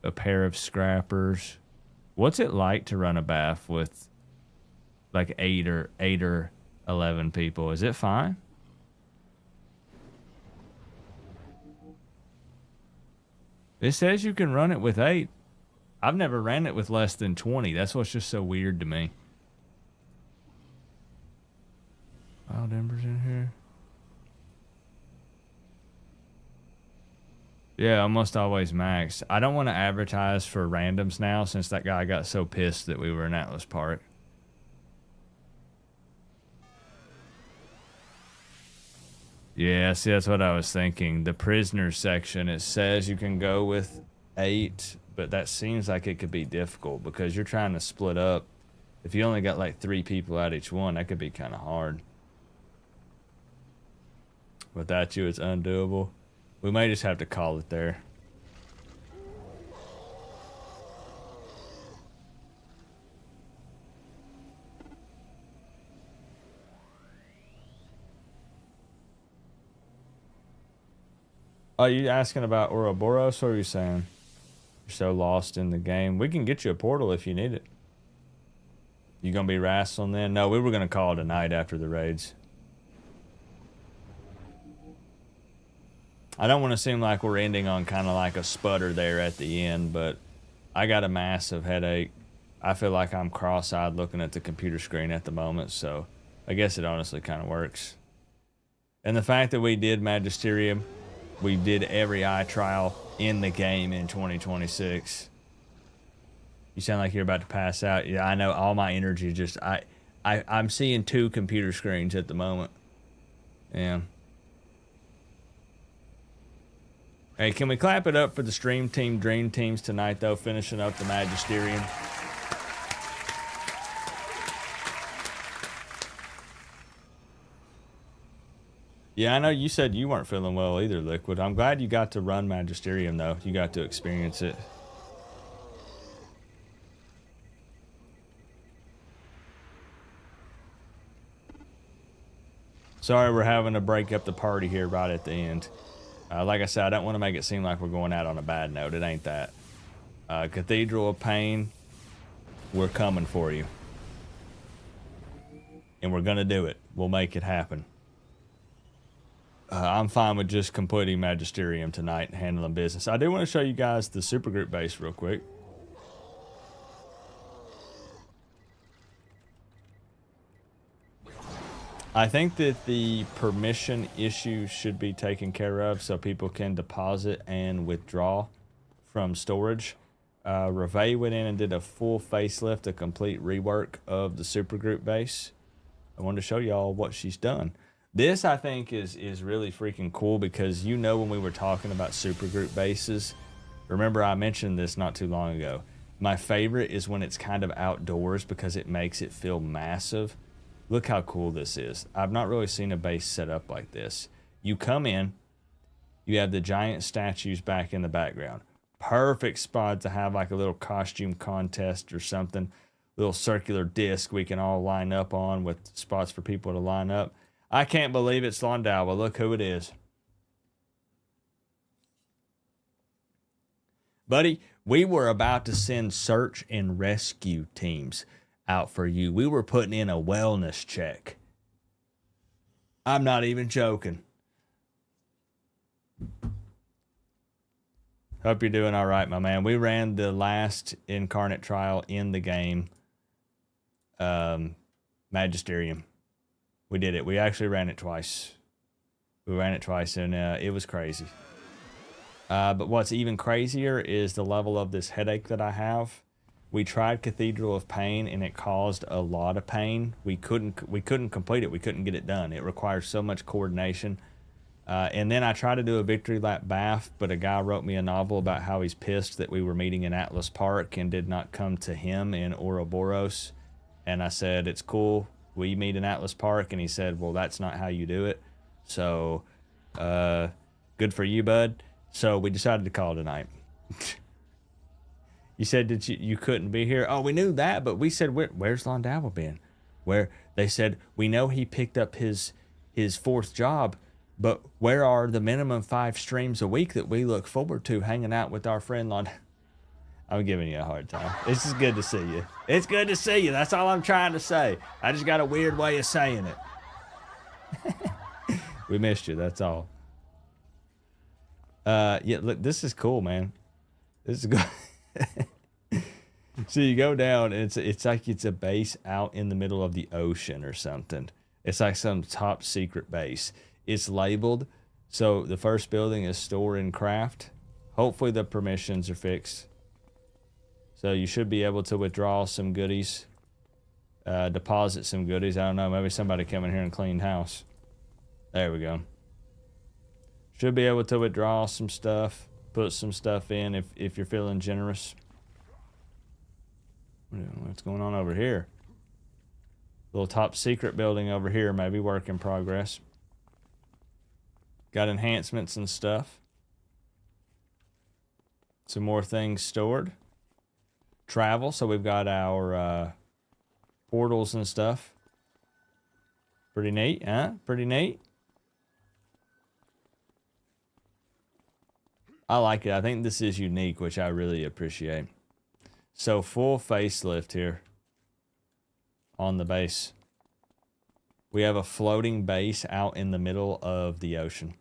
a pair of scrappers. What's it like to run a bath with like 8 or 11 people? Is it fine? It says you can run it with 8. I've never ran it with less than 20. That's what's just so weird to me. Wild Ember's in here. Yeah, almost always max. I don't want to advertise for randoms now since that guy got so pissed that we were in Atlas Park. Yeah, see, that's what I was thinking. The prisoners section, it says you can go with 8, but that seems like it could be difficult because you're trying to split up. If you only got like 3 people out each one, that could be kind of hard. Without you, it's undoable. We may just have to call it there. Are you asking about Ouroboros, or are you saying you're so lost in the game? We can get you a portal if you need it. You gonna be wrestling then? No, we were gonna call it a night after the raids. I don't want to seem like we're ending on kind of like a sputter there at the end, but I got a massive headache. I feel like I'm cross-eyed looking at the computer screen at the moment, so I guess it honestly kind of works. And the fact that we did Magisterium, we did every eye trial in the game in 2026. You sound like you're about to pass out. Yeah, I know, all my energy just... I'm seeing 2 computer screens at the moment. Yeah. Hey, can we clap it up for the stream team, dream teams tonight, though, finishing up the Magisterium? Yeah, I know you said you weren't feeling well either, Liquid. I'm glad you got to run Magisterium, though. You got to experience it. Sorry we're having to break up the party here right at the end. Like I said, I don't want to make it seem like we're going out on a bad note. It ain't that. Cathedral of Pain, we're coming for you. And we're going to do it. We'll make it happen. I'm fine with just completing Magisterium tonight and handling business. I do want to show you guys the supergroup base real quick. I think that the permission issue should be taken care of so people can deposit and withdraw from storage. Reve went in and did a full facelift, a complete rework of the supergroup base. I wanted to show y'all what she's done. This, I think, is really freaking cool because, you know, when we were talking about supergroup bases, remember I mentioned this not too long ago. My favorite is when it's kind of outdoors because it makes it feel massive. Look how cool this is. I've not really seen a base set up like this. You come in, you have the giant statues back in the background. Perfect spot to have like a little costume contest or something. Little circular disc we can all line up on with spots for people to line up. I can't believe it's Londalva. Look who it is. Buddy, we were about to send search and rescue teams out for you. We were putting in a wellness check. I'm not even joking. Hope you're doing all right, my man. We ran the last Incarnate trial in the game, Magisterium. We did it. We actually ran it twice. We ran it twice, and it was crazy. But what's even crazier is the level of this headache that I have. We tried Cathedral of Pain, and it caused a lot of pain. We couldn't complete it. We couldn't get it done. It requires so much coordination. And then I tried to do a victory lap bath, but a guy wrote me a novel about how he's pissed that we were meeting in Atlas Park and did not come to him in Ouroboros. And I said, it's cool. We meet in Atlas Park. And he said, well, that's not how you do it. So, good for you, bud. So we decided to call it a night. You said that you couldn't be here. Oh, we knew that, but we said, where's Londawa been? Where they said, we know he picked up his fourth job, but where are the minimum 5 streams a week that we look forward to hanging out with our friend Londawa? I'm giving you a hard time. It's just good to see you. It's good to see you. That's all I'm trying to say. I just got a weird way of saying it. We missed you. That's all. Yeah, look, this is cool, man. This is good. So you go down, and it's like it's a base out in the middle of the ocean or something. It's like some top secret base. It's labeled. So the first building is store and craft. Hopefully the permissions are fixed. So you should be able to withdraw some goodies, deposit some goodies. I don't know, maybe somebody come in here and clean house. There we go. Should be able to withdraw some stuff, put some stuff in if you're feeling generous. What's going on over here? Little top secret building over here, maybe work in progress. Got enhancements and stuff. Some more things stored. Travel, so we've got our portals and stuff. Pretty neat, huh? Pretty neat. I like it. I think this is unique, which I really appreciate. So full facelift here on the base. We have a floating base out in the middle of the ocean.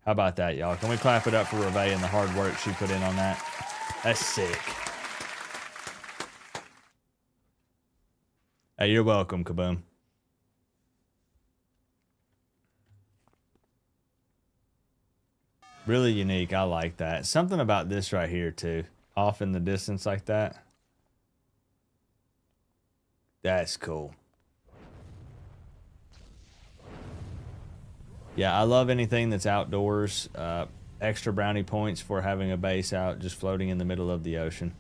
How about that, y'all? Can we clap it up for Reve and the hard work she put in on that? That's sick. Hey, you're welcome, Kaboom. Really unique. I like that. Something about this right here, too. Off in the distance like that. That's cool. Yeah, I love anything that's outdoors. Extra brownie points for having a base out just floating in the middle of the ocean.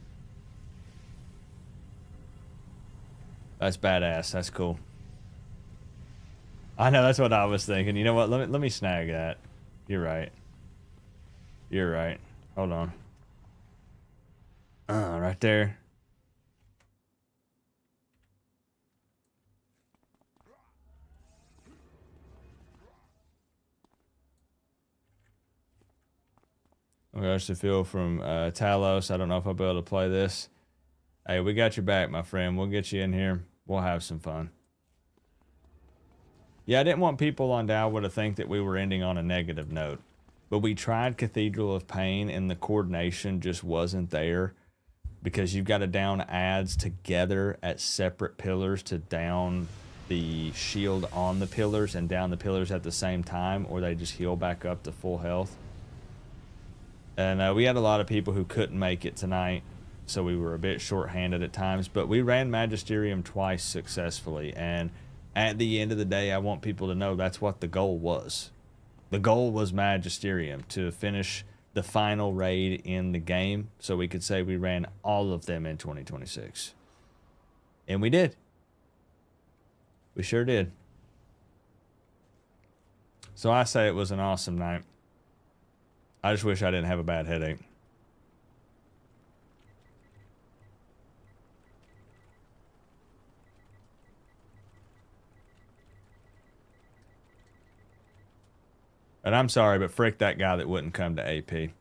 That's badass. That's cool. I know, that's what I was thinking. You know what? Let me snag that. You're right. You're right. Hold on. Right there. Oh gosh, the feel from Talos. I don't know if I'll be able to play this. Hey, we got your back, my friend. We'll get you in here. We'll have some fun. Yeah, I didn't want people on Dalwa to think that we were ending on a negative note. But we tried Cathedral of Pain, and the coordination just wasn't there. Because you've got to down adds together at separate pillars to down the shield on the pillars and down the pillars at the same time, or they just heal back up to full health. And we had a lot of people who couldn't make it tonight, so we were a bit short-handed at times. But we ran Magisterium twice successfully, and at the end of the day, I want people to know that's what the goal was. The goal was Magisterium, to finish the final raid in the game, so we could say we ran all of them in 2026. And we did. We sure did. So I say it was an awesome night. I just wish I didn't have a bad headache. And I'm sorry, but frick that guy that wouldn't come to AP.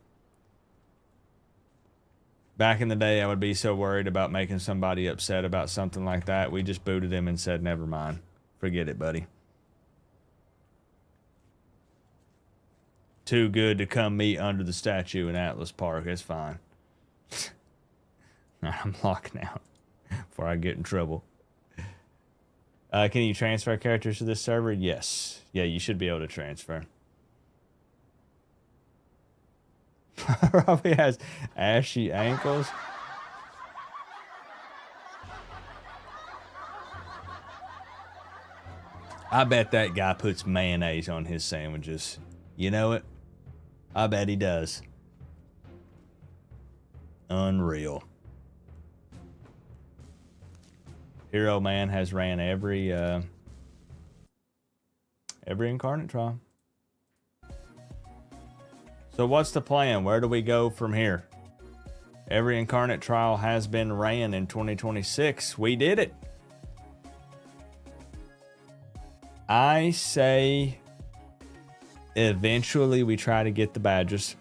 Back in the day, I would be so worried about making somebody upset about something like that. We just booted him and said, never mind. Forget it, buddy. too good to come meet under the statue in Atlas Park. It's fine. I'm locking out before I get in trouble. Can you transfer characters to this server? Yes. Yeah, you should be able to transfer. Probably has ashy ankles. I bet that guy puts mayonnaise on his sandwiches. You know it? I bet he does. Unreal. Hero Man has ran every incarnate trial. So what's the plan? Where do we go from here? Every incarnate trial has been ran in 2026. We did it. I say eventually we try to get the badges.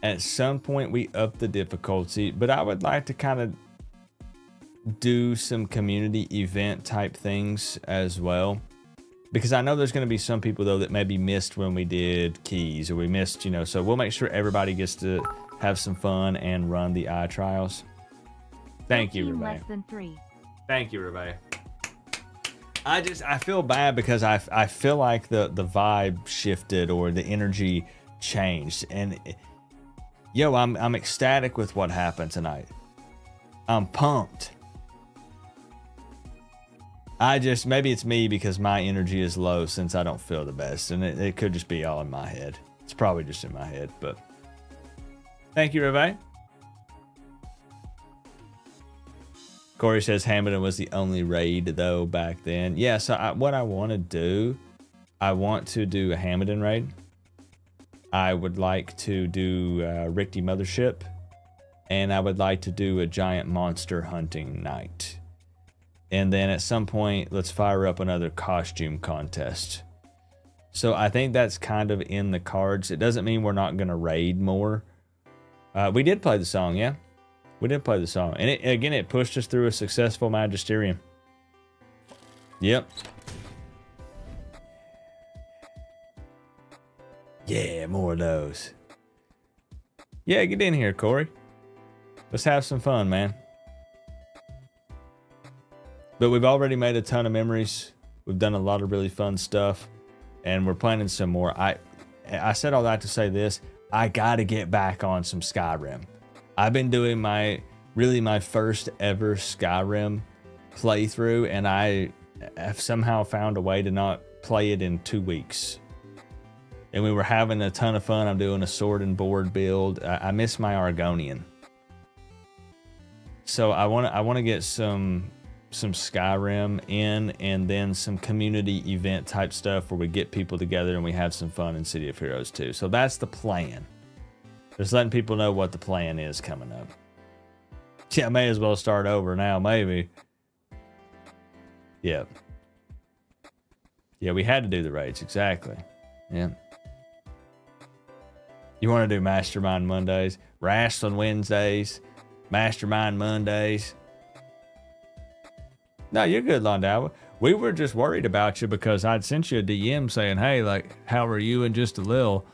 At some point we up the difficulty, but I would like to kind of do some community event type things as well, because I know there's going to be some people though that maybe missed when we did keys, or we missed, you know, so we'll make sure everybody gets to have some fun and run the eye trials. Thank you, Rebecca. Less than 3. Thank you, Rebecca. I feel bad because I feel like the vibe shifted or the energy changed, and yo, I'm ecstatic with what happened tonight. I'm pumped. Maybe it's me because my energy is low since I don't feel the best, and it could just be all in my head. It's probably just in my head, but thank you, Reve. Corey says Hamilton was the only raid though back then. Yeah, so what I want to do, I want to do a Hamilton raid. I would like to do Rickety Mothership, and I would like to do a giant monster hunting night. And then at some point, let's fire up another costume contest. So I think that's kind of in the cards. It doesn't mean we're not going to raid more. We did play the song, yeah. We did play the song. And it pushed us through a successful Magisterium. Yep. Yeah, more of those. Yeah, get in here, Corey. Let's have some fun, man. But we've already made a ton of memories. We've done a lot of really fun stuff, and we're planning some more. I said all that to say this. I got to get back on some Skyrim. I've been doing my first ever Skyrim playthrough, and I have somehow found a way to not play it in 2 weeks. And we were having a ton of fun. I'm doing a sword and board build. I miss my Argonian. So I want to get some Skyrim in, and then some community event type stuff where we get people together and we have some fun in City of Heroes too. So that's the plan. Just letting people know what the plan is coming up. Yeah, I may as well start over now, maybe. Yeah. Yeah, we had to do the raids, exactly. Yeah. You want to do Mastermind Mondays, Wrestling Wednesdays, Mastermind Mondays. No, you're good, Londow. We were just worried about you because I'd sent you a DM saying, hey, like, how are you in just a little?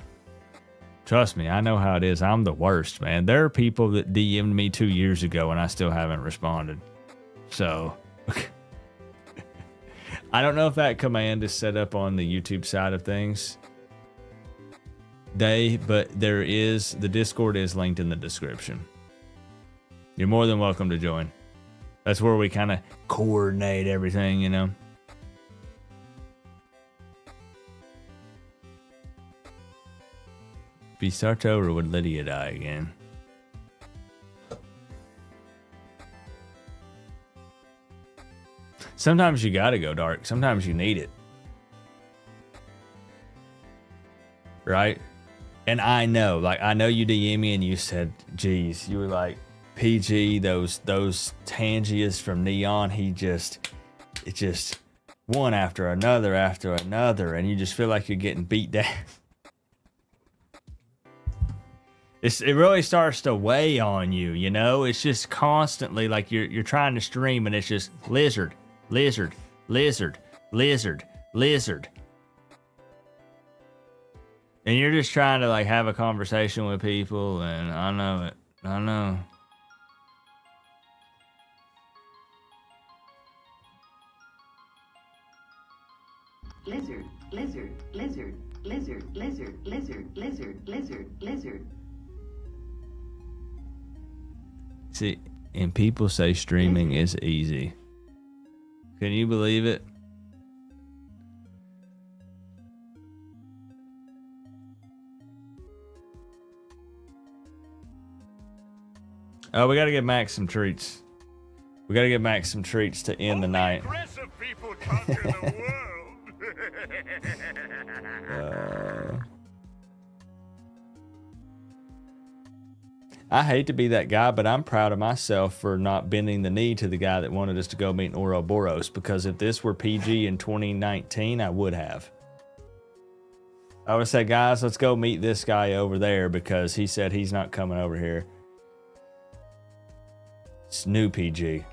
Trust me, I know how it is. I'm the worst, man. There are people that DM'd me 2 years ago and I still haven't responded. So, I don't know if that command is set up on the YouTube side of things. But the Discord is linked in the description. You're more than welcome to join. That's where we kind of coordinate everything, you know. If he starts over, would Lydia die again? Sometimes you gotta go dark. Sometimes you need it. Right? And I know you DM me and you said, geez, you were like, PG, those Tangias from Neon, it's just one after another, and you just feel like you're getting beat down. It really starts to weigh on you, you know? It's just constantly like you're trying to stream and it's just lizard, lizard, lizard, lizard, lizard. And you're just trying to like have a conversation with people, and I know it. I know. Lizard, lizard, lizard, lizard, lizard, lizard, lizard, lizard, lizard. See, and people say streaming is easy. Can you believe it? Oh, we gotta give Max some treats. We gotta give Max some treats to end the night. Aggressive people conquer the world. I hate to be that guy, but I'm proud of myself for not bending the knee to the guy that wanted us to go meet Ouroboros, because if this were PG in 2019, I would have. I would say, guys, let's go meet this guy over there because he said he's not coming over here. It's new PG.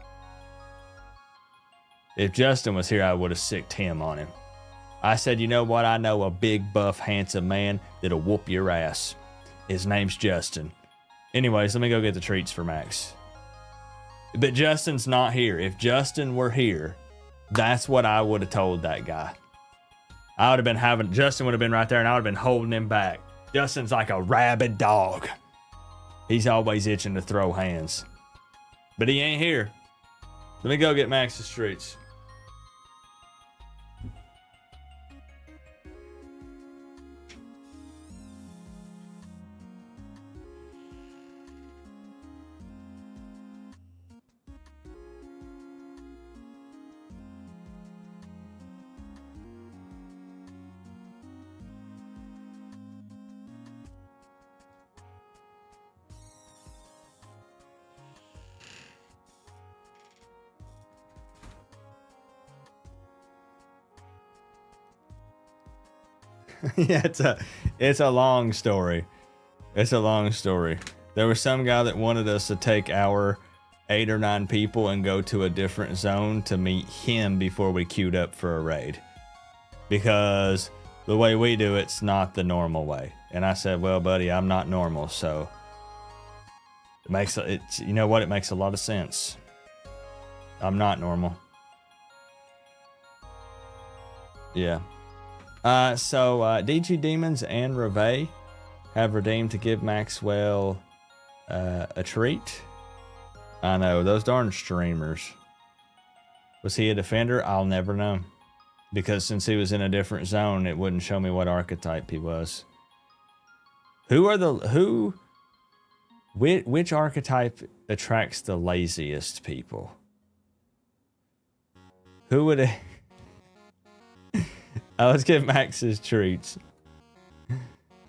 If Justin was here, I would have sicked him on him. I said, you know what? I know a big, buff, handsome man that'll whoop your ass. His name's Justin. Anyways, let me go get the treats for Max. But Justin's not here. If Justin were here, that's what I would have told that guy. I would have been having, Justin would have been right there and I would have been holding him back. Justin's like a rabid dog. He's always itching to throw hands. But he ain't here. Let me go get Max's treats. Yeah, it's a long story. It's a long story. There was some guy that wanted us to take our 8 or 9 people and go to a different zone to meet him before we queued up for a raid. Because the way we do it's not the normal way. And I said, well, buddy, I'm not normal, so you know what? It makes a lot of sense. I'm not normal. Yeah. So DG Demons and Reve have redeemed to give Maxwell a treat. I know, those darn streamers. Was he a defender? I'll never know. Because since he was in a different zone, it wouldn't show me what archetype he was. Which archetype attracts the laziest people? Who would let's get Max's treats.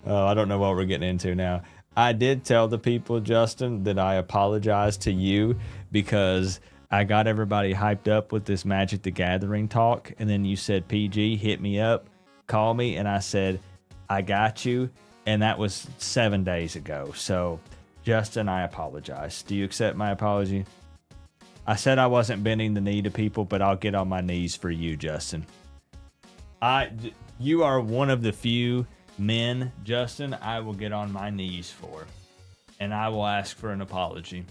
Oh, I don't know what we're getting into now. I did tell the people, Justin, that I apologize to you because I got everybody hyped up with this Magic the Gathering talk. And then you said, PG, hit me up, call me. And I said, I got you. And that was 7 days ago. So, Justin, I apologize. Do you accept my apology? I said I wasn't bending the knee to people, but I'll get on my knees for you, Justin. You are one of the few men, Justin, I will get on my knees for. And I will ask for an apology.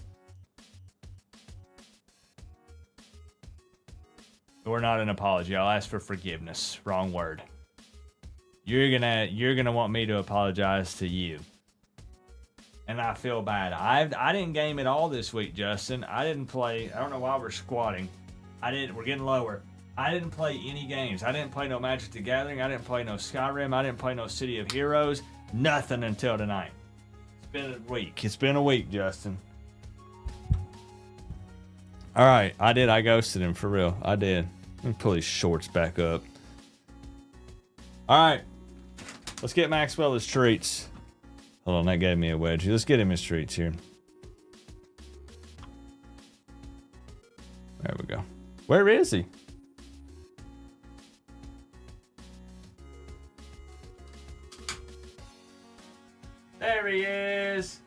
Or not an apology, I'll ask for forgiveness. Wrong word. You're gonna want me to apologize to you. And I feel bad. I didn't game at all this week, Justin. I didn't play. I don't know why we're squatting. We're getting lower. I didn't play any games. I didn't play no Magic the Gathering. I didn't play no Skyrim. I didn't play no City of Heroes. Nothing until tonight. It's been a week. It's been a week, Justin. All right. I ghosted him for real. I did. Let me pull his shorts back up. All right. Let's get Maxwell his treats. Hold on. That gave me a wedgie. Let's get him his treats here. There we go. Where is he? There he is.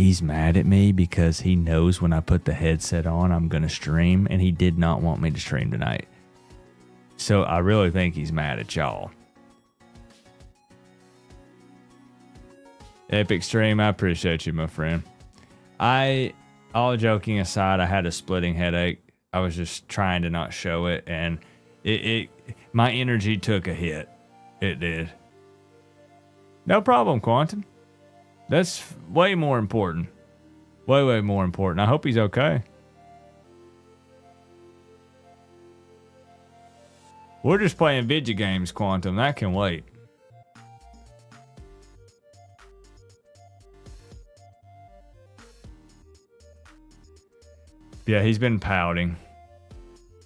he's mad at me because he knows when I put the headset on, I'm going to stream, and he did not want me to stream tonight. So I really think he's mad at y'all. Epic stream, I appreciate you, my friend. All joking aside, I had a splitting headache. I was just trying to not show it, and my energy took a hit. It did. No problem, Quantum. That's way more important. Way more important. I hope he's okay. We're just playing video games, Quantum. That can wait. Yeah, he's been pouting.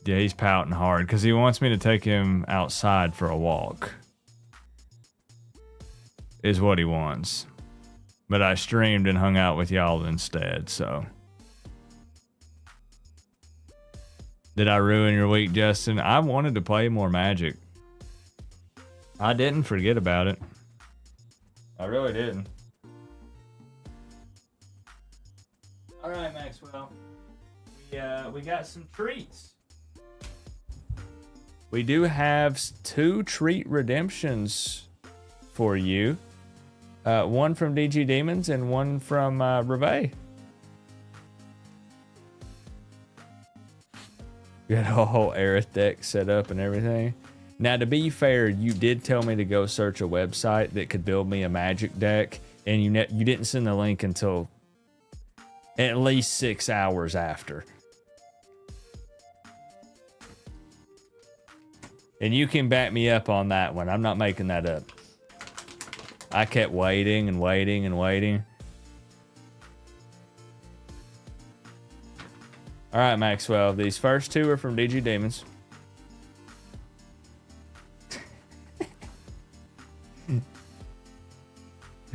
Yeah, he's pouting hard because he wants me to take him outside for a walk. Is what he wants. But I streamed and hung out with y'all instead, so. Did I ruin your week, Justin? I wanted to play more Magic. I didn't forget about it. I really didn't. All right, Maxwell. We got some treats. We do have 2 treat redemptions for you. One from DG Demons and one from Reve. We got a whole Aerith deck set up and everything. Now, to be fair, you did tell me to go search a website that could build me a Magic deck, and you didn't send the link until at least 6 hours after. And you can back me up on that one. I'm not making that up. I kept waiting and waiting and waiting. All right, Maxwell. These first 2 are from DG Demons.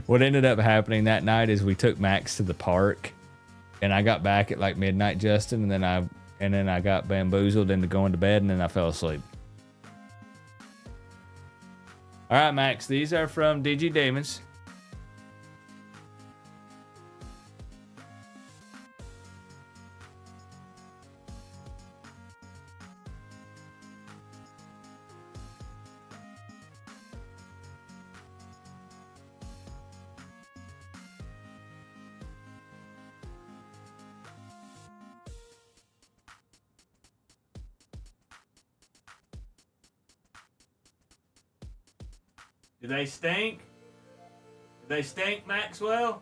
What ended up happening that night is we took Max to the park, and I got back at like midnight, Justin, and then I got bamboozled into going to bed, and then I fell asleep. All right, Max. These are from DG Demons. Do they stink? Do they stink, Maxwell?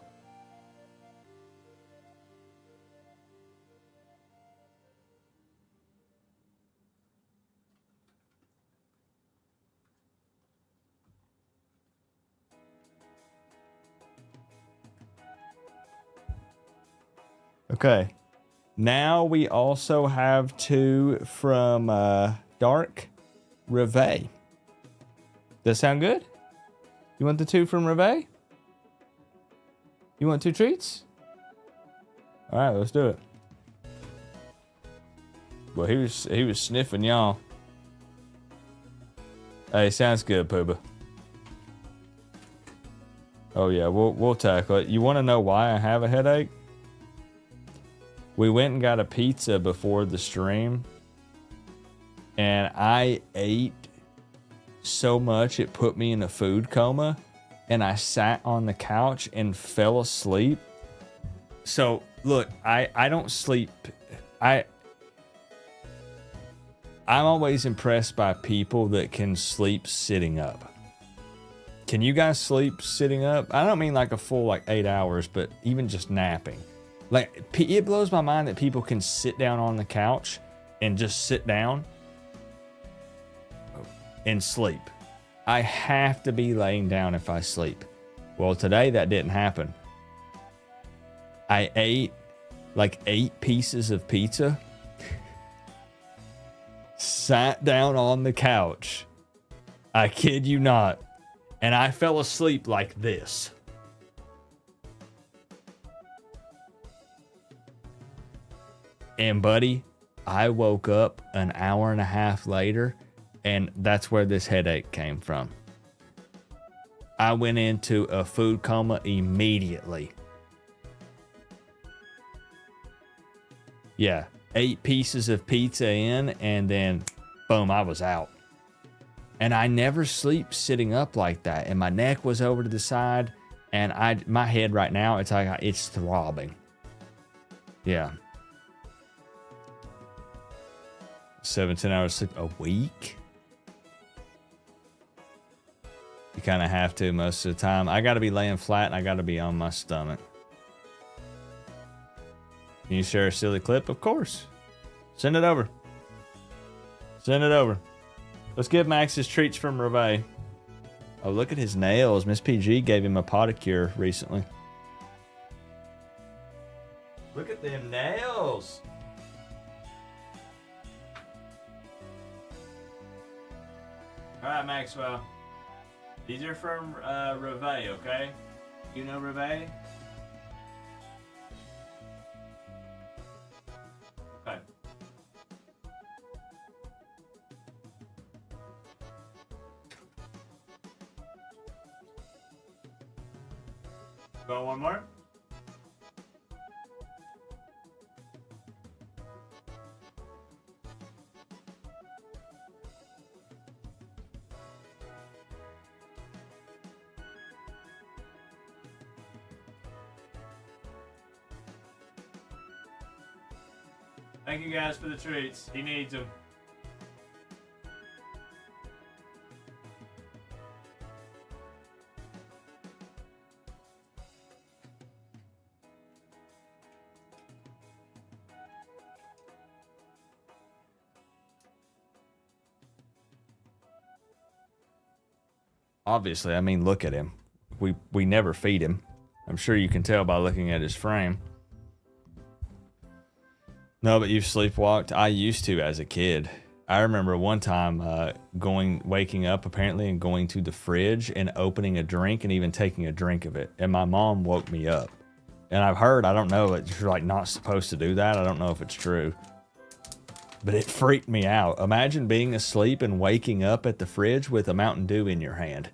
Okay. Now we also have 2 from Dark Reve. Does that sound good? You want the 2 from Reve? You want 2 treats? All right, let's do it. Well, he was sniffing y'all. Hey, sounds good, Pooba. Oh yeah, we'll tackle it. You want to know why I have a headache? We went and got a pizza before the stream, and I ate so much it put me in a food coma, and I sat on the couch and fell asleep. So look, I don't sleep. I'm always impressed by people that can sleep sitting up. Can you guys sleep sitting up? I don't mean like a full like 8 hours, but even just napping. Like, it blows my mind that people can sit down on the couch and just sit down and sleep. I have to be laying down if I sleep. Well, today that didn't happen. I ate like 8 pieces of pizza, sat down on the couch, I kid you not, and I fell asleep like this. And buddy, I woke up an hour and a half later, and that's where this headache came from. I went into a food coma immediately. Yeah, 8 pieces of pizza in, and then boom, I was out. And I never sleep sitting up like that. And my neck was over to the side, and my head right now, it's like it's throbbing. Yeah. 17 hours sleep a week. You kind of have to most of the time. I got to be laying flat, and I got to be on my stomach. Can you share a silly clip? Of course. Send it over. Send it over. Let's give Max his treats from Reveille. Oh, look at his nails. Miss PG gave him a pedicure recently. Look at them nails. All right, Maxwell. These are from Reveille, okay? You know Reveille? Okay. Go one more. Thank you guys for the treats. He needs them. Obviously, I mean, look at him. We never feed him. I'm sure you can tell by looking at his frame. No, but you've sleepwalked. I used to as a kid. I remember one time waking up apparently and going to the fridge and opening a drink and even taking a drink of it. And my mom woke me up. And I've heard, I don't know, that you're like not supposed to do that. I don't know if it's true. But it freaked me out. Imagine being asleep and waking up at the fridge with a Mountain Dew in your hand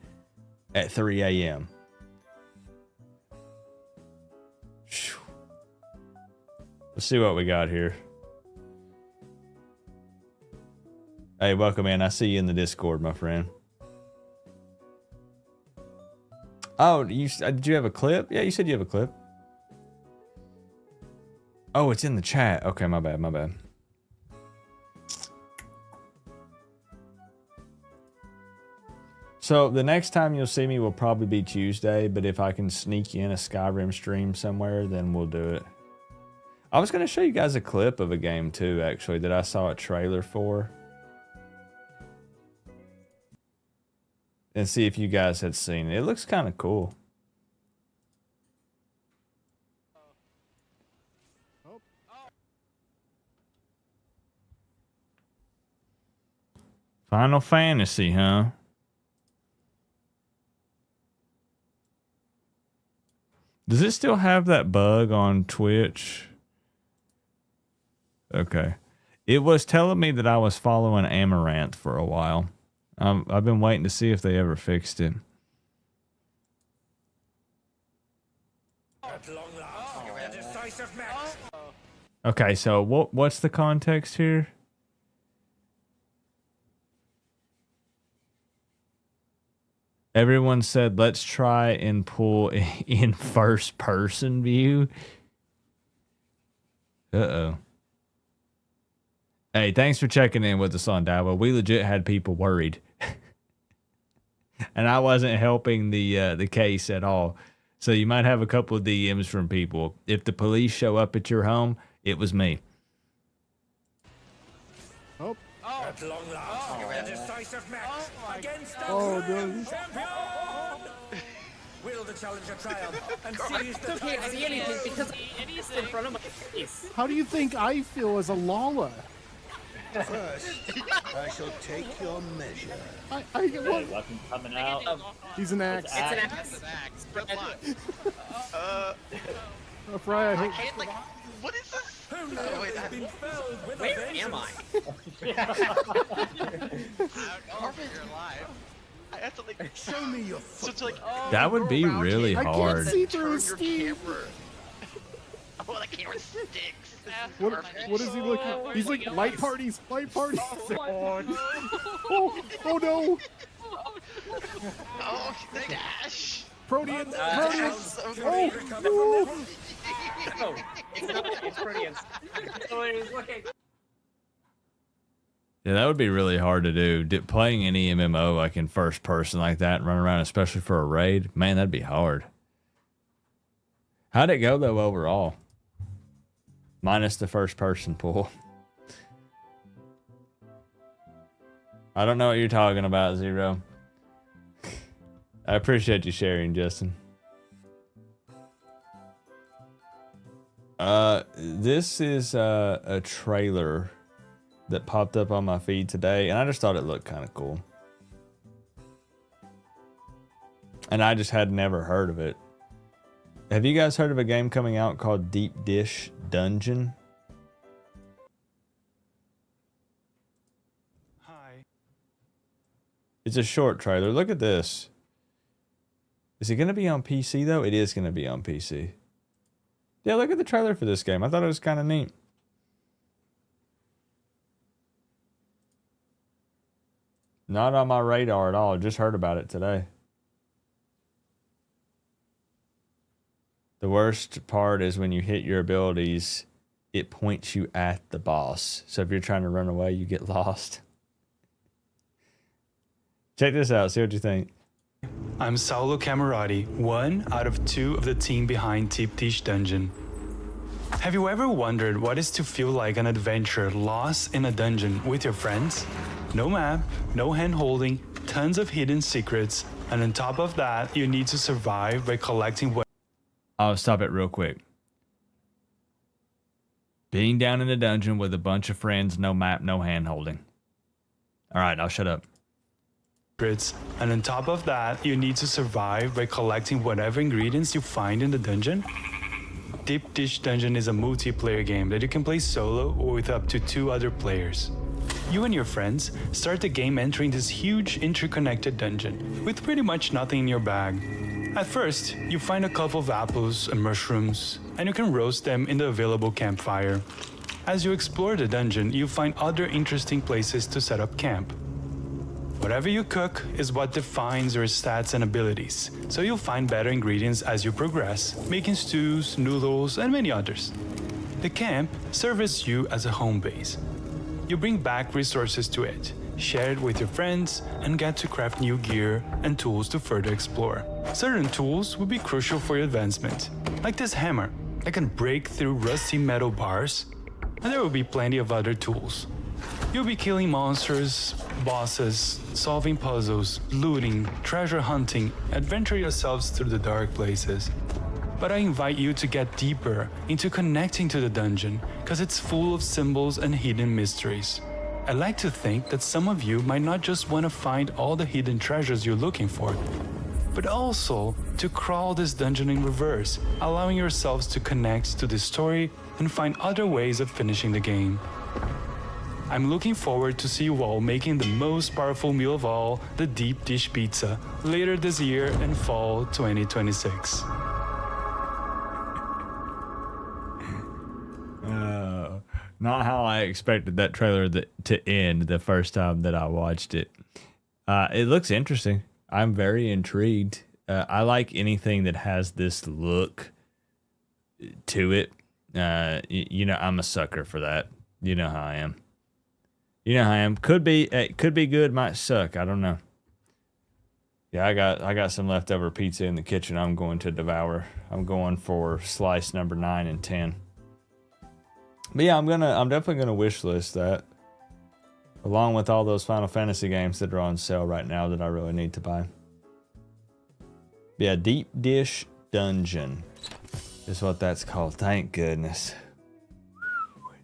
at 3 a.m. Let's see what we got here. Hey, welcome in. I see you in the Discord, my friend. Oh, did you have a clip? Yeah, you said you have a clip. Oh, it's in the chat. Okay, my bad, my bad. So the next time you'll see me will probably be Tuesday, but if I can sneak in a Skyrim stream somewhere, then we'll do it. I was going to show you guys a clip of a game too, actually, that I saw a trailer for. And see if you guys had seen it. It looks kind of cool. Final Fantasy, huh? Does it still have that bug on Twitch? Okay. It was telling me that I was following Amaranth for a while. I've been waiting to see if they ever fixed it. Okay, so what's the context here? Everyone said, let's try and pull in first person view. Uh-oh. Hey, thanks for checking in with us on Dawa. We legit had people worried. And I wasn't helping the case at all. So you might have a couple of DMs from people. If the police show up at your home, it was me. Oh. At long last, a decisive match against the no. champion. Will the challenger triumph and seize the Can't see anything because it is in front of my face. How do you think I feel as a Lala? First, I shall take your measure. Weapon coming out. He's an axe. It's an axe. Good luck. Fry, I can't, like, what is this? Oh, wait, Where am I? Carpet, you're alive. I have to, like, Show me your foot. so it's like, That would be really I hard. can't see through turn his your Steve. camera. Oh, the camera sticks. What is he looking? He's like light parties, light parties. Oh no! Oh, dash! Protean, Protean. No, it's not. It's Proteans. So it is looking. Yeah, that would be really hard to do. Playing any MMO like in first person like that and run around, especially for a raid, man, that'd be hard. How'd it go though overall? Minus the first person pool. I don't know what you're talking about, Zero. I appreciate you sharing, Justin. This is a trailer that popped up on my feed today, and I just thought it looked kind of cool. And I just had never heard of it. Have you guys heard of a game coming out called Deep Dish Dungeon? Hi. It's a short trailer. Look at this. Is it going to be on PC, though? It is going to be on PC. Yeah, look at the trailer for this game. I thought it was kind of neat. Not on my radar at all. Just heard about it today. The worst part is when you hit your abilities, it points you at the boss. So if you're trying to run away, you get lost. Check this out. See what you think. I'm Saulo Camerati, one out of 2 of the team behind Deep Dish Dungeon. Have you ever wondered what it's to feel like an adventurer lost in a dungeon with your friends? No map, no hand-holding, tons of hidden secrets, and on top of that, you need to survive by collecting what... I'll stop it real quick. Being down in a dungeon with a bunch of friends, no map, no hand-holding. All right, I'll shut up. And on top of that, you need to survive by collecting whatever ingredients you find in the dungeon. Deep Dish Dungeon is a multiplayer game that you can play solo or with up to 2 other players. You and your friends start the game entering this huge interconnected dungeon with pretty much nothing in your bag. At first, you find a couple of apples and mushrooms, and you can roast them in the available campfire. As you explore the dungeon, you find other interesting places to set up camp. Whatever you cook is what defines your stats and abilities, so you'll find better ingredients as you progress, making stews, noodles, and many others. The camp serves you as a home base. You bring back resources to it, share it with your friends, and get to craft new gear and tools to further explore. Certain tools will be crucial for your advancement, like this hammer that can break through rusty metal bars, and there will be plenty of other tools. You'll be killing monsters, bosses, solving puzzles, looting, treasure hunting, adventure yourselves through the dark places. But I invite you to get deeper into connecting to the dungeon, because it's full of symbols and hidden mysteries. I like to think that some of you might not just want to find all the hidden treasures you're looking for, but also to crawl this dungeon in reverse, allowing yourselves to connect to the story and find other ways of finishing the game. I'm looking forward to see you all making the most powerful meal of all, the Deep Dish Pizza, later this year in fall 2026. Not how I expected that trailer to end the first time that I watched it. It looks interesting. I'm very intrigued. I like anything that has this look to it. You know, I'm a sucker for that. You know how I am. You know how I am. Could be good, might suck. I don't know. Yeah, I got some leftover pizza in the kitchen. I'm going to devour. I'm going for slice number 9 and 10. But yeah, I'm definitely gonna wish list that, along with all those Final Fantasy games that are on sale right now that I really need to buy. Yeah, Deep Dish Dungeon is what that's called. Thank goodness.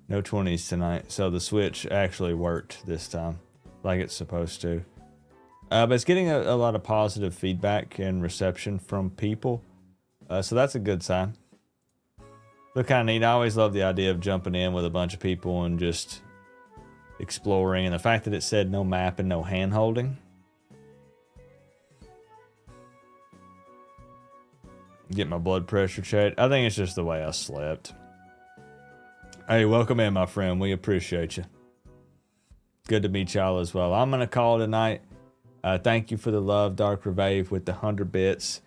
No 20s tonight. So the Switch actually worked this time, like it's supposed to. But it's getting a lot of positive feedback and reception from people. So that's a good sign. Look kind of neat. I always love the idea of jumping in with a bunch of people and just exploring. And the fact that it said no map and no hand holding. Get my blood pressure checked. I think it's just the way I slept. Hey, welcome in, my friend. We appreciate you. Good to meet y'all as well. I'm going to call tonight. Thank you for the love, Dark Revave, with the 100 bits.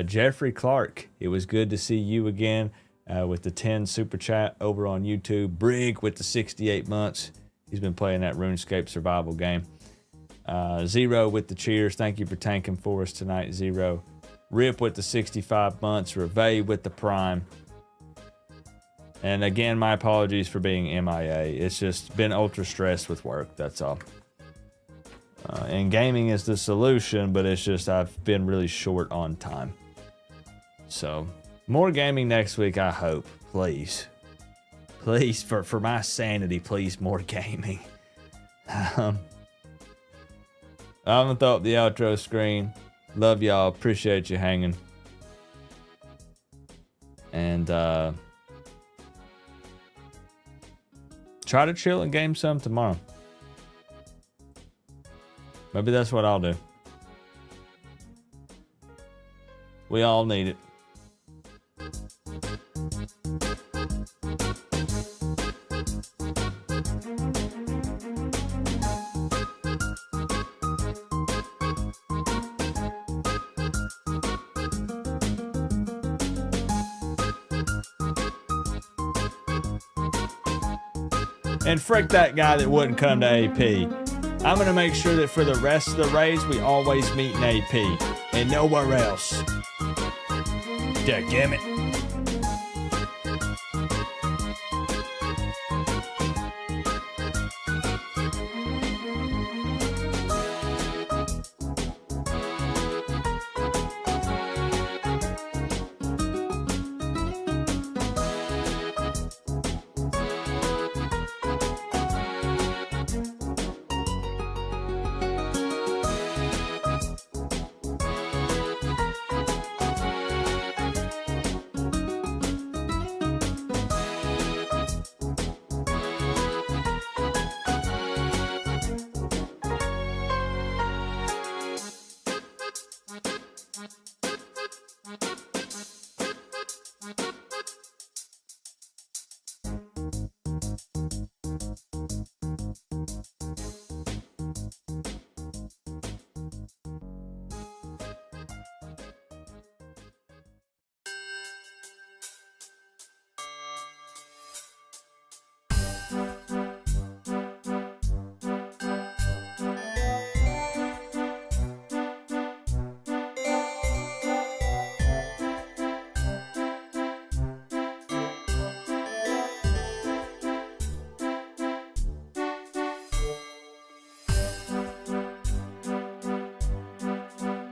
Jeffrey Clark, it was good to see you again with the 10 super chat over on YouTube. Brig with the 68 months. He's been playing that RuneScape survival game. Zero with the cheers. Thank you for tanking for us tonight, Zero. Rip with the 65 months. Revave with the prime. And again, my apologies for being MIA. It's just been ultra stressed with work, that's all. And gaming is the solution, but it's just I've been really short on time. So, more gaming next week, I hope. Please. Please, for my sanity, please, more gaming. I'm going to throw up the outro screen. Love y'all. Appreciate you hanging. And, try to chill and game some tomorrow. Maybe that's what I'll do. We all need it. And frick that guy that wouldn't come to AP. I'm going to make sure that for the rest of the raids, we always meet in AP and nowhere else. Damn it.